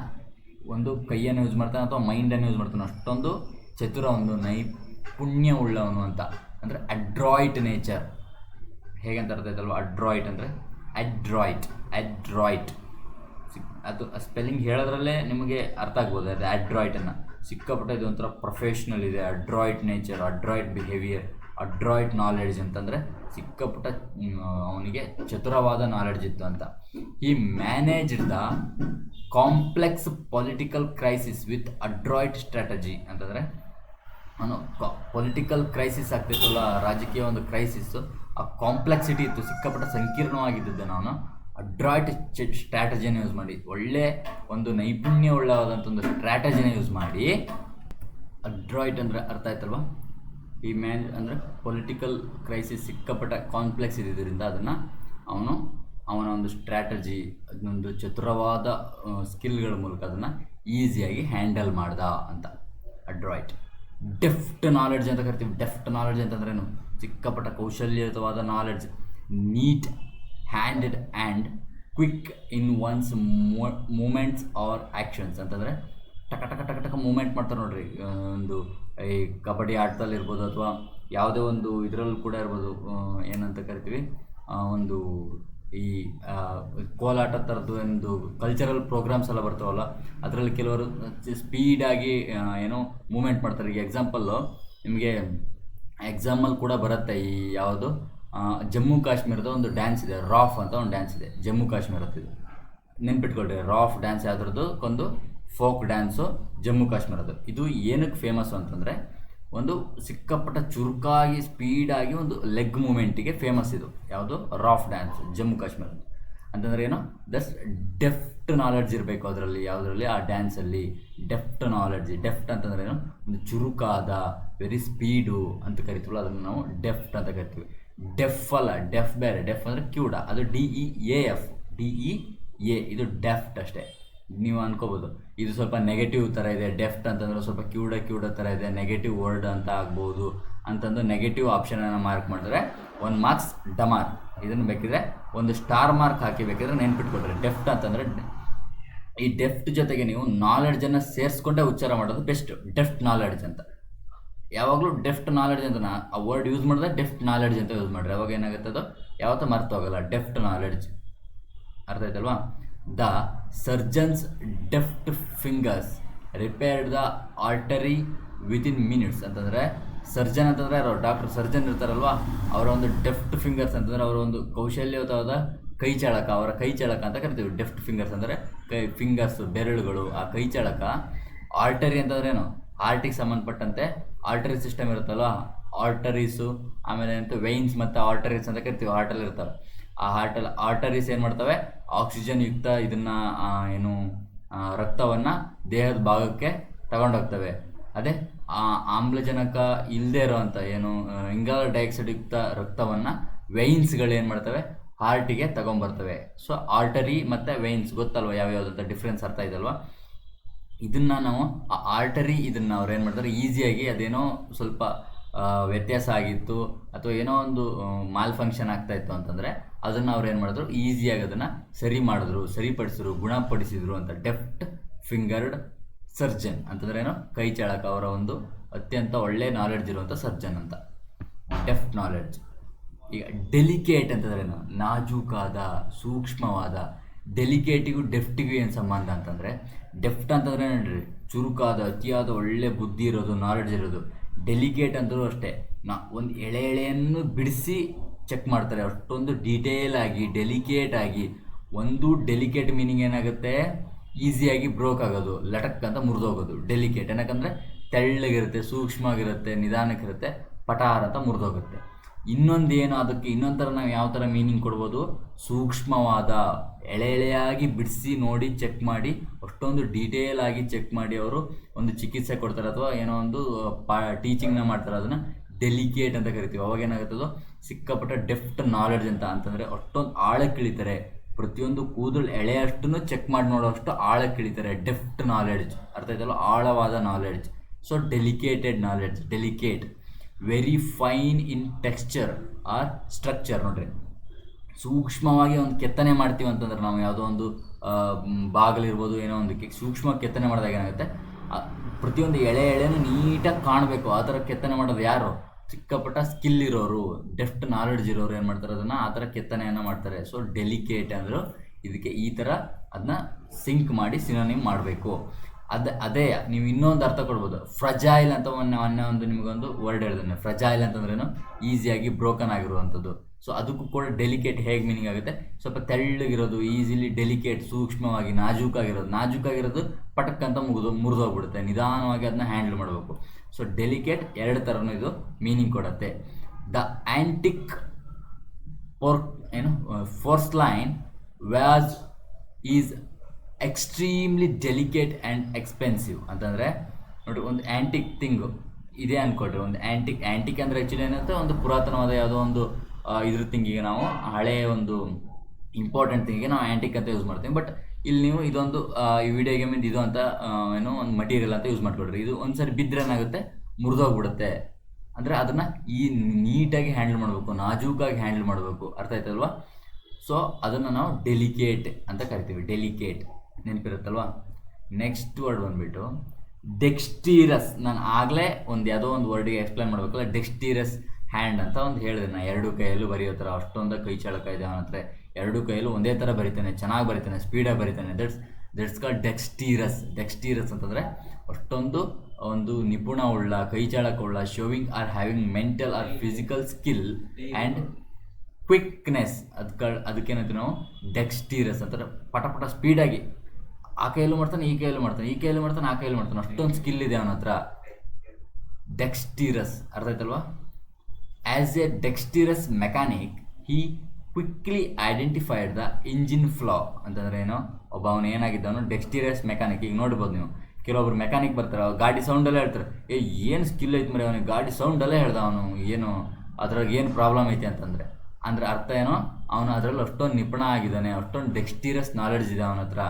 ಒಂದು ಕೈಯನ್ನು ಯೂಸ್ ಮಾಡ್ತಾನೆ ಅಥವಾ ಮೈಂಡನ್ನು ಯೂಸ್ ಮಾಡ್ತಾನೆ, ಅಷ್ಟೊಂದು ಚತುರ, ಒಂದು ನೈಪುಣ್ಯ ಉಳ್ಳವನು ಅಂತ. ಅಂದರೆ ಅಡ್ರಾಯ್ಟ್ ನೇಚರ್. ಹೇಗಂತ ಅರ್ಥ ಆಯ್ತಲ್ವ? ಅಡ್ರಾಯ್ಟ್ ಅಂದರೆ ಅಡ್ರಾಯ್ಟ್. ಅದು ಸ್ಪೆಲ್ಲಿಂಗ್ ಹೇಳೋದ್ರಲ್ಲೇ ನಿಮಗೆ ಅರ್ಥ ಆಗ್ಬೋದು. ಅದು ಅಡ್ರಾಯ್ಟನ್ನು ಸಿಕ್ಕಾಪಟ್ಟೆ ಇದು ಒಂಥರ ಪ್ರೊಫೆಷ್ನಲ್ ಇದೆ, adroit nature, adroit behaviour, adroit knowledge ಅಂತಂದರೆ ಸಿಕ್ಕಾಪಟ್ಟ ಅವನಿಗೆ ಚತುರವಾದ ನಾಲೆಡ್ಜ್ ಇತ್ತು ಅಂತ. He managed the complex political crisis with adroit strategy ಅಂತಂದರೆ ಅವನು ಪೊಲಿಟಿಕಲ್ ಕ್ರೈಸಿಸ್ ಆಗ್ತಿತ್ತಲ್ಲ, ರಾಜಕೀಯ ಒಂದು ಕ್ರೈಸಿಸ್ಸು, ಆ ಕಾಂಪ್ಲೆಕ್ಸಿಟಿ ಇತ್ತು, ಸಿಕ್ಕಾಪಟ್ಟ ಸಂಕೀರ್ಣವಾಗಿದ್ದ ನಾನು ಅಡ್ರಾಯ್ಟ್ ಸ್ಟ್ರಾಟಜಿನ ಯೂಸ್ ಮಾಡಿ, ಒಳ್ಳೆ ಒಂದು ನೈಪುಣ್ಯ ಉಳ್ಳವಾದಂಥ ಒಂದು ಸ್ಟ್ರಾಟಜಿನ ಯೂಸ್ ಮಾಡಿ, ಅಡ್ರಾಯ್ಟ್ ಅಂದರೆ ಅರ್ಥ ಆಯ್ತಲ್ವ, ಈ ಅಂದರೆ ಪೊಲಿಟಿಕಲ್ ಕ್ರೈಸಿಸ್ ಸಿಕ್ಕಾಪಟ್ಟ ಕಾಂಪ್ಲೆಕ್ಸ್ ಇದ್ದಿದ್ದರಿಂದ ಅದನ್ನು ಅವನ ಒಂದು ಸ್ಟ್ರಾಟಜಿ, ಅದನ್ನೊಂದು ಚತುರವಾದ ಸ್ಕಿಲ್ಗಳ ಮೂಲಕ ಅದನ್ನು ಈಸಿಯಾಗಿ ಹ್ಯಾಂಡಲ್ ಮಾಡ್ದ ಅಂತ. ಅಡ್ರಾಯ್ಟ್. ಡೆಫ್ಟ್ ನಾಲೆಡ್ಜ್ ಅಂತ ಕರಿತೀವಿ. ಡೆಫ್ಟ್ ನಾಲೆಡ್ಜ್ ಅಂತಂದ್ರೇನು? ಸಿಕ್ಕಾಪಟ್ಟ ಕೌಶಲ್ಯಯುತವಾದ knowledge. Neat handed and quick in one's movements or actions ಅಂತಂದರೆ ಟಕ ಟಕ ಟಕ ಟಕ ಮೂಮೆಂಟ್ ಮಾಡ್ತಾರೆ ನೋಡ್ರಿ. ಒಂದು ಈ ಕಬಡ್ಡಿ ಆಟದಲ್ಲಿ ಇರ್ಬೋದು ಅಥವಾ ಯಾವುದೇ ಒಂದು ಇದರಲ್ಲೂ ಕೂಡ ಇರ್ಬೋದು, ಏನಂತ ಕರಿತೀವಿ, ಒಂದು ಈ ಕೋಲಾಟ ಥರದ್ದು ಒಂದು ಕಲ್ಚರಲ್ ಪ್ರೋಗ್ರಾಮ್ಸ್ ಎಲ್ಲ ಬರ್ತಾವಲ್ಲ, ಅದರಲ್ಲಿ ಕೆಲವರು ಸ್ಪೀಡಾಗಿ ಏನೋ ಮೂಮೆಂಟ್ ಮಾಡ್ತಾರೆ. ಈಗ ಎಕ್ಸಾಂಪಲ್ಲು ನಿಮಗೆ ಎಕ್ಸಾಮಲ್ಲಿ ಕೂಡ ಬರುತ್ತೆ, ಈ ಯಾವುದು ಜಮ್ಮು ಕಾಶ್ಮೀರದ ಒಂದು ಡ್ಯಾನ್ಸ್ ಇದೆ, ರಾಫ್ ಅಂತ ಒಂದು ಡ್ಯಾನ್ಸ್ ಇದೆ ಜಮ್ಮು ಕಾಶ್ಮೀರದ್ದು. ನೆನ್ಪಿಟ್ಕೊಳ್ರಿ, ರಾಫ್ ಡ್ಯಾನ್ಸ್ ಯಾವ್ದ್ರದ್ದು ಒಂದು ಫೋಕ್ ಡ್ಯಾನ್ಸು ಜಮ್ಮು ಕಾಶ್ಮೀರದ್ದು. ಇದು ಏನಕ್ಕೆ ಫೇಮಸ್ಸು ಅಂತಂದರೆ ಒಂದು ಸಿಕ್ಕಾಪಟ್ಟ ಚುರುಕಾಗಿ ಸ್ಪೀಡಾಗಿ ಒಂದು ಲೆಗ್ ಮೂಮೆಂಟಿಗೆ ಫೇಮಸ್ ಇದು. ಯಾವುದು? ರಾಫ್ ಡ್ಯಾನ್ಸ್ ಜಮ್ಮು ಕಾಶ್ಮೀರದ್ದು. ಅಂತಂದರೆ ಏನು? ಡೆಫ್ಟ್ ನಾಲೆಡ್ಜ್ ಇರಬೇಕು ಅದರಲ್ಲಿ, ಯಾವುದರಲ್ಲಿ? ಆ ಡ್ಯಾನ್ಸಲ್ಲಿ ಡೆಫ್ಟ್ ನಾಲೆಡ್ಜ್. ಡೆಫ್ಟ್ ಅಂತಂದ್ರೆ ಏನು? ಒಂದು ಚುರುಕಾದ, ವೆರಿ ಸ್ಪೀಡು ಅಂತ ಕರಿತೀವಲ್ಲ, ಅದನ್ನು ನಾವು ಡೆಫ್ಟ್ ಅಂತ ಕರಿತೀವಿ. ಡೆಫ್ ಅಲ್ಲ, ಡೆಫ್ ಬೇರೆ. ಡೆಫ್ ಅಂದರೆ ಕ್ಯೂಡ, ಅದು DEAF, DEA, ಇದು ಡೆಫ್ಟ್ ಅಷ್ಟೇ. ನೀವು ಅನ್ಕೋಬೋದು ಇದು ಸ್ವಲ್ಪ ನೆಗೆಟಿವ್ ಥರ ಇದೆ, ಡೆಫ್ಟ್ ಅಂತಂದ್ರೆ ಸ್ವಲ್ಪ ಕ್ಯೂಡ ಥರ ಇದೆ, ನೆಗೆಟಿವ್ ವರ್ಡ್ ಅಂತ ಆಗ್ಬೋದು ಅಂತಂದು ನೆಗೆಟಿವ್ ಆಪ್ಷನನ್ನು ಮಾರ್ಕ್ ಮಾಡಿದ್ರೆ 1 ಮಾರ್ಕ್ಸ್ ಡಮಾರ್. ಇದನ್ನು ಬೇಕಿದ್ರೆ ಒಂದು ಸ್ಟಾರ್ ಮಾರ್ಕ್ ಹಾಕಿ ಬೇಕಿದ್ರೆ ನೆನ್ಪಿಟ್ಕೊಳ್ರಿ. ಡೆಫ್ಟ್ ಅಂತಂದರೆ ಈ ಡೆಫ್ಟ್ ಜೊತೆಗೆ ನೀವು ನಾಲೆಡ್ಜನ್ನು ಸೇರಿಸ್ಕೊಂಡೇ ಉಚ್ಚಾರ ಮಾಡೋದು ಬೆಸ್ಟ್. ಡೆಫ್ಟ್ ನಾಲೆಡ್ಜ್ ಅಂತ ಯಾವಾಗಲೂ ಡೆಫ್ಟ್ ನಾಲೆಡ್ಜ್ ಅಂತ ಆ ವರ್ಡ್ ಯೂಸ್ ಮಾಡಿದ್ರೆ ಡೆಫ್ಟ್ ನಾಲೆಡ್ಜ್ ಅಂತ ಯೂಸ್ ಮಾಡಿರಿ. ಅವಾಗ ಏನಾಗುತ್ತೆ, ಅದು ಯಾವತ್ತೂ ಮರ್ತು ಹೋಗಲ್ಲ. ಡೆಫ್ಟ್ ನಾಲೆಡ್ಜ್ ಅರ್ಥ ಆಯ್ತಲ್ವಾ? The surgeons deft fingers repaired the artery within minutes ಅಂತಂದರೆ ಸರ್ಜನ್ ಅಂತಂದರೆ ಅವರು ಡಾಕ್ಟರ್ ಸರ್ಜನ್ ಇರ್ತಾರಲ್ವ, ಅವರ ಒಂದು ಡೆಫ್ಟ್ ಫಿಂಗರ್ಸ್ ಅಂತಂದರೆ ಅವರ ಒಂದು ಕೌಶಲ್ಯಯುತವಾದ ಕೈ ಚಾಳಕ, ಅವರ ಕೈ ಚಾಳಕ ಅಂತ ಕರಿತೀವಿ. ಡೆಫ್ಟ್ ಫಿಂಗರ್ಸ್ ಅಂದರೆ ಫಿಂಗರ್ಸ್, ಬೆರಳುಗಳು, ಆ ಕೈ ಚಾಳಕ. ಆರ್ಟರಿ ಅಂತಂದ್ರೆ ಏನು? ಹಾರ್ಟಿಗೆ ಸಂಬಂಧಪಟ್ಟಂತೆ ಆರ್ಟರಿ ಸಿಸ್ಟಮ್ ಇರುತ್ತಲ್ವ, ಆರ್ಟರೀಸು, ಆಮೇಲೆ ಅಂತ ವೈನ್ಸ್ ಮತ್ತು ಆರ್ಟರೀಸ್ ಅಂತ ಕರಿತೀವಿ. ಹಾರ್ಟಲ್ಲಿ ಇರ್ತಾರೆ. ಆ ಆರ್ಟರೀಸ್ ಏನು ಮಾಡ್ತವೆ? ಆಕ್ಸಿಜನ್ ಯುಕ್ತ ಇದನ್ನು ಏನು ರಕ್ತವನ್ನು ದೇಹದ ಭಾಗಕ್ಕೆ ತಗೊಂಡೋಗ್ತವೆ. ಅದೇ ಆಮ್ಲಜನಕ ಇಲ್ಲದೆ ಇರೋವಂಥ ಏನು ಇಂಗಾಲ ಡೈಆಕ್ಸೈಡ್ ಯುಕ್ತ ರಕ್ತವನ್ನು ವೆಯಿನ್ಸ್ಗಳು ಏನು ಮಾಡ್ತವೆ? ಹಾರ್ಟಿಗೆ ತಗೊಂಬರ್ತವೆ. ಸೊ ಆರ್ಟರಿ ಮತ್ತು ವೆಯಿನ್ಸ್ ಗೊತ್ತಲ್ವ ಯಾವ್ಯಾವುದಂತ ಡಿಫ್ರೆನ್ಸ್ ಅರ್ಥ ಇದಲ್ವ? ಇದನ್ನು ನಾವು ಆ ಆರ್ಟರಿ ಇದನ್ನು ಅವ್ರು ಏನು ಮಾಡ್ತಾರೆ, ಈಸಿಯಾಗಿ ಅದೇನೋ ಸ್ವಲ್ಪ ವ್ಯತ್ಯಾಸ ಆಗಿತ್ತು ಅಥವಾ ಏನೋ ಒಂದು ಮಾಲ್ ಫಂಕ್ಷನ್ ಆಗ್ತಾಯಿತ್ತು ಅಂತಂದರೆ ಅದನ್ನು ಅವ್ರು ಏನು ಮಾಡಿದ್ರು, ಈಸಿಯಾಗಿ ಅದನ್ನು ಸರಿಪಡಿಸಿದ್ರು, ಗುಣಪಡಿಸಿದ್ರು ಅಂತ. ಡೆಫ್ಟ್ ಫಿಂಗರ್ಡ್ ಸರ್ಜನ್ ಅಂತಂದ್ರೆ ಏನೋ ಕೈ ಚಾಳಕ, ಅವರ ಒಂದು ಅತ್ಯಂತ ಒಳ್ಳೆ ನಾಲೆಡ್ಜ್ ಇರುವಂಥ ಸರ್ಜನ್ ಅಂತ. Deft knowledge. ಈಗ ಡೆಲಿಕೇಟ್ ಅಂತಂದ್ರೇನು? ನಾಜೂಕಾದ, ಸೂಕ್ಷ್ಮವಾದ. ಡೆಲಿಕೇಟಿಗೂ ಡೆಫ್ಟಿಗೂ ಏನು ಸಂಬಂಧ ಅಂತಂದರೆ, ಡೆಫ್ಟ್ ಅಂತಂದರೆ ನೋಡ್ರಿ ಚುರುಕಾದ, ಅತಿಯಾದ ಒಳ್ಳೆ ಬುದ್ಧಿ ಇರೋದು, ನಾಲೆಡ್ಜ್ ಇರೋದು. ಡೆಲಿಕೇಟ್ ಅಂದರೂ ಅಷ್ಟೇ, ಒಂದು ಎಳೆಯನ್ನು ಬಿಡಿಸಿ ಚೆಕ್ ಮಾಡ್ತಾರೆ, ಅಷ್ಟೊಂದು ಡೀಟೇಲ್ ಆಗಿ, ಡೆಲಿಕೇಟ್ ಆಗಿ. ಒಂದು ಡೆಲಿಕೇಟ್ ಮೀನಿಂಗ್ ಏನಾಗುತ್ತೆ? ಈಸಿಯಾಗಿ ಬ್ರೋಕ್ ಆಗೋದು, ಲಟಕ್ ಅಂತ ಮುರಿದೋಗೋದು ಡೆಲಿಕೇಟ್. ಏನಕ್ಕಂದರೆ ತೆಳ್ಳಗಿರುತ್ತೆ, ಸೂಕ್ಷ್ಮವಾಗಿರುತ್ತೆ, ನಿಧಾನಕ್ಕಿರುತ್ತೆ, ಪಟಾರ್ ಅಂತ ಮುರಿದೋಗುತ್ತೆ. ಇನ್ನೊಂದು ಏನು ಅದಕ್ಕೆ ಇನ್ನೊಂದು ಥರ ನಾವು ಯಾವ ಥರ ಮೀನಿಂಗ್ ಕೊಡ್ಬೋದು? ಸೂಕ್ಷ್ಮವಾದ, ಎಳೆಯಾಗಿ ಬಿಡಿಸಿ ನೋಡಿ ಚೆಕ್ ಮಾಡಿ, ಅಷ್ಟೊಂದು ಡೀಟೇಲ್ ಆಗಿ ಚೆಕ್ ಮಾಡಿ ಅವರು ಒಂದು ಚಿಕಿತ್ಸೆ ಕೊಡ್ತಾರೆ ಅಥವಾ ಏನೋ ಒಂದು ಟೀಚಿಂಗ್ನ ಮಾಡ್ತಾರೆ. ಅದನ್ನು ಡೆಲಿಕೇಟ್ ಅಂತ ಕರಿತೀವಿ. ಅವಾಗ ಏನಾಗುತ್ತದೋ ಸಿಕ್ಕಾಪಟ್ಟ ಡೆಫ್ಟ್ ನಾಲೆಡ್ಜ್ ಅಂತ ಅಂತಂದರೆ ಅಷ್ಟೊಂದು ಆಳಕ್ಕೆ ಇಳಿತಾರೆ. ಪ್ರತಿಯೊಂದು ಕೂದಲು ಎಳೆಯಷ್ಟು ಚೆಕ್ ಮಾಡಿ ನೋಡೋಷ್ಟು ಆಳಕ್ಕೆ ಇಳಿತಾರೆ. ಡೆಫ್ಟ್ ನಾಲೆಡ್ಜ್ ಅರ್ಥ ಆಯ್ತಲ್ಲ? ಆಳವಾದ knowledge. So delicated knowledge, delicate. Very fine in texture or structure. ನೋಡ್ರಿ, ಸೂಕ್ಷ್ಮವಾಗಿ ಒಂದು ಕೆತ್ತನೆ ಮಾಡ್ತೀವಿ ಅಂತಂದ್ರೆ ನಾವು ಯಾವುದೋ ಒಂದು ಬಾಗಿಲಿರ್ಬೋದು, ಏನೋ ಒಂದಕ್ಕೆ ಸೂಕ್ಷ್ಮವಾಗಿ ಕೆತ್ತನೆ ಮಾಡಿದಾಗ ಏನಾಗುತ್ತೆ, ಪ್ರತಿಯೊಂದು ಎಳೆನೂ ನೀಟಾಗಿ ಕಾಣಬೇಕು. ಆ ಥರ ಕೆತ್ತನೆ ಮಾಡೋದು ಯಾರು? ಸಿಕ್ಕಾಪಟ್ಟ ಸ್ಕಿಲ್ ಇರೋರು, ಡೆಫ್ಟ್ ನಾಲೆಡ್ಜ್ ಇರೋರು ಏನು ಮಾಡ್ತಾರೆ, ಅದನ್ನು ಆ ಥರ ಕೆತ್ತನೆಯನ್ನು ಮಾಡ್ತಾರೆ. ಸೊ ಡೆಲಿಕೇಟ್ ಅಂದರು ಇದಕ್ಕೆ ಈ ಥರ ಅದನ್ನ ಸಿಂಕ್ ಮಾಡಿ ಸಿನೋನಿಮ್ ಮಾಡಬೇಕು. ಅದೇ ನೀವು ಇನ್ನೊಂದು ಅರ್ಥ ಕೊಡ್ಬೋದು. ಫ್ರಜೈಲ್ ಅಂತ ಮೊನ್ನೆ ಒಂದು ನಿಮಗೊಂದು ವರ್ಡ್ ಹೇಳಿದ್ರೆ, ಫ್ರಜೈಲ್ ಅಂತಂದ್ರೇನು, ಈಸಿಯಾಗಿ ಬ್ರೋಕನ್ ಆಗಿರುವಂಥದ್ದು. ಸೊ ಅದಕ್ಕೂ ಕೂಡ ಡೆಲಿಕೇಟ್ ಹೇಗೆ ಮೀನಿಂಗ್ ಆಗುತ್ತೆ, ಸ್ವಲ್ಪ ತೆಳ್ಳಗಿರೋದು, ಈಸಿಲಿ ಡೆಲಿಕೇಟ್, ಸೂಕ್ಷ್ಮವಾಗಿ ನಾಜೂಕಾಗಿರೋದು ಪಟಕ್ ಅಂತ ಮುರಿದೋಗ್ಬಿಡುತ್ತೆ, ನಿಧಾನವಾಗಿ ಅದನ್ನ ಹ್ಯಾಂಡಲ್ ಮಾಡಬೇಕು. ಸೊ ಡೆಲಿಕೇಟ್ ಎರಡು ಥರನೂ ಇದು ಮೀನಿಂಗ್ ಕೊಡುತ್ತೆ. The antique porcelain vase is extremely delicate and expensive ಅಂತಂದರೆ ನೋಡಿ, ಒಂದು ಆ್ಯಂಟಿಕ್ ಥಿಂಗು ಇದೆ ಅಂದ್ಕೊಳ್ರಿ. ಒಂದು ಆ್ಯಂಟಿಕ್ ಅಂದರೆ ಆ್ಯಕ್ಚುಲಿ ಏನಂತ ಒಂದು ಪುರಾತನವಾದ ಯಾವುದೋ ಒಂದು ಇದ್ರ ಥಿಂಗಿಗೆ ನಾವು ಹಳೆಯ ಒಂದು ಇಂಪಾರ್ಟೆಂಟ್ ಥಿಂಗಿಗೆ ನಾವು ಆ್ಯಂಟಿಕ್ ಅಂತ ಯೂಸ್ ಮಾಡ್ತೀವಿ. ಬಟ್ ಇಲ್ಲಿ ನೀವು ಇದೊಂದು ಈ ವಿಡಿಯೋ ಗೇಮಿಂದ ಇದು ಅಂತ ಒಂದು ಮಟೀರಿಯಲ್ ಅಂತ ಯೂಸ್ ಮಾಡ್ಕೊಳ್ರಿ. ಇದು ಒಂದು ಸರಿ ಬಿದ್ದರೆ ಏನಾಗುತ್ತೆ, ಮುರಿದೋಗ್ಬಿಡುತ್ತೆ. ಅಂದರೆ ಅದನ್ನು ನೀಟಾಗಿ ಹ್ಯಾಂಡಲ್ ಮಾಡಬೇಕು, ನಾಜೂಕಾಗಿ ಹ್ಯಾಂಡಲ್ ಮಾಡಬೇಕು. ಅರ್ಥ ಆಯ್ತಲ್ವಾ? ಸೊ ಅದನ್ನು ನಾವು ಡೆಲಿಕೇಟ್ ಅಂತ ಕರಿತೀವಿ. ಡೆಲಿಕೇಟ್ ನೆನಪಿರುತ್ತಲ್ವಾ? ನೆಕ್ಸ್ಟ್ ವರ್ಡ್ ಬಂದುಬಿಟ್ಟು ಡೆಕ್ಸ್ಟೀರಸ್. ನಾನು ಆಗಲೇ ಯಾವುದೋ ಒಂದು ವರ್ಡಿಗೆ ಎಕ್ಸ್ಪ್ಲೈನ್ ಮಾಡಬೇಕಲ್ಲ, ಡೆಕ್ಸ್ಟೀರಸ್ ಹ್ಯಾಂಡ್ ಅಂತ ಒಂದು ಹೇಳಿದೆ. ನಾನು ಎರಡು ಕೈಯಲ್ಲೂ ಬರೆಯೋ ಥರ ಅಷ್ಟೊಂದು ಕೈ ಚಾಳಕ ಇದೆ ಅವನ ಹತ್ರ. ಎರಡು ಕೈಯಲ್ಲೂ ಒಂದೇ ಥರ ಬರಿತಾನೆ, ಚೆನ್ನಾಗಿ ಬರಿತಾನೆ, ಸ್ಪೀಡಾಗಿ ಬರಿತಾನೆ. ದಟ್ಸ್ ಕಾಲ್ಡ್ ಡೆಕ್ಸ್ಟೀರಸ್ ಅಂತಂದರೆ ಅಷ್ಟೊಂದು ಒಂದು ನಿಪುಣವುಳ್ಳ, ಕೈ ಚಾಳಕವುಳ್ಳ, showing or having mental or physical skill and quickness. ಅದಕ್ಕೇನಂತೀವಿ ನಾವು ಡೆಕ್ಸ್ಟೀರಸ್ ಅಂತಾರೆ. ಪಟ ಸ್ಪೀಡಾಗಿ ಆ ಕೈಯಲ್ಲೂ ಮಾಡ್ತಾನೆ, ಈ ಕೈಯಲ್ಲೂ ಮಾಡ್ತಾನೆ, ಈ ಕೈಯಲ್ಲೂ ಮಾಡ್ತಾನೆ, ಆ ಕೈಯಲ್ಲೂ ಮಾಡ್ತಾನೆ, ಅಷ್ಟೊಂದು ಸ್ಕಿಲ್ ಇದೆ ಅವನ ಹತ್ರ. ಡೆಕ್ಸ್ಟೀರಸ್ ಅರ್ಥ ಆಯ್ತಲ್ವಾ? As a dexterous mechanic he quickly identified the engine flaw. ಅಂತಂದರೆ ಏನೋ ಒಬ್ಬ ಅವನು ಏನಾಗಿದ್ದವನು ಡೆಕ್ಸ್ಟೀರಿಯಸ್ ಮೆಕ್ಯಾನಿಕ್. ಈಗ ನೋಡ್ಬೋದು ನೀವು, ಕೆಲವೊಬ್ರು ಮೆಕ್ಯಾನಿಕ್ ಬರ್ತಾರೆ, ಗಾಡಿ ಸೌಂಡಲ್ಲೇ ಹೇಳ್ತಾರೆ, ಏನು ಸ್ಕಿಲ್ ಐತೆ ಮರಿ ಅವನಿಗೆ, ಗಾಡಿ ಸೌಂಡಲ್ಲೇ ಹೇಳ್ದ ಅವನು, ಏನು ಅದ್ರಾಗ ಏನು ಪ್ರಾಬ್ಲಮ್ ಐತೆ ಅಂತಂದರೆ. ಅಂದರೆ ಅರ್ಥ ಏನೋ, ಅವನು ಅದರಲ್ಲಿ ಅಷ್ಟೊಂದು ನಿಪುಣ ಆಗಿದ್ದಾನೆ, ಅಷ್ಟೊಂದು ಡೆಕ್ಸ್ಟೀರಿಯಸ್ ನಾಲೆಡ್ಜ್ ಇದೆ ಅವನ ಹತ್ರ.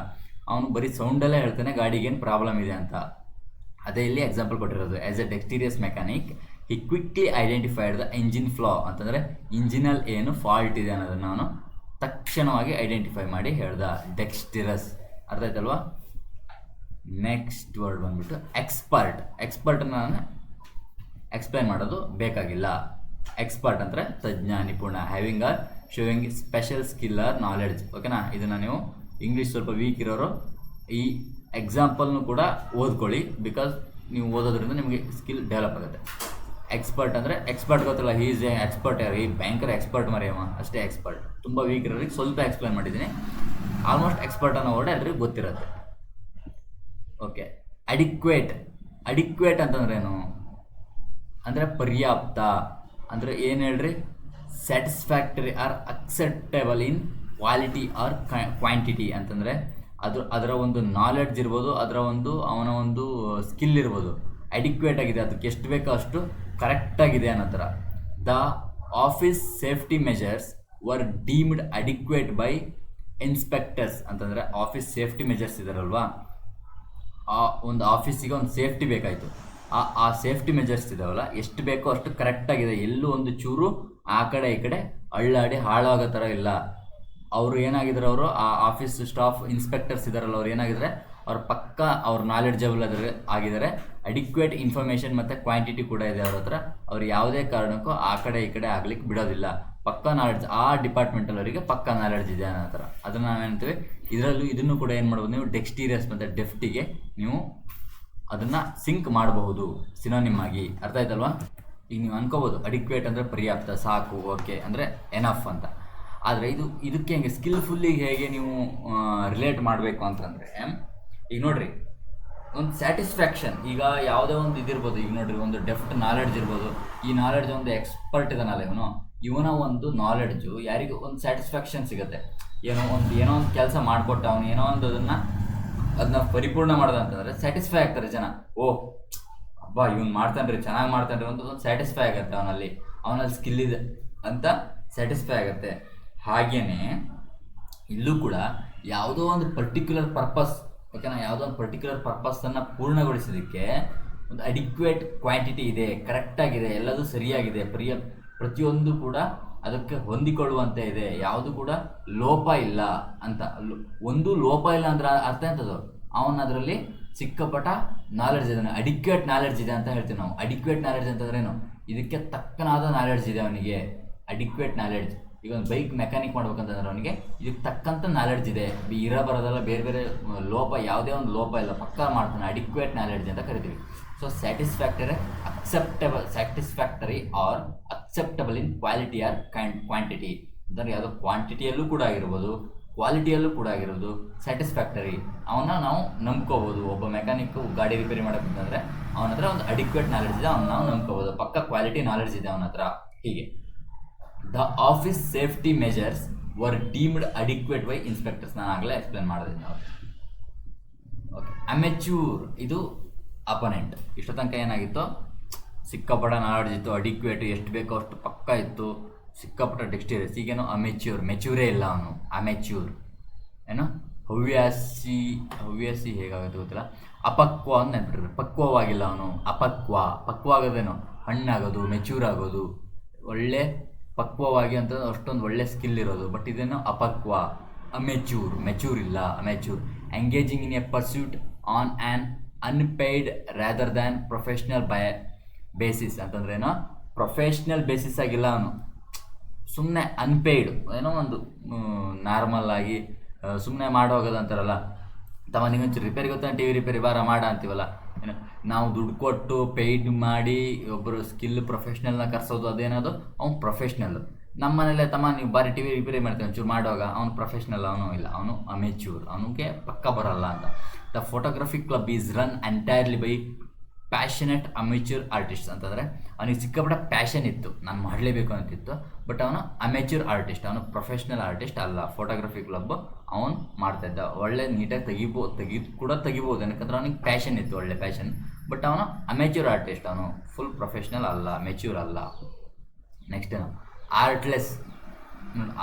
ಅವನು ಬರೀ ಸೌಂಡಲ್ಲೇ ಹೇಳ್ತಾನೆ ಗಾಡಿಗೆ ಏನು ಪ್ರಾಬ್ಲಮ್ ಇದೆ ಅಂತ. ಅದೇ ಇಲ್ಲಿ ಎಕ್ಸಾಂಪಲ್ ಕೊಟ್ಟಿರೋದು. As a dexterous mechanic he quickly identified the engine flaw. ಅಂತಂದರೆ ಇಂಜಿನಲ್ಲಿ ಏನು ಫಾಲ್ಟ್ ಇದೆ ಅನ್ನೋದನ್ನು ಅವನು ತಕ್ಷಣವಾಗಿ ಐಡೆಂಟಿಫೈ ಮಾಡಿ ಹೇಳ್ದ. ಡೆಕ್ಸ್ಟೀರಸ್ ಅರ್ಥ ಆಯ್ತಲ್ವಾ? ನೆಕ್ಸ್ಟ್ ವರ್ಡ್ ಬಂದ್ಬಿಟ್ಟು ಎಕ್ಸ್ಪರ್ಟನ್ನ ನಾನು ಎಕ್ಸ್ಪ್ಲೈನ್ ಮಾಡೋದು ಬೇಕಾಗಿಲ್ಲ. ಎಕ್ಸ್ಪರ್ಟ್ ಅಂದರೆ ತಜ್ಞ, ನಿಪುಣ. Having or showing special skill or knowledge. ಓಕೆನಾ? ಇದನ್ನು ನೀವು ಇಂಗ್ಲೀಷ್ ಸ್ವಲ್ಪ ವೀಕ್ ಇರೋರು ಈ ಎಕ್ಸಾಂಪಲ್ನು ಕೂಡ ಓದ್ಕೊಳ್ಳಿ. ಬಿಕಾಸ್ ನೀವು ಓದೋದ್ರಿಂದ ನಿಮಗೆ ಸ್ಕಿಲ್ ಡೆವಲಪ್ ಆಗುತ್ತೆ. ಎಕ್ಸ್ಪರ್ಟ್ ಅಂದರೆ ಎಕ್ಸ್ಪರ್ಟ್ ಗೊತ್ತಲ್ಲ, ಹೀ ಈಸ್ ಎ ಎಕ್ಸ್ಪರ್ಟ್. ಈ ಭಯಂಕರ ಎಕ್ಸ್ಪರ್ಟ್ ಮರೆಯಮ್ಮ, ಅಷ್ಟೇ ಎಕ್ಸ್ಪರ್ಟ್. ತುಂಬ ವೀಕ್ ಇರೋರಿಗೆ ಸ್ವಲ್ಪ ಎಕ್ಸ್ಪ್ಲೈನ್ ಮಾಡಿದ್ದೀನಿ. ಆಲ್ಮೋಸ್ಟ್ ಎಕ್ಸ್ಪರ್ಟ್ ಅನ್ನೋ ವರ್ಡ್ ಎಲ್ಲರಿಗೂ ಗೊತ್ತಿರುತ್ತೆ. ಓಕೆ. ಅಡಿಕ್ವೇಟ್ ಅಂತಂದ್ರೇನು ಅಂದರೆ ಪರ್ಯಾಪ್ತ. ಅಂದರೆ ಏನು ಹೇಳ್ರಿ, satisfactory or acceptable in quality or quantity. ಅಂತಂದರೆ ಅದರ ಒಂದು ನಾಲೆಡ್ಜ್ ಇರ್ಬೋದು, ಅವನ ಒಂದು ಸ್ಕಿಲ್ ಇರ್ಬೋದು, ಅಡಿಕ್ವೇಟ್ ಆಗಿದೆ, ಅದಕ್ಕೆ ಎಷ್ಟು ಬೇಕೋ ಅಷ್ಟು ಕರೆಕ್ಟಾಗಿದೆ ಅನ್ನೋ ಥರ. The office safety measures var deemed adequate by inspectors. ಅಂತಂದರೆ ಆಫೀಸ್ ಸೇಫ್ಟಿ ಮೆಜರ್ಸ್ ಇದಾರಲ್ವಾ, ಆ ಒಂದು ಆಫೀಸಿಗೆ ಒಂದು ಸೇಫ್ಟಿ ಬೇಕಾಯಿತು. ಆ ಸೇಫ್ಟಿ ಮೆಜರ್ಸ್ ಇದಾವಲ್ಲ, ಎಷ್ಟು ಬೇಕೋ ಅಷ್ಟು ಕರೆಕ್ಟಾಗಿದೆ. ಎಲ್ಲೂ ಒಂದು ಚೂರು ಆ ಕಡೆ ಈ ಕಡೆ ಅಳ್ಳಾಡಿ ಹಾಳಾಗೋ ಥರ ಇಲ್ಲ. ಅವರು ಏನಾಗಿದ್ದಾರೆ, ಅವರು ಆ ಆಫೀಸ್ ಸ್ಟಾಫ್ ಇನ್ಸ್ಪೆಕ್ಟರ್ಸ್ ಇದ್ದಾರಲ್ಲ, ಅವ್ರು ಏನಾಗಿದ್ದಾರೆ, ಅವ್ರ ಪಕ್ಕ ಅವ್ರ ನಾಲೆಡ್ಜಬಲ್ ಆಗಿದ್ದಾರೆ. ಅಡಿಕ್ವೇಟ್ ಇನ್ಫಾರ್ಮೇಷನ್ ಮತ್ತು ಕ್ವಾಂಟಿಟಿ ಕೂಡ ಇದೆ ಅವ್ರ ಹತ್ರ. ಅವ್ರು ಯಾವುದೇ ಕಾರಣಕ್ಕೂ ಆ ಕಡೆ ಈ ಕಡೆ ಆಗ್ಲಿಕ್ಕೆ ಬಿಡೋದಿಲ್ಲ. ಪಕ್ಕ ನಾಲೆಡ್ಜ್, ಆ ಡಿಪಾರ್ಟ್ಮೆಂಟಲ್ಲಿ ಅವರಿಗೆ ಪಕ್ಕ ನಾಲೆಡ್ಜ್ ಇದೆ ಅನ್ನೋ ಥರ. ಅದನ್ನು ನಾವೇನ್ತೀವಿ, ಇದನ್ನು ಕೂಡ ಏನು ಮಾಡ್ಬೋದು ನೀವು, ಡೆಕ್ಸ್ಟೀರಿಯಸ್ ಮತ್ತು ಡೆಫ್ಟಿಗೆ ನೀವು ಅದನ್ನು ಸಿಂಕ್ ಮಾಡಬಹುದು ಸಿನೋನಿಮ್ ಆಗಿ. ಅರ್ಥ ಆಯ್ತಲ್ವಾ? ಈಗ ನೀವು ಅನ್ಕೋಬೋದು ಅಡಿಕ್ವೇಟ್ ಅಂದರೆ ಪರ್ಯಾಪ್ತ, ಸಾಕು, ಓಕೆ ಅಂದರೆ ಎನಫ್ ಅಂತ. ಆದರೆ ಇದಕ್ಕೆ ಹೆಂಗೆ ಸ್ಕಿಲ್ಫುಲ್ಲಿಗೆ ಹೇಗೆ ನೀವು ರಿಲೇಟ್ ಮಾಡಬೇಕು ಅಂತಂದರೆ, ಈಗ ನೋಡಿರಿ, ಒಂದು ಸ್ಯಾಟಿಸ್ಫ್ಯಾಕ್ಷನ್. ಈಗ ಯಾವುದೇ ಒಂದು ಇದಿರ್ಬೋದು, ಈಗ ನೋಡಿರಿ, ಒಂದು ಡೆಫ್ಟ್ ನಾಲೆಡ್ಜ್ ಇರ್ಬೋದು. ಈ ನಾಲೆಡ್ಜ್ ಒಂದು ಎಕ್ಸ್ಪರ್ಟ್ ಇದಾನಲ್ಲ ಇವನ ಒಂದು ನಾಲೆಡ್ಜು ಯಾರಿಗೂ ಒಂದು ಸ್ಯಾಟಿಸ್ಫ್ಯಾಕ್ಷನ್ ಸಿಗುತ್ತೆ. ಏನೋ ಒಂದು ಕೆಲಸ ಮಾಡಿಕೊಟ್ಟ ಅವನು, ಏನೋ ಒಂದು ಅದನ್ನ ಪರಿಪೂರ್ಣ ಮಾಡೋದು ಅಂತಂದರೆ ಸ್ಯಾಟಿಸ್ಫೈ ಆಗ್ತಾರೆ ಜನ. ಓಹ್ ಅಬ್ಬಾ ಇವ್ನು ಮಾಡ್ತಾನ್ರಿ, ಚೆನ್ನಾಗಿ ಮಾಡ್ತಾನ್ರಿ ಅಂತ ಒಂದು ಸ್ಯಾಟಿಸ್ಫೈ ಆಗುತ್ತೆ. ಅವನಲ್ಲಿ ಸ್ಕಿಲ್ ಇದೆ ಅಂತ ಸ್ಯಾಟಿಸ್ಫೈ ಆಗುತ್ತೆ. ಹಾಗೆಯೇ ಇಲ್ಲೂ ಕೂಡ ಯಾವುದೋ ಒಂದು ಪರ್ಟಿಕ್ಯುಲರ್ ಪರ್ಪಸ್, ಓಕೆನಾ, ಯಾವುದೋ ಒಂದು ಪರ್ಟಿಕ್ಯುಲರ್ ಪರ್ಪಸ್ಸನ್ನು ಪೂರ್ಣಗೊಳಿಸೋದಕ್ಕೆ ಒಂದು ಅಡಿಕ್ವೇಟ್ ಕ್ವಾಂಟಿಟಿ ಇದೆ, ಕರೆಕ್ಟಾಗಿದೆ, ಎಲ್ಲದೂ ಸರಿಯಾಗಿದೆ, ಪ್ರತಿಯೊಂದು ಕೂಡ ಅದಕ್ಕೆ ಹೊಂದಿಕೊಳ್ಳುವಂತೆ ಇದೆ, ಯಾವುದು ಕೂಡ ಲೋಪ ಇಲ್ಲ ಅಂತ. ಒಂದು ಲೋಪ ಇಲ್ಲ ಅಂದ್ರೆ ಅರ್ಥ ಎಂಥದ್ದು, ಅವನು ಅದರಲ್ಲಿ ಸಿಕ್ಕಾಪಟ್ಟ ನಾಲೆಡ್ಜ್ ಇದ್ದಾನೆ, ಅಡಿಕ್ವೇಟ್ ನಾಲೆಡ್ಜ್ ಇದೆ ಅಂತ ಹೇಳ್ತೀವಿ ನಾವು. ಅಡಿಕ್ವೇಟ್ ನಾಲೆಡ್ಜ್ ಅಂತಂದ್ರೇನು, ಇದಕ್ಕೆ ತಕ್ಕನಾದ ನಾಲೆಡ್ಜ್ ಇದೆ ಅವನಿಗೆ, ಅಡಿಕ್ವೇಟ್ ನಾಲೆಡ್ಜ್. ಈಗ ಒಂದು ಬೈಕ್ ಮೆಕ್ಯಾನಿಕ್ ಮಾಡ್ಬೇಕಂತಂದ್ರೆ ಅವನಿಗೆ ಇದಕ್ಕೆ ತಕ್ಕಂಥ ನಾಲೆಡ್ಜ್ ಇದೆ, ಬರೋದೆಲ್ಲ ಬೇರೆ ಬೇರೆ ಲೋಪ, ಯಾವುದೇ ಒಂದು ಲೋಪ ಇಲ್ಲ, ಪಕ್ಕಾ ಮಾಡ್ತಾನೆ, ಅಡಿಕ್ವೇಟ್ ನಾಲೆಡ್ಜ್ ಅಂತ ಕರಿತೀವಿ. So satisfactory or acceptable in quality or quantity, ಅಂದರೆ ಯಾವುದೋ ಕ್ವಾಂಟಿಟಿಯಲ್ಲೂ ಕೂಡ ಆಗಿರ್ಬೋದು, ಕ್ವಾಲಿಟಿಯಲ್ಲೂ ಕೂಡ ಆಗಿರೋದು ಸ್ಯಾಟಿಸ್ಫ್ಯಾಕ್ಟರಿ, ಅವನ್ನ ನಾವು ನಂಬ್ಕೋಬೋದು. ಒಬ್ಬ ಮೆಕ್ಯಾನಿಕ್ ಗಾಡಿ ರಿಪೇರಿ ಮಾಡೋಕ್ಕಂತಂದರೆ ಅವನ ಹತ್ರ ಒಂದು ಅಡಿಕ್ವೇಟ್ ನಾಲೆಡ್ಜ್ ಇದೆ, ಅವ್ನು ನಾವು ನಂಬ್ಕೋಬೋದು, ಪಕ್ಕ ಕ್ವಾಲಿಟಿ ನಾಲೆಡ್ಜ್ ಇದೆ ಅವನ ಹತ್ರ. ಹೀಗೆ the office safety measures var deemed adequate by inspectors, ನಾನು ಆಗಲೇ ಎಕ್ಸ್ಪ್ಲೇನ್ ಮಾಡಿದೆ ನಾವು. ಓಕೆ, ಅಮೆಚ್ಯೂರ್ ಇದು ಅಪೋನೆಂಟ್. ಇಷ್ಟು ತನಕ ಏನಾಗಿತ್ತು, ಸಿಕ್ಕಾಪಟ್ಟ ನಾಲೆಡ್ಜ್ ಇತ್ತು, ಅಡಿಕ್ವೇಟ್ ಎಷ್ಟು ಬೇಕೋ ಅಷ್ಟು ಪಕ್ಕ ಇತ್ತು, ಸಿಕ್ಕಾಪಟ್ಟ ಡೆಕ್ಸ್ಟೀರಿಯಸ್. ಈಗೇನೋ ಮೆಚ್ಯೂರೇ ಇಲ್ಲ ಅವನು, ಅಮೆಚ್ಯೂರ್. ಏನೋ ಹವ್ಯಾಸಿ ಹೇಗಾಗುತ್ತೆ ಗೊತ್ತಿಲ್ಲ, ಅಪಕ್ವ ಅಂತ ನೆನ್ಪಿಟ್ರೆ, ಪಕ್ವವಾಗಿಲ್ಲ ಅವನು, ಪಕ್ವ ಆಗೋದೇನೋ ಹಣ್ಣಾಗೋದು, ಮೆಚ್ಯೂರ್ ಆಗೋದು, ಒಳ್ಳೆ ಪಕ್ವವಾಗಿ ಅಂತ ಅಷ್ಟೊಂದು ಒಳ್ಳೆ ಸ್ಕಿಲ್ ಇರೋದು. ಬಟ್ ಇದೇನೋ ಅಪಕ್ವ, ಮೆಚ್ಯೂರ್ ಇಲ್ಲ, engaging in a pursuit on an unpaid rather than professional basis, ಅಂತಂದ್ರೆ ಏನೋ ಪ್ರೊಫೆಷ್ನಲ್ ಬೇಸಿಸ್ ಆಗಿಲ್ಲ ಅವನು, ಸುಮ್ಮನೆ ಅನ್ಪೇಯ್ಡ್, ಏನೋ ಒಂದು ನಾರ್ಮಲ್ ಆಗಿ ಸುಮ್ಮನೆ ಮಾಡೋಗೋದು ಅಂತಾರಲ್ಲ, ತಮ್ಮ ನಿಂಗೊಂಚೂರು ರಿಪೇರಿ ಗೊತ್ತಾನೆ, ಟಿ ವಿ ರಿಪೇರಿ ಬಾರ ಮಾಡ ಅಂತೀವಲ್ಲ, ಏನು ನಾವು ದುಡ್ಡು ಕೊಟ್ಟು ಪೇಯ್ಡ್ ಮಾಡಿ ಒಬ್ಬರು ಸ್ಕಿಲ್ ಪ್ರೊಫೆಷ್ನಲ್ನ ಕರ್ಸೋದು, ಅದೇನದು ಅವ್ನು ಪ್ರೊಫೆಷ್ನಲ್. ನಮ್ಮ ಮನೇಲೆ ತಮ್ಮ ನೀವು ಬಾರಿ ಟಿ ವಿ ರಿಪೇರಿ ಮಾಡ್ತೀವಿ ಒಂಚೂರು ಮಾಡುವಾಗ, ಅವನು ಪ್ರೊಫೆಷ್ನಲ್, ಅವನು ಇಲ್ಲ, ಅವನು ಅಮೆಚ್ಯೂರ್, ಅವನಿಗೆ ಪಕ್ಕ ಬರಲ್ಲ ಅಂತ. The photographic club is run entirely by passionate amateur artist, ಅಂತಂದರೆ ಅವನಿಗೆ ಸಿಕ್ಕಾಪಟ್ಟ ಪ್ಯಾಷನ್ ಇತ್ತು, ನಾನು ಮಾಡಲೇಬೇಕು ಅಂತಿತ್ತು, ಬಟ್ ಅವನು ಅಮೆಚ್ಯೂರ್ ಆರ್ಟಿಸ್ಟ್, ಅವನು ಪ್ರೊಫೆಷ್ನಲ್ ಆರ್ಟಿಸ್ಟ್ ಅಲ್ಲ. ಫೋಟೋಗ್ರಫಿ ಕ್ಲಬ್ ಅವನು ಮಾಡ್ತಾಯಿದ್ದ, ಒಳ್ಳೆ ನೀಟಾಗಿ ತೆಗಿಬೋದು, ಯಾಕಂದ್ರೆ ಅವನಿಗೆ ಪ್ಯಾಷನ್ ಇತ್ತು, ಒಳ್ಳೆ ಪ್ಯಾಷನ್, ಬಟ್ ಅವನು ಅಮೆಚ್ಯೂರ್ ಆರ್ಟಿಸ್ಟ್, ಅವನು ಫುಲ್ ಪ್ರೊಫೆಷ್ನಲ್ ಅಲ್ಲ, ಮೆಚ್ಯೂರ್ ಅಲ್ಲ. ನೆಕ್ಸ್ಟ್ ಏನು, ಆರ್ಟ್ಲೆಸ್.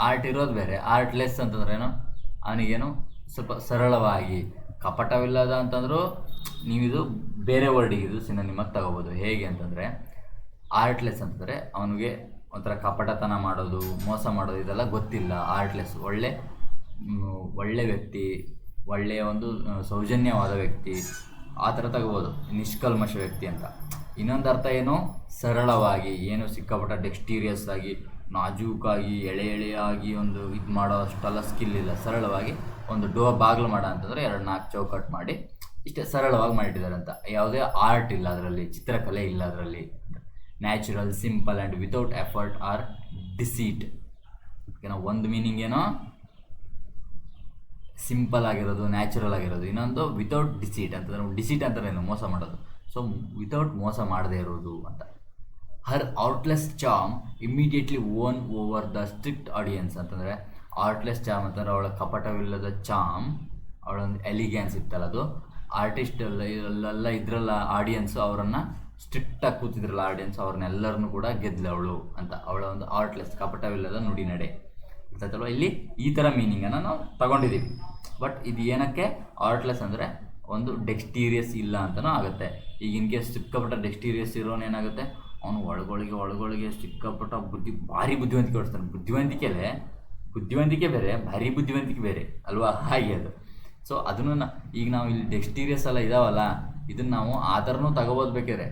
ಆರ್ಟ್ ಇರೋದು ಬೇರೆ, ಆರ್ಟ್ಲೆಸ್ ಅಂತಂದ್ರೆ ಏನು, ಅವನಿಗೇನು ಸ್ವಲ್ಪ ಸರಳವಾಗಿ, ಕಪಟವಿಲ್ಲದ ಅಂತಂದರೂ ನೀವಿದು ಬೇರೆ ವರ್ಡಿಗೆ ಇದು ಸಿನೋನಿಮಾಗಿ ತಗೋಬೋದು. ಹೇಗೆ ಅಂತಂದರೆ ಆರ್ಟ್ಲೆಸ್ ಅಂತಂದರೆ ಅವನಿಗೆ ಒಂಥರ ಕಪಟತನ ಮಾಡೋದು, ಮೋಸ ಮಾಡೋದು ಇದೆಲ್ಲ ಗೊತ್ತಿಲ್ಲ, ಆರ್ಟ್ಲೆಸ್. ಒಳ್ಳೆ ವ್ಯಕ್ತಿ, ಒಳ್ಳೆಯ ಒಂದು ಸೌಜನ್ಯವಾದ ವ್ಯಕ್ತಿ, ಆ ಥರ ತಗೋಬೋದು, ನಿಷ್ಕಲ್ಮಶ ವ್ಯಕ್ತಿ ಅಂತ. ಇನ್ನೊಂದು ಅರ್ಥ ಏನು, ಸರಳವಾಗಿ, ಏನು ಸಿಕ್ಕಾಪಟ್ಟ ಡೆಕ್ಸ್ಟೀರಿಯಸ್ ಆಗಿ, ನಾಜೂಕಾಗಿ, ಎಳೆಯಾಗಿ ಒಂದು ಇದು ಮಾಡೋ ಅಷ್ಟೆಲ್ಲ ಸ್ಕಿಲ್ ಇಲ್ಲ, ಸರಳವಾಗಿ ಒಂದು ಬಾಗಿಲು ಮಾಡೋ ಅಂತಂದರೆ 2-4 ಚೌಕಟ್ಟು ಮಾಡಿ ಇಷ್ಟೇ ಸರಳವಾಗಿ ಮಾಡಿಟ್ಟಿದ್ದಾರೆ ಅಂತ. ಯಾವುದೇ ಆರ್ಟ್ ಇಲ್ಲ ಅದರಲ್ಲಿ, ಚಿತ್ರಕಲೆ ಇಲ್ಲ ಅದರಲ್ಲಿ. Natural, simple and without effort or deceit. ಏನೋ ಒಂದು ಮೀನಿಂಗ್ ಏನೋ ಸಿಂಪಲ್ ಆಗಿರೋದು, ನ್ಯಾಚುರಲ್ ಆಗಿರೋದು, ಇನ್ನೊಂದು ವಿತೌಟ್ ಡಿಸೀಟ್ ಅಂತಂದ್ರೆ, ಡಿಸೀಟ್ ಅಂತಾರೇನು, ಮೋಸ ಮಾಡೋದು. ಸೊ ವಿತೌಟ್ ಮೋಸ ಮಾಡದೇ ಇರೋದು ಅಂತ. Her artless charm immediately won over the strict audience, ಅಂತಂದರೆ ಆರ್ಟ್ಲೆಸ್ ಚಾಮ್ ಅಂತಂದರೆ ಅವಳ ಕಪಟವಿಲ್ಲದ ಚಾಮ್, ಅವಳೊಂದು ಎಲಿಗ್ಯಾನ್ಸ್ ಇತ್ತಲ್ಲ, ಅದು ಆರ್ಟಿಸ್ಟ್ ಅಲ್ಲೆಲ್ಲ ಇದ್ರಲ್ಲ ಆಡಿಯನ್ಸು, ಅವರನ್ನು ಸ್ಟ್ರಿಕ್ಟಾಗಿ ಕೂತಿದ್ರಲ್ಲ ಆಡಿಯನ್ಸ್, ಅವ್ರನ್ನೆಲ್ಲರನ್ನೂ ಕೂಡ ಗೆದ್ಲು ಅವಳು ಅಂತ. ಅವಳ ಒಂದು ಆರ್ಟ್ಲೆಸ್, ಕಪಟವಿಲ್ಲದ ನುಡಿ ನಡೆ ಗೊತ್ತಾಯ್ತಲ್ವ. ಇಲ್ಲಿ ಈ ಥರ ಮೀನಿಂಗನ್ನು ನಾವು ತಗೊಂಡಿದ್ದೀವಿ. ಬಟ್ ಇದು ಏನಕ್ಕೆ ಆರ್ಟ್ಲೆಸ್ ಅಂದರೆ ಒಂದು ಡೆಕ್ಸ್ಟೀರಿಯಸ್ ಇಲ್ಲ ಅಂತಲೂ ಆಗುತ್ತೆ. ಈಗ ಇನ್ಕೇಸ್ ಸಿಕ್ಕಾಪಟ್ಟ ಡೆಕ್ಸ್ಟೀರಿಯಸ್ ಇರೋನೇನಾಗುತ್ತೆ, ಅವನು ಒಳಗೊಳಗೆ ಸಿಕ್ಕಾಪಟ್ಟ ಭಾರಿ ಬುದ್ಧಿವಂತಿಕೆ ಓಡಿಸ್ತಾನೆ. ಬುದ್ಧಿವಂತಿಕೆ ಬೇರೆ, ಭಾರಿ ಬುದ್ಧಿವಂತಿಕೆ ಬೇರೆ ಅಲ್ವಾ, ಹಾಗೆ ಅದು. ಸೊ ಅದನ್ನು ಈಗ ನಾವು ಇಲ್ಲಿ ಡೆಕ್ಸ್ಟೀರಿಯಸ್ ಎಲ್ಲ ಇದಾವಲ್ಲ, ಇದನ್ನು ನಾವು ಆ ಥರನೂ ತಗೋಬೋದು ಬೇಕಾದ್ರೆ.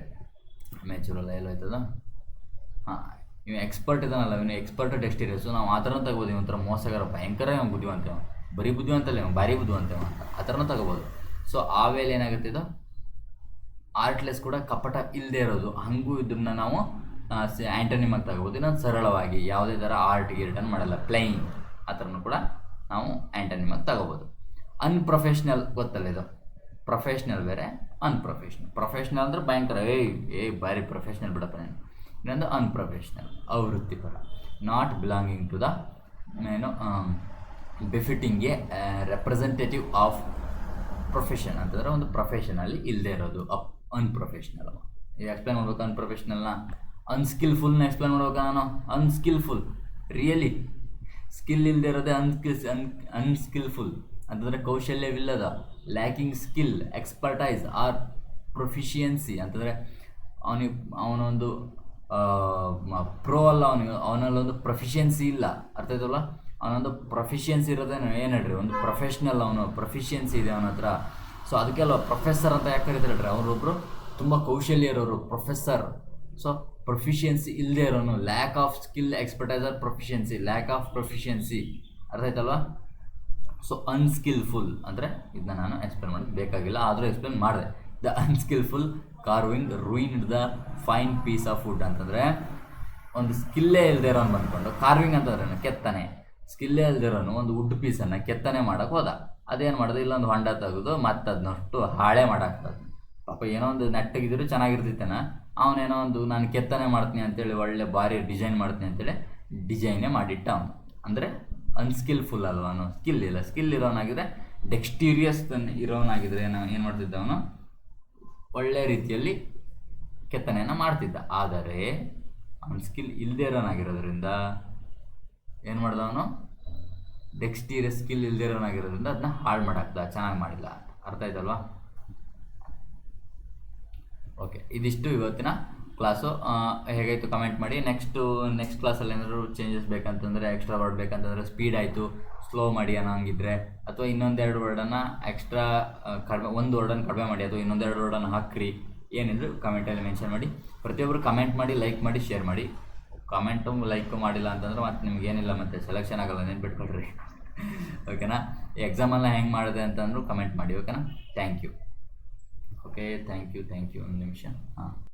ಮ್ಯಾಚುರಲ್ಲ ಎಲ್ಲೋ ಆಯ್ತದ, ಹಾಂ, ಇವು ಎಕ್ಸ್ಪರ್ಟ್ ಇದಾನಲ್ಲ, ಇವನು ಎಕ್ಸ್ಪರ್ಟ್ ಡೆಕ್ಸ್ಟೀರಿಯಸ್ಸು, ನಾವು ಆ ಥರನೂ ತಗೋಬೋದು. ಇವೊಂಥರ ಮೋಸಗಾರ, ಭಯಂಕರ ಇವ್ ಬುದ್ಧಿವಂತ, ಬರೀ ಬುದ್ಧಿವಂತಲ್ಲ, ಇವ್ ಭಾರಿ ಬುದ್ಧಿವಂತ ಅಂತ, ಆ ಥರನೂ ತಗೋಬೋದು. ಸೊ ಆ ವೇಳೆ ಏನಾಗುತ್ತೆ, ಇದು ಆರ್ಟ್ಲೆಸ್ ಕೂಡ ಕಪಟ ಇಲ್ಲದೆ ಇರೋದು, ಹಾಗೂ ಇದನ್ನು ನಾವು ಆ್ಯಂಟನಿಮಾಗಿ ತಗೋಬೋದು. ಇನ್ನೊಂದು ಸರಳವಾಗಿ, ಯಾವುದೇ ಥರ ರಿಟರ್ನ್ ಮಾಡಲ್ಲ, ಪ್ಲೈನ್, ಆ ಥರನೂ ಕೂಡ ನಾವು ಆ್ಯಂಟನಿಮಾಗಿ ತಗೋಬೋದು. ಅನ್ಪ್ರೊಫೆಷ್ನಲ್ ಗೊತ್ತಲ್ಲ, ಇದು ಪ್ರೊಫೆಷ್ನಲ್ ಬೇರೆ, ಪ್ರೊಫೆಷ್ನಲ್ ಅಂದರೆ ಭಯಂಕರ, ಭಾರಿ ಪ್ರೊಫೆಷ್ನಲ್ ಬಿಡಪ್ಪ ನಾನು. ಇನ್ನೊಂದು ಅನ್ಪ್ರೊಫೆಷ್ನಲ್, ಅವೃತ್ತಿಪರ, ನಾಟ್ ಬಿಲಾಂಗಿಂಗ್ ಟು ದ ಏನು ಬೆಫಿಟಿಂಗ್ ಎ ರೆಪ್ರೆಸೆಂಟೇಟಿವ್ ಆಫ್ ಪ್ರೊಫೆಷನ್, ಅಂತಂದರೆ ಒಂದು ಪ್ರೊಫೆಷನಲ್ಲಿ ಇಲ್ಲದೆ ಇರೋದು ಅನ್ಪ್ರೊಫೆಷ್ನಲ್. ಈಗ ಎಕ್ಸ್ಪ್ಲೇನ್ ಮಾಡ್ಬೇಕು ಅನ್ಪ್ರೊಫೆಷ್ನಲ್ನ. ಅನ್ಸ್ಕಿಲ್ಫುಲ್ನ ಎಕ್ಸ್ಪ್ಲೇನ್ ಮಾಡ್ಬೇಕಾ ನಾನು, ಅನ್ಸ್ಕಿಲ್ಫುಲ್, ರಿಯಲಿ ಸ್ಕಿಲ್ ಇಲ್ಲದೆ ಇರೋದೇ ಅನ್ಸ್ಕಿಲ್ಫುಲ್ ಅಂತಂದರೆ ಕೌಶಲ್ಯವಿಲ್ಲದ, lacking skill, expertise or proficiency, ಅಂತಂದರೆ ಅವನೊಂದು ಪ್ರೋ ಅಲ್ಲ, ಅವನಲ್ಲೊಂದು ಪ್ರೊಫಿಷಿಯನ್ಸಿ ಇಲ್ಲ, ಅರ್ಥ ಆಯ್ತಲ್ಲ. ಅವನೊಂದು ಪ್ರೊಫಿಷಿಯನ್ಸಿ ಇರೋದೇನು ಏನು ಹೇಳ್ರಿ, ಒಂದು ಪ್ರೊಫೆಷ್ನಲ್, ಅವನು ಪ್ರೊಫಿಷಿಯನ್ಸಿ ಇದೆ ಅವನ ಹತ್ರ. ಸೊ ಅದಕ್ಕೆಲ್ಲ ಪ್ರೊಫೆಸರ್ ಅಂತ ಯಾಕೆ ಕರೀತಾರೆ ಹೇಳ್ರಿ, ಅವರೊಬ್ಬರು ತುಂಬ ಕೌಶಲ್ಯ ಇರೋರು ಪ್ರೊಫೆಸರ್. ಸೊ ಪ್ರೊಫಿಷಿಯನ್ಸಿ ಇಲ್ಲದೆ ಇರೋನು, lack of skill expertise or proficiency, lack of proficiency, ಅರ್ಥ ಆಯ್ತಲ್ವಾ? ಸೊ ಅನ್ಸ್ಕಿಲ್ಫುಲ್ ಅಂದರೆ ಇದನ್ನ ನಾನು ಎಕ್ಸ್ಪ್ಲೇನ್ ಮಾಡೋದು ಬೇಕಾಗಿಲ್ಲ, ಆದರೂ ಎಕ್ಸ್ಪ್ಲೇನ್ ಮಾಡಿದೆ. The unskilful carving ruined the fine piece of wood ಅಂತಂದರೆ ಒಂದು ಸ್ಕಿಲ್ಲೇ ಇಲ್ಲದೆ ಇರೋನು ಬಂದ್ಕೊಂಡು, ಕಾರ್ವಿಂಗ್ ಅಂತಂದ್ರೆ ಕೆತ್ತನೆ, ಸ್ಕಿಲ್ಲೇ ಇಲ್ದಿರೋನು ಒಂದು ವುಡ್ ಪೀಸನ್ನು ಕೆತ್ತನೆ ಮಾಡೋಕೆ ಹೋದ. ಅದೇನು ಮಾಡೋದು, ಇಲ್ಲೊಂದು ಹೊಂಡ ತೆಗೆದು ಮತ್ತೆ ಅದನ್ನಷ್ಟು ಹಾಳೆ ಮಾಡಾಕ್ತದೆ. ಪಾಪ ಏನೋ ಒಂದು ನೆಟ್ಟಗಿದ್ರು ಚೆನ್ನಾಗಿರ್ತಿತ್ತೇನ, ಅವನೇನೋ ಒಂದು ನಾನು ಕೆತ್ತನೆ ಮಾಡ್ತೀನಿ ಅಂತೇಳಿ ಒಳ್ಳೆ ಭಾರಿ ಡಿಸೈನ್ ಮಾಡ್ತೀನಿ ಅಂತೇಳಿ ಡಿಸೈನೇ ಮಾಡಿಟ್ಟ ಅವನು. ಅಂದರೆ ಅನ್ಸ್ಕಿಲ್ಫುಲ್ ಅಲ್ವ, ಅವನು ಸ್ಕಿಲ್ ಇಲ್ಲ. ಸ್ಕಿಲ್ ಇರೋನಾಗಿದ್ರೆ, ಡೆಕ್ಸ್ಟೀರಿಯಸ್ ಇರೋನಾಗಿದ್ರೆ ಏನು ಮಾಡ್ತಿದ್ದ ಅವನು, ಒಳ್ಳೆ ರೀತಿಯಲ್ಲಿ ಕೆತ್ತನೆಯನ್ನು ಮಾಡ್ತಿದ್ದ. ಆದರೆ ಅವನು ಸ್ಕಿಲ್ ಇಲ್ಲದೆ ಇರೋನಾಗಿರೋದ್ರಿಂದ ಏನು ಮಾಡ್ದ ಅವನು, ಡೆಕ್ಸ್ಟೀರಿಯಸ್ ಸ್ಕಿಲ್ ಇಲ್ಲದೆ ಇರೋನಾಗಿರೋದ್ರಿಂದ ಅದನ್ನ ಹಾಳು ಮಾಡಾಕ್ದ, ಚೆನ್ನಾಗಿ ಮಾಡಿಲ್ಲ ಅಂತ. ಅರ್ಥ ಆಯ್ತಲ್ವಾ? ಓಕೆ, ಇದಿಷ್ಟು ಇವತ್ತಿನ ಕ್ಲಾಸು. ಹೇಗಾಯಿತು ಕಮೆಂಟ್ ಮಾಡಿ. ನೆಕ್ಸ್ಟ್ ಕ್ಲಾಸಲ್ಲಿ ಏನಾದರೂ ಚೇಂಜಸ್ ಬೇಕಂತಂದರೆ, ಎಕ್ಸ್ಟ್ರಾ ವರ್ಡ್ ಬೇಕಂತಂದರೆ, ಸ್ಪೀಡ್ ಆಯಿತು ಸ್ಲೋ ಮಾಡಿ ಅನ್ನೋ ಹಂಗಿದ್ರೆ, ಅಥವಾ ಇನ್ನೊಂದೆರಡು ವರ್ಡನ್ನು ಎಕ್ಸ್ಟ್ರಾ ಕಡಿಮೆ, ಒಂದು ವರ್ಡನ್ನು ಕಡಿಮೆ ಮಾಡಿ, ಅಥವಾ ಇನ್ನೊಂದೆರಡು ವರ್ಡನ್ನು ಹಾಕ್ರಿ, ಏನಿದ್ರು ಕಮೆಂಟಲ್ಲಿ ಮೆನ್ಷನ್ ಮಾಡಿ. ಪ್ರತಿಯೊಬ್ಬರು ಕಮೆಂಟ್ ಮಾಡಿ, ಲೈಕ್ ಮಾಡಿ, ಶೇರ್ ಮಾಡಿ. ಕಮೆಂಟು ಲೈಕು ಮಾಡಿಲ್ಲ ಅಂತಂದ್ರೆ ಮತ್ತೆ ನಿಮ್ಗೇನಿಲ್ಲ, ಮತ್ತೆ ಸೆಲೆಕ್ಷನ್ ಆಗೋಲ್ಲ, ನೆನ್ಪಿಟ್ಕೊಳ್ರಿ. ಓಕೆನಾ? ಎಕ್ಸಾಮೆಲ್ಲ ಹೆಂಗೆ ಮಾಡಿದೆ ಅಂತಂದ್ರು ಕಮೆಂಟ್ ಮಾಡಿ. ಓಕೆನಾ? Thank you. Okay, thank you. ಒಂದು ನಿಮಿಷ. ಹಾಂ.